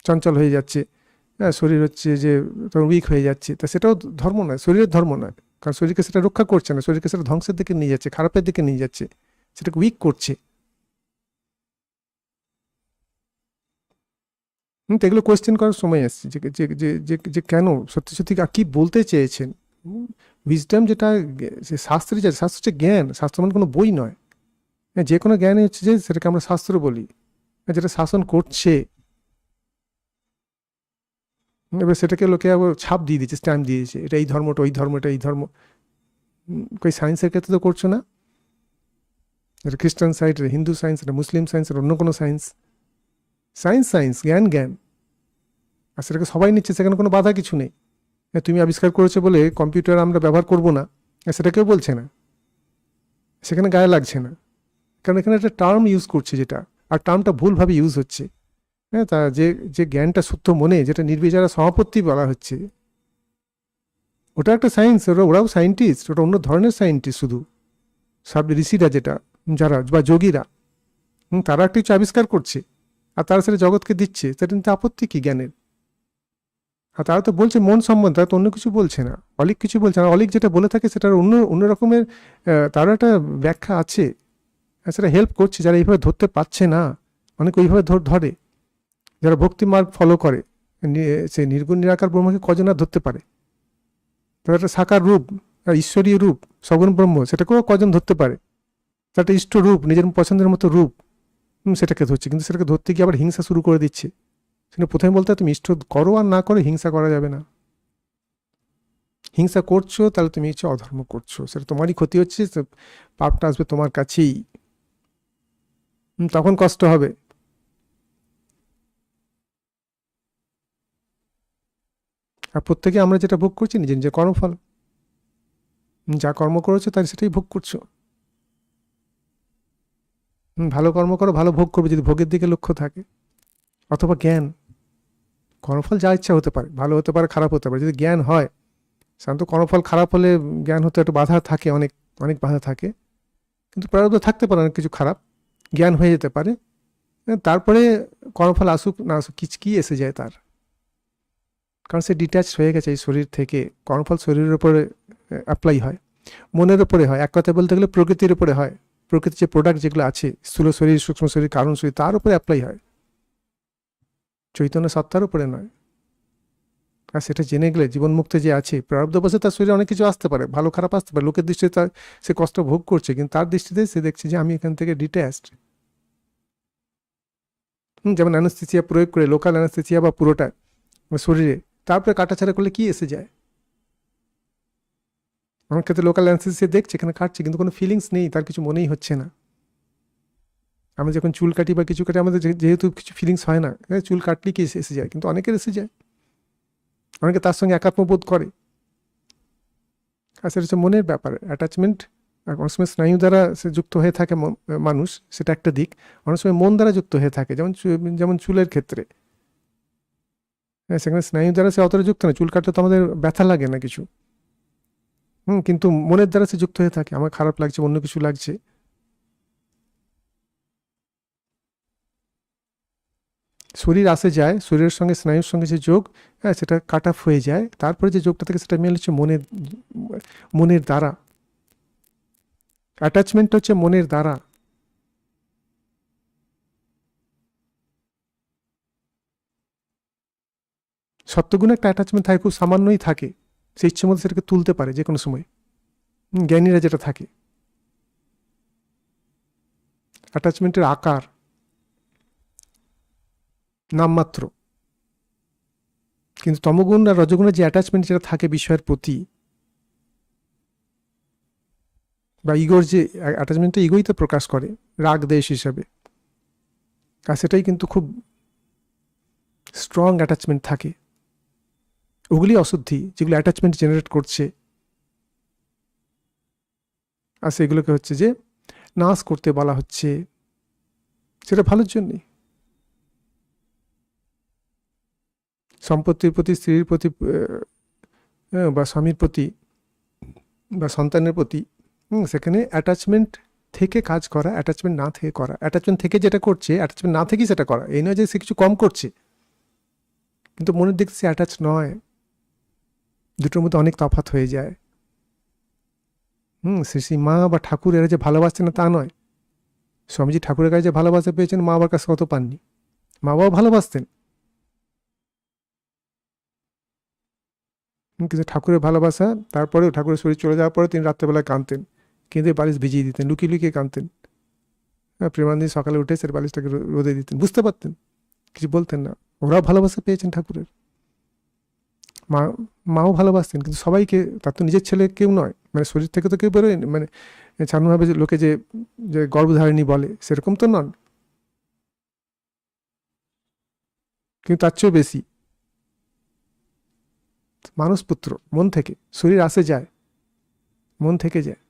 চঞ্চল হয়ে যাচ্ছে, হ্যাঁ, শরীর হচ্ছে যে তখন উইক হয়ে যাচ্ছে। তা সেটাও ধর্ম নয়, শরীরের ধর্ম নয়। কারণ শরীরকে সেটা রক্ষা করছে না, শরীরকে সেটা ধ্বংসের দিকে নিয়ে যাচ্ছে, খারাপের দিকে নিয়ে যাচ্ছে, সেটাকে উইক করছে। তো এগুলো কোয়েশ্চেন করার সময় আসছে যে যে যে যে যে কেন সত্যি সত্যি কী বলতে চেয়েছেন। উইজডম যেটা শাস্ত্রে, যে শাস্ত্র হচ্ছে জ্ঞান, শাস্ত্র মানে কোনো বই নয়। যে কোনো জ্ঞানই হচ্ছে যে সেটাকে আমরা শাস্ত্র বলি, যেটা শাসন করছে। এবার সেটাকে লোকে আবার ছাপ দিয়ে দিচ্ছে, স্ট্যাম্প দিয়ে দিচ্ছে, এটা এই ধর্মটা ওই ধর্ম, এটা এই ধর্ম। কই সায়েন্সের ক্ষেত্রে তো করছো না। এটা খ্রিস্টান সাইন্স, এটা হিন্দু সায়েন্স, এটা মুসলিম সায়েন্স, এটা অন্য কোনো সায়েন্স। সায়েন্স সায়েন্স, জ্ঞান জ্ঞান, আর সেটাকে সবাই নিচ্ছে, সেখানে কোনো বাধা কিছু নেই। তুমি আবিষ্কার করেছো বলে কম্পিউটার আমরা ব্যবহার করবো না, সেটা কেউ বলছে না, সেখানে গায়ে লাগছে না। কারণ এখানে একটা টার্ম ইউজ করছে যেটা, আর টার্মটা ভুলভাবে ইউজ হচ্ছে। হ্যাঁ, তা যে যে জ্ঞানটা শুদ্ধ মনে, যেটা নির্বিচারা সমাপত্তি বলা হচ্ছে, ওটা একটা সায়েন্স। ওরাও সায়েন্টিস্ট, ওটা অন্য ধরনের সায়েন্টিস্ট। শুধু সব ঋষিরা যেটা, যারা বা যোগীরা, তারা একটা কিছু আবিষ্কার করছে আর তারা সেটা জগৎকে দিচ্ছে, সেটা নিতে আপত্তি কি জ্ঞানের? আর তারা তো বলছে মন সম্বন্ধে, তারা তো অন্য কিছু বলছে না, অলিক কিছু বলছে না। অলিক যেটা বলে থাকে সেটার অন্য অন্য রকমের তারও একটা ব্যাখ্যা আছে, সেটা হেল্প করছে যারা এইভাবে ধরতে পারছে না। অনেকে ওইভাবে ধরে, যারা ভক্তি মার্গ ফলো করে, সে নির্গুণ নিরাকার ব্রহ্মকে কজন আর ধরতে পারে? তার একটা সাকার রূপ, ঈশ্বরীয় রূপ, সগুণ ব্রহ্ম, সেটাকেও কজন ধরতে পারে? তার একটা ইষ্ট রূপ, নিজের পছন্দের মতো রূপ, সেটাকে ধরছে। কিন্তু সেটাকে ধরতে গিয়ে আবার হিংসা শুরু করে দিচ্ছে। সেটা প্রথমে বলতে তুমি ইষ্ট করো আর না করো, হিংসা করা যাবে না। হিংসা করছো তাহলে তুমি হচ্ছে অধর্ম করছো, সেটা তোমারই ক্ষতি হচ্ছে, পাপটা আসবে তোমার কাছেই, তখন কষ্ট হবে। আর প্রত্যেকে আমরা যেটা ভোগ করছি নিজের নিজের কর্মফল, যা কর্ম করেছো তার সেটাই ভোগ করছো। ভালো কর্ম করো, ভালো ভোগ করবে, যদি ভোগের দিকে লক্ষ্য থাকে। অথবা জ্ঞান, কর্মফল যা ইচ্ছা হতে পারে, ভালো হতে পারে, খারাপ হতে পারে। যদি জ্ঞান হয়, সাধারণত কর্মফল খারাপ হলে জ্ঞান হতে একটু বাধা থাকে, অনেক অনেক বাধা থাকে। কিন্তু প্রারব্ধ থাকতে পারে অনেক কিছু খারাপ, জ্ঞান হয়ে যেতে পারে। তারপরে কর্মফল আসুক না আসুক, কি এসে যায় তার, কারণ সে ডিট্যাচ হয়ে গেছে এই শরীর থেকে। কর্মফল শরীরের উপরে অ্যাপ্লাই হয়, মনের উপরে হয়, এক কথা বলতে গেলে প্রকৃতির উপরে হয়। প্রকৃতির যে প্রোডাক্ট যেগুলো আছে, স্থূল শরীর, সূক্ষ্ম শরীর, কারণ শরীর, তার উপরে অ্যাপ্লাই হয়। চৈতন্য সত্তার উপরে নয়। আর সেটা জেনে গেলে জীবনমুক্ত যে আছে, প্রারব্ধ বসে তার শরীরে অনেক কিছু আসতে পারে, ভালো খারাপ আসতে পারে, লোকের দৃষ্টিতে তার সে কষ্ট ভোগ করছে, কিন্তু তার দৃষ্টিতে সে দেখছে যে আমি এখান থেকে ডিট্যাচড। যেমন অ্যানাস্থেসিয়া প্রয়োগ করে, লোকাল অ্যানাস্থেসিয়া বা পুরোটা শরীরে, তারপরে কাটাছাড়া করলে কি এসে যায়? আমার ক্ষেত্রে লোকাল অ্যানাস্থেসিয়া দেখছে, এখানে কাটছে, কিন্তু কোনো ফিলিংস নেই, তার কিছু মনেই হচ্ছে না। আমরা যখন চুল কাটি বা কিছু কাটি, আমাদের যেহেতু কিছু ফিলিংস হয় না, চুল কাটলেই কি এসে যায়, কিন্তু অনেকের এসে যায়, অনেকে তার সঙ্গে একাত্মবোধ করে। আর সেটা হচ্ছে মনের ব্যাপার, অ্যাটাচমেন্ট। অনেক সময় স্নায়ু দ্বারা সে যুক্ত হয়ে থাকে মানুষ, সেটা একটা দিক। অনেক সময় মন দ্বারা যুক্ত হয়ে থাকে, যেমন চুলের ক্ষেত্রে, সেখানে স্নায়ু দ্বারা সে অতটা যুক্ত না। চুল কাটতে তো আমাদের ব্যথা লাগে না কিছু, কিন্তু মনের দ্বারা সে যুক্ত হয়ে থাকে, আমার খারাপ লাগছে, অন্য কিছু লাগছে। শরীর আসে যায়, শরীরের সঙ্গে স্নায়ুর সঙ্গে যে যোগ, সেটা কাট অফ হয়ে যায়, তারপরে যে যোগটা থাকে সেটা মেল হচ্ছে মনের দ্বারা। অ্যাটাচমেন্ট হচ্ছে মনের দ্বারা। সত্যগুণে একটা অ্যাটাচমেন্ট থাকে, খুব সামান্যই থাকে, সে ইচ্ছে মতো সেটাকে তুলতে পারে যে কোনো সময়। জ্ঞানীরা যেটা থাকে, অ্যাটাচমেন্টের আকার নামমাত্র। কিন্তু তমগুণ আর রজগুণের যে অ্যাটাচমেন্ট যেটা থাকে বিষয়ের প্রতি, বা ইগোর যে অ্যাটাচমেন্টটা ইগোই তো প্রকাশ করে রাগ দেশ হিসাবে, আর সেটাই কিন্তু খুব স্ট্রং অ্যাটাচমেন্ট থাকে। ওগুলি অশুদ্ধি যেগুলো অ্যাটাচমেন্ট জেনারেট করছে, আর সেগুলোকে হচ্ছে যে নাশ করতে বলা হচ্ছে, সেটা ভালোর জন্যই। সম্পত্তির প্রতি, স্ত্রীর প্রতি, বা স্বামীর প্রতি, বা সন্তানের প্রতি, সেখানে অ্যাটাচমেন্ট থেকে কাজ করা, অ্যাটাচমেন্ট না থেকে করা। অ্যাটাচমেন্ট থেকে যেটা করছে, অ্যাটাচমেন্ট না থেকেই সেটা করা, এই নয় যে সে কিছু কম করছে, কিন্তু মনের দিক সে অ্যাটাচ নয়। দুটোর মধ্যে অনেক তফাৎ হয়ে যায়। শ্রী মা বা ঠাকুর এরা যে ভালোবাসছে না তা নয়। স্বামীজি ঠাকুরের কাছে যে ভালোবাসা পেয়েছেন, মা বাবার কাছে কত পাননি। মা বাবা ভালোবাসতেন, কিন্তু ঠাকুরের ভালোবাসা, তারপরেও ঠাকুরের শরীর চলে যাওয়ার পরে তিনি রাত্রেবেলায় কাঁদতেন, কিন্তু বালিশ ভিজিয়ে দিতেন, লুকিয়ে লুকিয়ে কাঁদতেন। প্রেমানন্দ সকালে উঠে সে বালিশটাকে রোদে দিতেন, বুঝতে পারতেন, কিছু বলতেন না। ওরাও ভালোবাসা পেয়েছেন ঠাকুরের। মাও ভালোবাসতেন, কিন্তু সবাইকে, তার তো নিজের ছেলে কেউ নয়, মানে শরীর থেকে তো কেউ বেরোয়, মানে সাধারণভাবে লোকে যে যে গর্ভধারিণী বলে সেরকম তো নন, কিন্তু তার চেয়েও বেশি মানুষ পুত্র, মন থেকে। শরীর আসে যায়, মন থেকে যায়।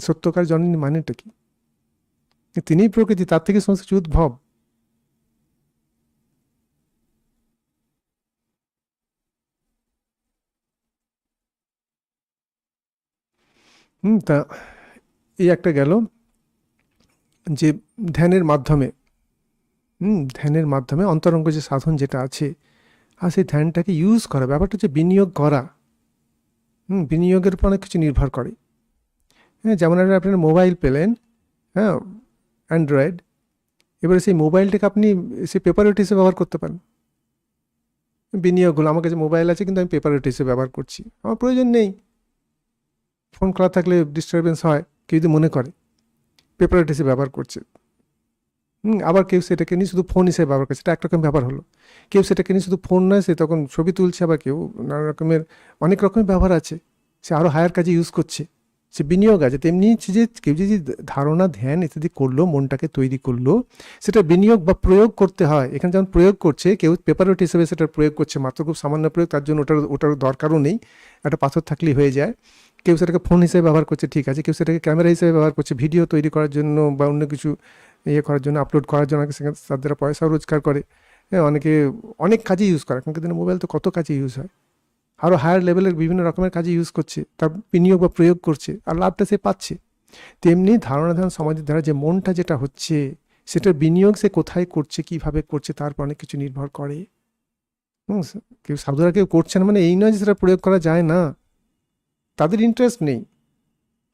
সত্যকার জননী মানেটা কি? তিনিই প্রকৃতি, তার থেকে সমস্ত কিছু উদ্ভব। তা এই একটা গেল যে ধ্যানের মাধ্যমে, ধ্যানের মাধ্যমে অন্তরঙ্গ যে সাধন যেটা আছে, আর সেই ধ্যানটাকে ইউজ করা, ব্যাপারটা হচ্ছে বিনিয়োগ করা। বিনিয়োগের উপর অনেক কিছু নির্ভর করে। যেমন আপনার মোবাইল পেলেন, হ্যাঁ, অ্যান্ড্রয়েড, এবারে সেই মোবাইলটাকে আপনি সেই পেপার ওয়েট হিসেবে ব্যবহার করতে পারেন। বিনিয়োগ হলো, আমার কাছে মোবাইল আছে কিন্তু আমি পেপার ওয়েট হিসেবে ব্যবহার করছি, আমার প্রয়োজন নেই। ফোন খোলা থাকলে ডিস্টারবেন্স হয়, কেউ যদি মনে করে পেপার ওয়েট হিসেবে ব্যবহার করছে। আবার কেউ সেটাকে নিয়ে শুধু ফোন হিসেবে ব্যবহার করছে, এটা একরকম ব্যাপার হলো। কেউ সেটাকে নিয়ে শুধু ফোন নয়, সে তখন ছবি তুলছে, আবার কেউ নানা রকমের, অনেক রকমের ব্যবহার আছে, সে আরও হায়ার কাজে ইউজ করছে, সে বিনিয়োগ আছে। তেমনি যে কেউ যদি ধারণা, ধ্যান ইত্যাদি করলো, মনটাকে তৈরি করলো, সেটা বিনিয়োগ বা প্রয়োগ করতে হয়। এখানে যেমন প্রয়োগ করছে, কেউ পেপার ওয়েট হিসেবে সেটা প্রয়োগ করছে, মাত্র খুব সামান্য প্রয়োগ, তার জন্য ওটার দরকারও নেই, একটা পাথর থাকলেই হয়ে যায়। কেউ সেটাকে ফোন হিসেবে ব্যবহার করছে, ঠিক আছে, কেউ সেটাকে ক্যামেরা হিসেবে ব্যবহার করছে, ভিডিও তৈরি করার জন্য বা অন্য কিছু করার জন্য, আপলোড করার জন্য, সেখানে তার দ্বারা পয়সাও রোজগার করে। অনেকে অনেক কাজে ইউজ করে, এখনকার দিনে মোবাইল তো কত কাজে ইউজ হয়, আরও হায়ার লেভেলের বিভিন্ন রকমের কাজে ইউজ করছে, তার বিনিয়োগ বা প্রয়োগ করছে, আর লাভটা সে পাচ্ছে। তেমনি ধারণা ধ্যান সমাধির দ্বারা যে মনটা যেটা হচ্ছে, সেটার বিনিয়োগ সে কোথায় করছে, কিভাবে করছে, তারপর অনেক কিছু নির্ভর করে। কেউ সাধুরা কেউ করছে না মানে এই নয় যে সেটা প্রয়োগ করা যায় না, তাদের ইন্টারেস্ট নেই।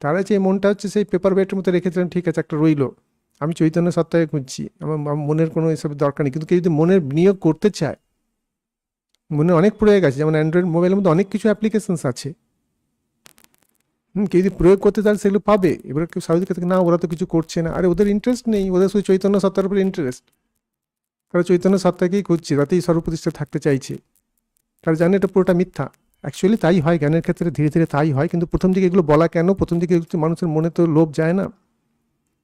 তারা যে মনটা হচ্ছে সেই পেপার ওয়েটের মতো রেখেছিলেন, ঠিক আছে, একটা রইলো, আমি চৈতন্য সত্তাকে খুঁজছি, আমার মনের কোনো এসব দরকার নেই। কিন্তু কেউ যদি মনের বিনিয়োগ করতে চায়, মনে অনেক প্রয়োগ আছে, যেমন অ্যান্ড্রয়েড মোবাইলের মধ্যে অনেক কিছু অ্যাপ্লিকেশনস আছে। কেউ যদি প্রয়োগ করতে চায় সেগুলো পাবে। এবার কেউ স্বাভাবিক থেকে না ওরা তো কিছু করছে না, আরে ওদের ইন্টারেস্ট নেই, ওদের শুধু চৈতন্য সত্তার উপরে ইন্টারেস্ট। তারা চৈতন্য সত্তাকেই খুঁজছে, তাতেই সর্বপ্রতিষ্ঠা থাকতে চাইছে। তারা জানে এটা পুরোটা মিথ্যা। অ্যাকচুয়ালি তাই হয়, জ্ঞানের ক্ষেত্রে ধীরে ধীরে তাই হয়। কিন্তু প্রথম দিকে এগুলো বলা কেন? প্রথম দিকে মানুষের মনে তো লোভ যায় না।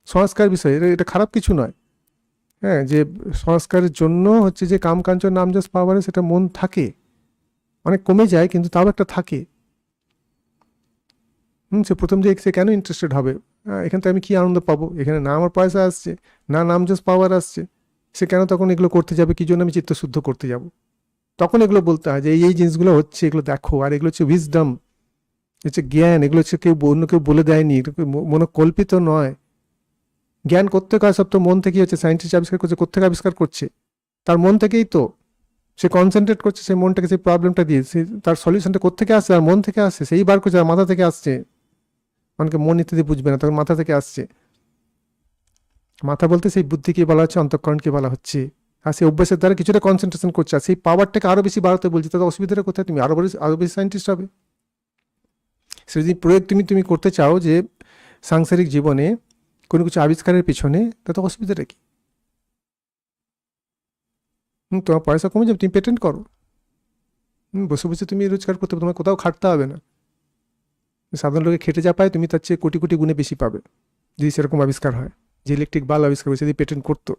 সংস্কার বিষয়, এটা খারাপ কিছু নয়। হ্যাঁ, যে সংস্কারের জন্য হচ্ছে যে কাম কাঞ্চন নাম যশ পাওয়ারে সেটা মন থাকে, অনেক কমে যায় কিন্তু তাও একটা থাকে। সে প্রথম দিকে সে কেন ইন্টারেস্টেড হবে? এখান থেকে আমি কি আনন্দ পাবো? এখানে না আমার পয়সা আসছে, না নাম যশ পাওয়ার আসছে, সে কেন তখন এগুলো করতে যাবে? কি জন্য আমি চিত্তশুদ্ধ করতে যাব? তখন এগুলো বলতে হয় যে এই জিনিসগুলো হচ্ছে, এগুলো দেখো। আর এগুলো হচ্ছে উইজডম, হচ্ছে জ্ঞান। এগুলো হচ্ছে অন্য কেউ বলে দেয়নি, মনোকল্পিত নয়। জ্ঞান কোত্থেকে হয়? সব তো মন থেকেই হচ্ছে। সায়েন্টিস্ট আবিষ্কার করছে, কোত্থেকে আবিষ্কার করছে? তার মন থেকেই তো। সে কনসেন্ট্রেট করছে সেই মনটাকে, সেই প্রবলেমটা দিয়ে। সে তার সলিউশনটা কোত্থেকে আসছে? আর মন থেকে আসছে, সেই বার করছে, আর মাথা থেকে আসছে। অনেকে মন ইত্যাদি বুঝবে না, তখন মাথা থেকে আসছে। মাথা বলতে সেই বুদ্ধিকে বলা হচ্ছে, অন্তঃকরণকে বলা হচ্ছে। আর সেই অভ্যাসের দ্বারা কিছুটা কনসেন্ট্রেশন করছে, আর সেই পাওয়ারটাকে আরও বেশি বাড়াতে বলছে। তাদের অসুবিধাটা কোথায়? তুমি আরও বেশি সায়েন্টিস্ট হবে। সে যদি প্রয়োগ তুমি করতে চাও যে সাংসারিক জীবনে কোনো কিছু আবিষ্কারের পিছনে, তাতে অসুবিধাটা কি? তোমার পয়সা কমে যাবে, তুমি পেটেন্ট করো। বসে বসে তুমি রোজগার করতে হবে, তোমার কোথাও খাটতে হবে না। সাধারণ লোকে খেটে যা পায়, তুমি তার চেয়ে কোটি কোটি গুণে বেশি পাবে যদি সেরকম আবিষ্কার হয়। যে ইলেকট্রিক বাল্ব আবিষ্কার হয়েছে, যদি পেটেন্ট করতো,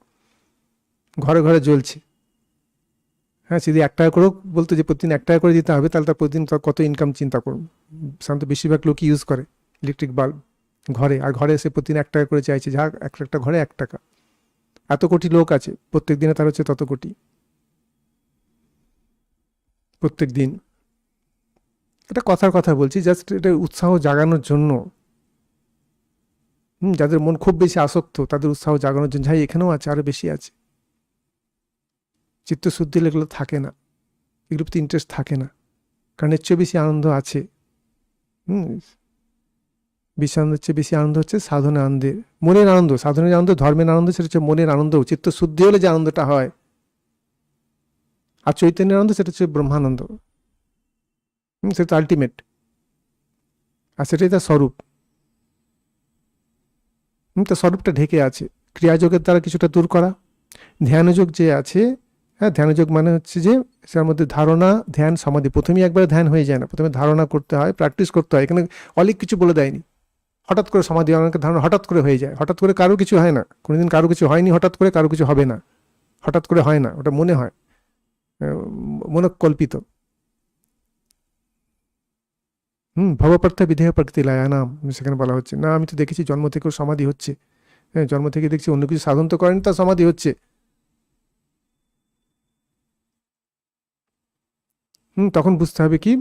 ঘরে ঘরে জ্বলছে। হ্যাঁ, যদি 1 টাকা করেও বলতো যে প্রতিদিন 1 টাকা করে দিতে হবে, তাহলে তার প্রতিদিন তার কত ইনকাম চিন্তা করুন। সাধারণত বেশিরভাগ লোকই ইউজ করে ইলেকট্রিক বাল্ব ঘরে, আর ঘরে এসে প্রতিদিন 1 টাকা করে চাইছে। যা একটা ঘরে 1 টাকা, এত কোটি লোক আছে, প্রত্যেক দিনে তার হচ্ছে তত কোটি, প্রত্যেক দিন। এটা কথার কথা বলছি, জাস্ট এটা উৎসাহ জাগানোর জন্য। যাদের মন খুব বেশি আসক্ত, তাদের উৎসাহ জাগানোর জন্য। যাই এখানেও আছে, আরও বেশি আছে। চিত্তশুদ্ধি এগুলো থাকে না, এগুলোর প্রতি ইন্টারেস্ট থাকে না, কারণ এর চেয়ে বেশি আনন্দ আছে। বিশ্বানন্দের চেয়ে বেশি আনন্দ হচ্ছে সাধনের আনন্দে, মনের আনন্দ। সাধনের আনন্দ, ধর্মের আনন্দ, সেটা হচ্ছে মনের আনন্দ। চিত্তশুদ্ধি হলে যে আনন্দটা হয়। আর চৈতন্যের আনন্দ, সেটা হচ্ছে ব্রহ্মানন্দ। সেটা আলটিমেট, আর সেটাই তার স্বরূপ। তার স্বরূপটা ঢেকে আছে ক্রিয়াযোগের দ্বারা কিছুটা দূর করা। ধ্যানযোগ যে আছে, হ্যাঁ, ধ্যানযোগ মানে হচ্ছে যে সেটার মধ্যে ধারণা, ধ্যান, সমাধি। প্রথমেই একবারে ধ্যান হয়ে যায় না, প্রথমে ধারণা করতে হয়, প্র্যাকটিস করতে হয়। এখানে অলিক কিছু বলে দেয়নি। হঠাৎ করে সমাধি, অনেকের ধারণা হঠাৎ করে হয়ে যায়। হঠাৎ করে কারো কিছু হয় না, কোনোদিন কারো কিছু হয়নি হঠাৎ করে, কারো কিছু হবে না হঠাৎ করে, হয় না। ওটা মনে হয়, মনোকল্পিত। ভবপার্থ বিধেয় প্রকৃতি লায়া নাম, সেখানে বলা হচ্ছে না। আমি তো দেখেছি জন্ম থেকেও সমাধি হচ্ছে। হ্যাঁ, জন্ম থেকে দেখছি অন্য কিছু সাধন তো করেন, তার সমাধি হচ্ছে। তখন বুঝতে হবে কি,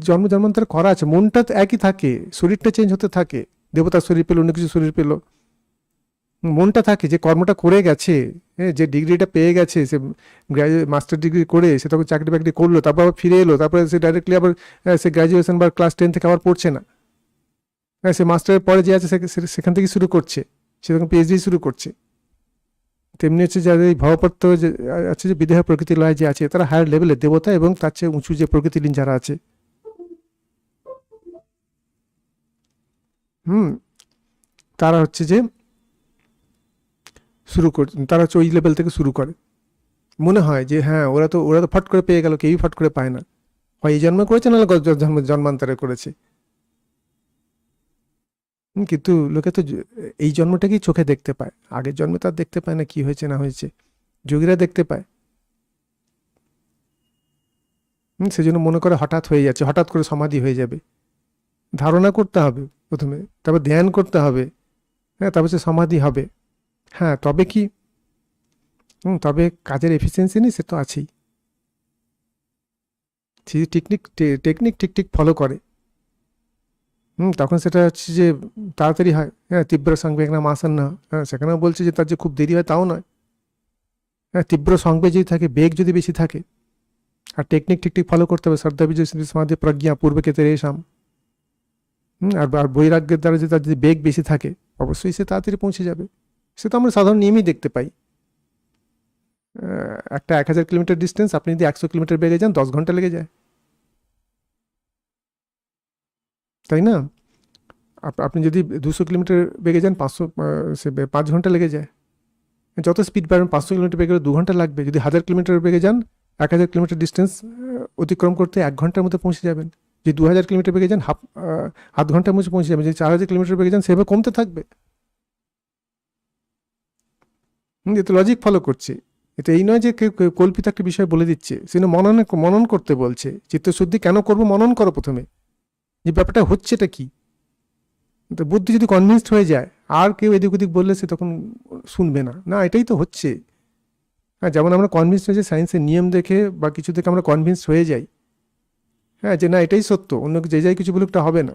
জন্ম জন্মান্তরে করা আছে। মনটা তো একই থাকে, শরীরটা চেঞ্জ হতে থাকে। দেবতার শরীর পেলো, অন্য কিছু শরীর পেলো, মনটা থাকে। যে কর্মটা করে গেছে, যে ডিগ্রিটা পেয়ে গেছে, সে মাস্টার ডিগ্রি করে সে তখন চাকরি বাকরি করলো, তারপর আবার ফিরে এলো, তারপরে সে ডাইরেক্টলি আবার সে গ্র্যাজুয়েশন বা ক্লাস 10 থেকে আবার পড়ছে না। হ্যাঁ, সে মাস্টারের পরে যে আছে সেখান থেকে শুরু করছে, সে তখন পিএইচডি শুরু করছে। তেমনি হচ্ছে যাদের এই ভবপত্র যে আছে, যে বিদেহ প্রকৃতি লয় যে আছে, তারা হায়ার লেভেলের দেবতা, এবং তার চেয়ে উঁচু যে প্রকৃতিলীন যারা আছে, তারা হচ্ছে যে শুরু করে, তারা হচ্ছে ওই লেভেল থেকে শুরু করে। মনে হয় যে হ্যাঁ, ওরা তো ফট করে পেয়ে গেল, কেউই ফট করে পায় না। হয় এই জন্ম করেছে, নাহলে জন্মান্তরে করেছে। কিন্তু লোকে তো এই জন্মটাকেই চোখে দেখতে পায়, আগের জন্মে তার দেখতে পায় না কি হয়েছে না হয়েছে। যোগীরা দেখতে পায়। সেজন্য মনে করে হঠাৎ হয়ে যাচ্ছে, হঠাৎ করে সমাধি হয়ে যাবে। ধারণা করতে হবে প্রথমে, তারপর ধ্যান করতে হবে, হ্যাঁ, তারপর সে সমাধি হবে। হ্যাঁ, তবে কি, তবে কাজের এফিসিয়েন্সি নেই, সে তো আছেই। সে টেকনিক ঠিক ঠিক ফলো করে, তখন সেটা হচ্ছে যে তাড়াতাড়ি হয়। হ্যাঁ, তীব্র সংবেগনাম আসন্ন। হ্যাঁ, সেখানেও বলছে যে তার যে খুব দেরি হয় তাও নয়। হ্যাঁ, তীব্র সংবেগ যদি থাকে, বেগ যদি বেশি থাকে, আর টেকনিক ঠিক ঠিক ফলো করতে হবে। শ্রদ্ধা বিজয় সমাধি প্রজ্ঞা পূর্বকে তেরেশাম। আর বৈরাগ্যের দ্বারা যদি তার যদি বেগ বেশি থাকে, অবশ্যই সে তাড়াতাড়ি পৌঁছে যাবে। সে তো আমরা সাধারণ নিয়মই দেখতে পাই। একটা 1000 কিলোমিটার ডিস্টেন্স আপনি যদি 100 কিলোমিটার বেগে যান 10 ঘন্টা লেগে যায়, তাই না? আপনি যদি 200 কিলোমিটার বেগে যান 5 ঘন্টা লেগে যায়। যত স্পিড বাড়বেন 500 কিলোমিটার বেগে গেলে 2 ঘন্টা লাগবে। যদি 1000 কিলোমিটার বেগে যান 1000 কিলোমিটার ডিস্টেন্স অতিক্রম করতে 1 ঘন্টার মধ্যে পৌঁছে যাবেন। যদি 2000 কিলোমিটার বেগে যান আধ ঘন্টার মধ্যে পৌঁছে যাবেন। যদি 4000 কিলোমিটার বেগে যান সেভাবে কমতে থাকবে। এতে লজিক ফলো করছে। এটা এই নয় যে কেউ কল্পিত একটা বিষয় বলে দিচ্ছে, সেটা মনন করতে বলছে। চিত্তশুদ্ধি কেন করবো? মনন করো প্রথমে, যে ব্যাপারটা হচ্ছেটা কি। তো বুদ্ধি যদি কনভিন্সড হয়ে যায়, আর কেউ এদিক ওদিক বললে সে তখন শুনবে না। না, এটাই তো হচ্ছে। হ্যাঁ, যেমন আমরা কনভিন্সড হয়েছি সায়েন্সের নিয়ম দেখে বা কিছু দেখে আমরা কনভিন্সড হয়ে যাই, হ্যাঁ, যে না এটাই সত্য, অন্য যে যাই কিছু বলুক এটা হবে না।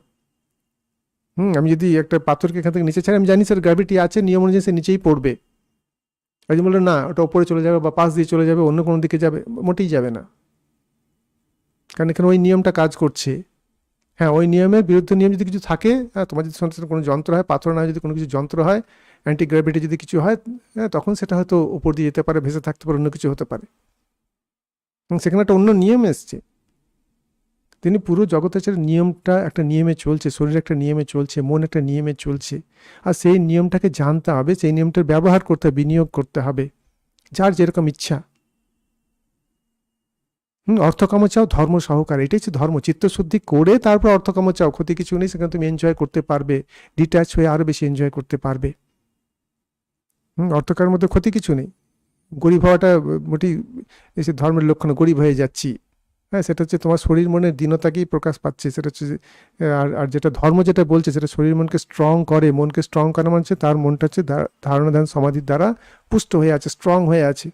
আমি যদি একটা পাথরকে এখান থেকে নিচে ছাড়ি, আমি জানি স্যার গ্র্যাভিটি আছে, নিয়ম অনুযায়ী সে নিচেই পড়বে। যদি বললো না ওটা ওপরে চলে যাবে বা পাশ দিয়ে চলে যাবে, অন্য কোনো দিকে যাবে, মোটেই যাবে না। কারণ এখানে ওই নিয়মটা কাজ করছে। হ্যাঁ, ওই নিয়মের বিরুদ্ধে নিয়ম যদি কিছু থাকে, হ্যাঁ, তোমার যদি সন্তানের কোনো যন্ত্র হয়, পাথর না হয়, যদি কোনো কিছু যন্ত্র হয়, অ্যান্টি গ্র্যাভিটি যদি কিছু হয়, হ্যাঁ, তখন সেটা হয়তো উপর দিয়ে যেতে পারে, ভেসে থাকতে পারে, অন্য কিছু হতে পারে। সেখানে একটা অন্য নিয়ম এসছে। তিনি পুরো জগতের নিয়মটা একটা নিয়মে চলছে, শরীর একটা নিয়মে চলছে, মন একটা নিয়মে চলছে। আর সেই নিয়মটাকে জানতে হবে, সেই নিয়মটার ব্যবহার করতে হবে, বিনিয়োগ করতে হবে, যার যেরকম ইচ্ছা। অর্থকাম চাও ধর্ম সহকারে, এটাই হচ্ছে ধর্ম। চিত্তশুদ্ধি করে তারপর অর্থকাম চাও, ক্ষতি কিছু নেই, সেখানে তুমি এনজয় করতে পারবে, ডিট্যাচ হয়ে আরও বেশি এনজয় করতে পারবে। অর্থকার মধ্যে ক্ষতি কিছু নেই। গরিব হওয়াটা মোটেই এসে ধর্মের লক্ষণ, গরিব হয়ে যাচ্ছি, হ্যাঁ, সেটা হচ্ছে তোমার শরীর মনের দীনতাকেই প্রকাশ পাচ্ছে। সেটা হচ্ছে আর আর যেটা ধর্ম যেটা বলছে, সেটা শরীর মনকে স্ট্রং করে। মনকে স্ট্রং করা মানে তার মনটা হচ্ছে ধারণা ধ্যান সমাধির দ্বারা পুষ্ট হয়ে আছে, স্ট্রং হয়ে আছে।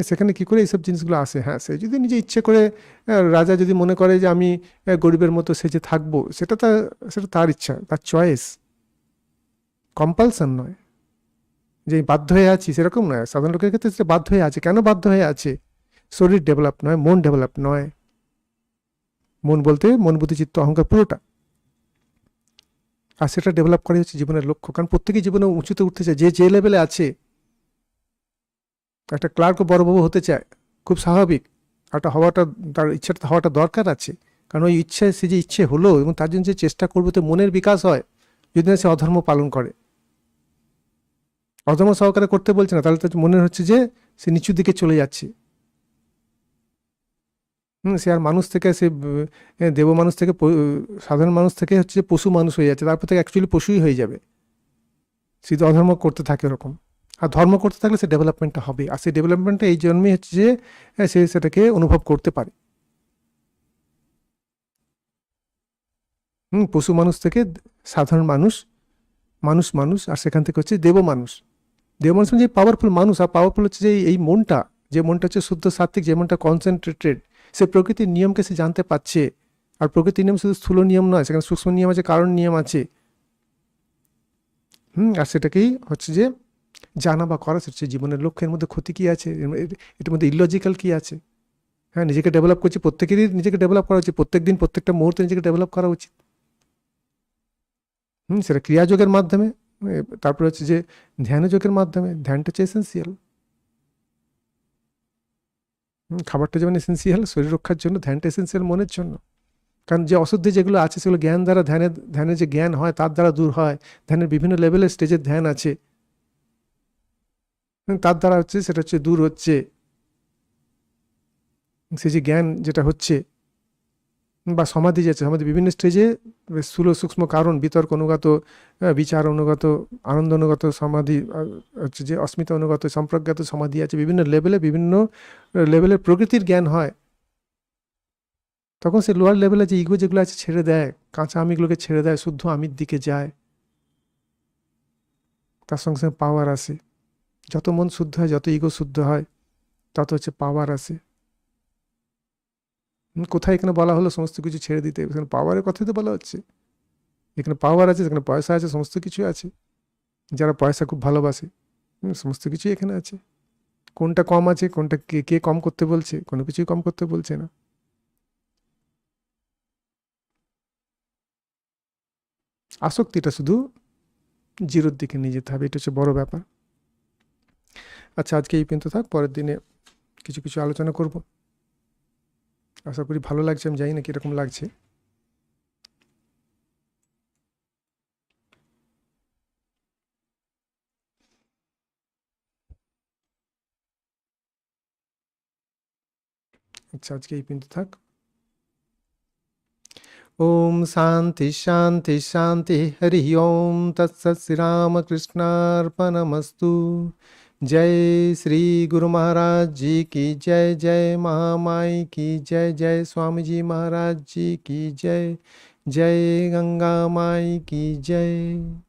সেখানে কি করে এইসব জিনিসগুলো আসে? হ্যাঁ, সে যদি নিজে ইচ্ছে করে, রাজা যদি মনে করে যে আমি গরিবের মতো সেজে থাকবো, সেটা তার ইচ্ছা, তার চয়েস, কম্পালশন নয় যে বাধ্য হয়ে আছি, সেরকম নয়। সাধারণ লোকের ক্ষেত্রে সেটা বাধ্য হয়ে আছে। কেন বাধ্য হয়ে আছে? শরীর ডেভেলপ নয়, মন ডেভেলপ নয়। মন বলতে মন, বুদ্ধি, চিত্ত, অহংকার পুরোটা। আর সেটা ডেভেলপ করাই হচ্ছে জীবনের লক্ষ্য। কারণ প্রত্যেকেই জীবনে উঁচুতে উঠতে চায়, যে লেভেলে আছে। একটা ক্লার্কও বড়বাবু হতে চায়, খুব স্বাভাবিক। তার ইচ্ছাটা হওয়াটা দরকার আছে। কারণ ওই ইচ্ছায় সে যে ইচ্ছে হলো এবং তার জন্য যে চেষ্টা করবে, তো মনের বিকাশ হয়। যদি না সে অধর্ম পালন করে, অধর্ম সহকারে করতে বলছে না, তাহলে তার মনে হচ্ছে যে সে নিচুর দিকে চলে যাচ্ছে। সে আর মানুষ থেকে, সে দেব মানুষ থেকে, সাধারণ মানুষ থেকে হচ্ছে পশু মানুষ হয়ে যাচ্ছে। তারপর থেকে অ্যাকচুয়ালি পশুই হয়ে যাবে, শুধু অধর্ম করতে থাকে এরকম। আর ধর্ম করতে থাকলে সে ডেভেলপমেন্টটা হবে। আর সেই ডেভেলপমেন্টটা এই জন্যই হচ্ছে যে সে সেটাকে অনুভব করতে পারে। পশু মানুষ থেকে সাধারণ মানুষ, মানুষ, আর সেখান থেকে হচ্ছে দেব মানুষ। দেব মানুষ মানে যে পাওয়ারফুল মানুষ। আর পাওয়ারফুল হচ্ছে যে এই মনটা, যে মনটা হচ্ছে শুদ্ধ সাত্ত্বিক, যে মনটা কনসেন্ট্রেটেড, সে প্রকৃতির নিয়মকে সে জানতে পারছে। আর প্রকৃতির নিয়ম শুধু স্থূল নিয়ম নয়, সেখানে সূক্ষ্ম নিয়ম আছে, কারণ নিয়ম আছে। আর সেটাকেই হচ্ছে যে জানা বা করা, সেটা হচ্ছে জীবনের লক্ষ্যের মধ্যে ক্ষতি কী আছে, এটার মধ্যে ইলজিক্যাল কী আছে। হ্যাঁ, নিজেকে ডেভেলপ করছি, প্রত্যেকেরই নিজেকে ডেভেলপ করা উচিত, প্রত্যেক দিন প্রত্যেকটা মুহূর্তে নিজেকে ডেভেলপ করা উচিত। সেটা ক্রিয়াযোগের মাধ্যমে, তারপরে হচ্ছে যে ধ্যানযোগের মাধ্যমে। ধ্যানটা হচ্ছে এসেন্সিয়াল। খাবারটা যেমন এসেন্সিয়াল শরীর রক্ষার জন্য, ধ্যানটা এসেন্সিয়াল মনের জন্য। কারণ যে অশুদ্ধি যেগুলো আছে, সেগুলো জ্ঞান দ্বারা, ধ্যানের যে জ্ঞান হয় তার দ্বারা দূর হয়। ধ্যানের বিভিন্ন লেভেলের স্টেজের ধ্যান আছে, তার দ্বারা হচ্ছে সেটা হচ্ছে দূর হচ্ছে। সে যে জ্ঞান যেটা হচ্ছে, বা সমাধি যাচ্ছে, সমাধি বিভিন্ন স্টেজে, স্থূল সূক্ষ্ম কারণ, বিতর্ক অনুগত, বিচার অনুগত, আনন্দ অনুগত সমাধি, হচ্ছে যে অস্মিতা অনুগত, সম্প্রজ্ঞাত সমাধি আছে। বিভিন্ন লেভেলের প্রকৃতির জ্ঞান হয়। তখন সে লোয়ার লেভেলে যে ইগো যেগুলো আছে ছেড়ে দেয়, কাঁচা আমিগুলোকে ছেড়ে দেয়, শুদ্ধ আমির দিকে যায়। তার সঙ্গে সঙ্গে পাওয়ার আসে। যত মন শুদ্ধ হয়, যত ইগো শুদ্ধ হয়, তত হচ্ছে পাওয়ার আসে। কোথায় এখানে বলা হলো সমস্ত কিছু ছেড়ে দিতে? এখানে পাওয়ারের কথাই তো বলা হচ্ছে। এখানে পাওয়ার আছে, সেখানে পয়সা আছে, সমস্ত কিছু আছে। যারা পয়সা খুব ভালোবাসে, সমস্ত কিছুই এখানে আছে। কোনটা কম আছে, কোনটা কে কম করতে বলছে? কোনো কিছুই কম করতে বলছে না। আসক্তিটা শুধু জিরোর দিকে নিয়ে যেতে হবে, এটা হচ্ছে বড় ব্যাপার। আচ্ছা, আজকে এই পর্যন্ত থাক, পরের দিনে কিছু কিছু আলোচনা করব। আশা করি ভালো লাগছে, আমি জানি না কীরকম লাগছে। আচ্ছা, আজকে এই পর্যন্ত থাক। ओम शांति शांति शांति। हरि ओम तत्सत्। श्री रामकृष्णार्पणमस्तु। जय श्री गुरु महाराज जी की जय। जय महामाई की जय। जय स्वामी जी महाराज जी की जय। जय गंगा माई की जय।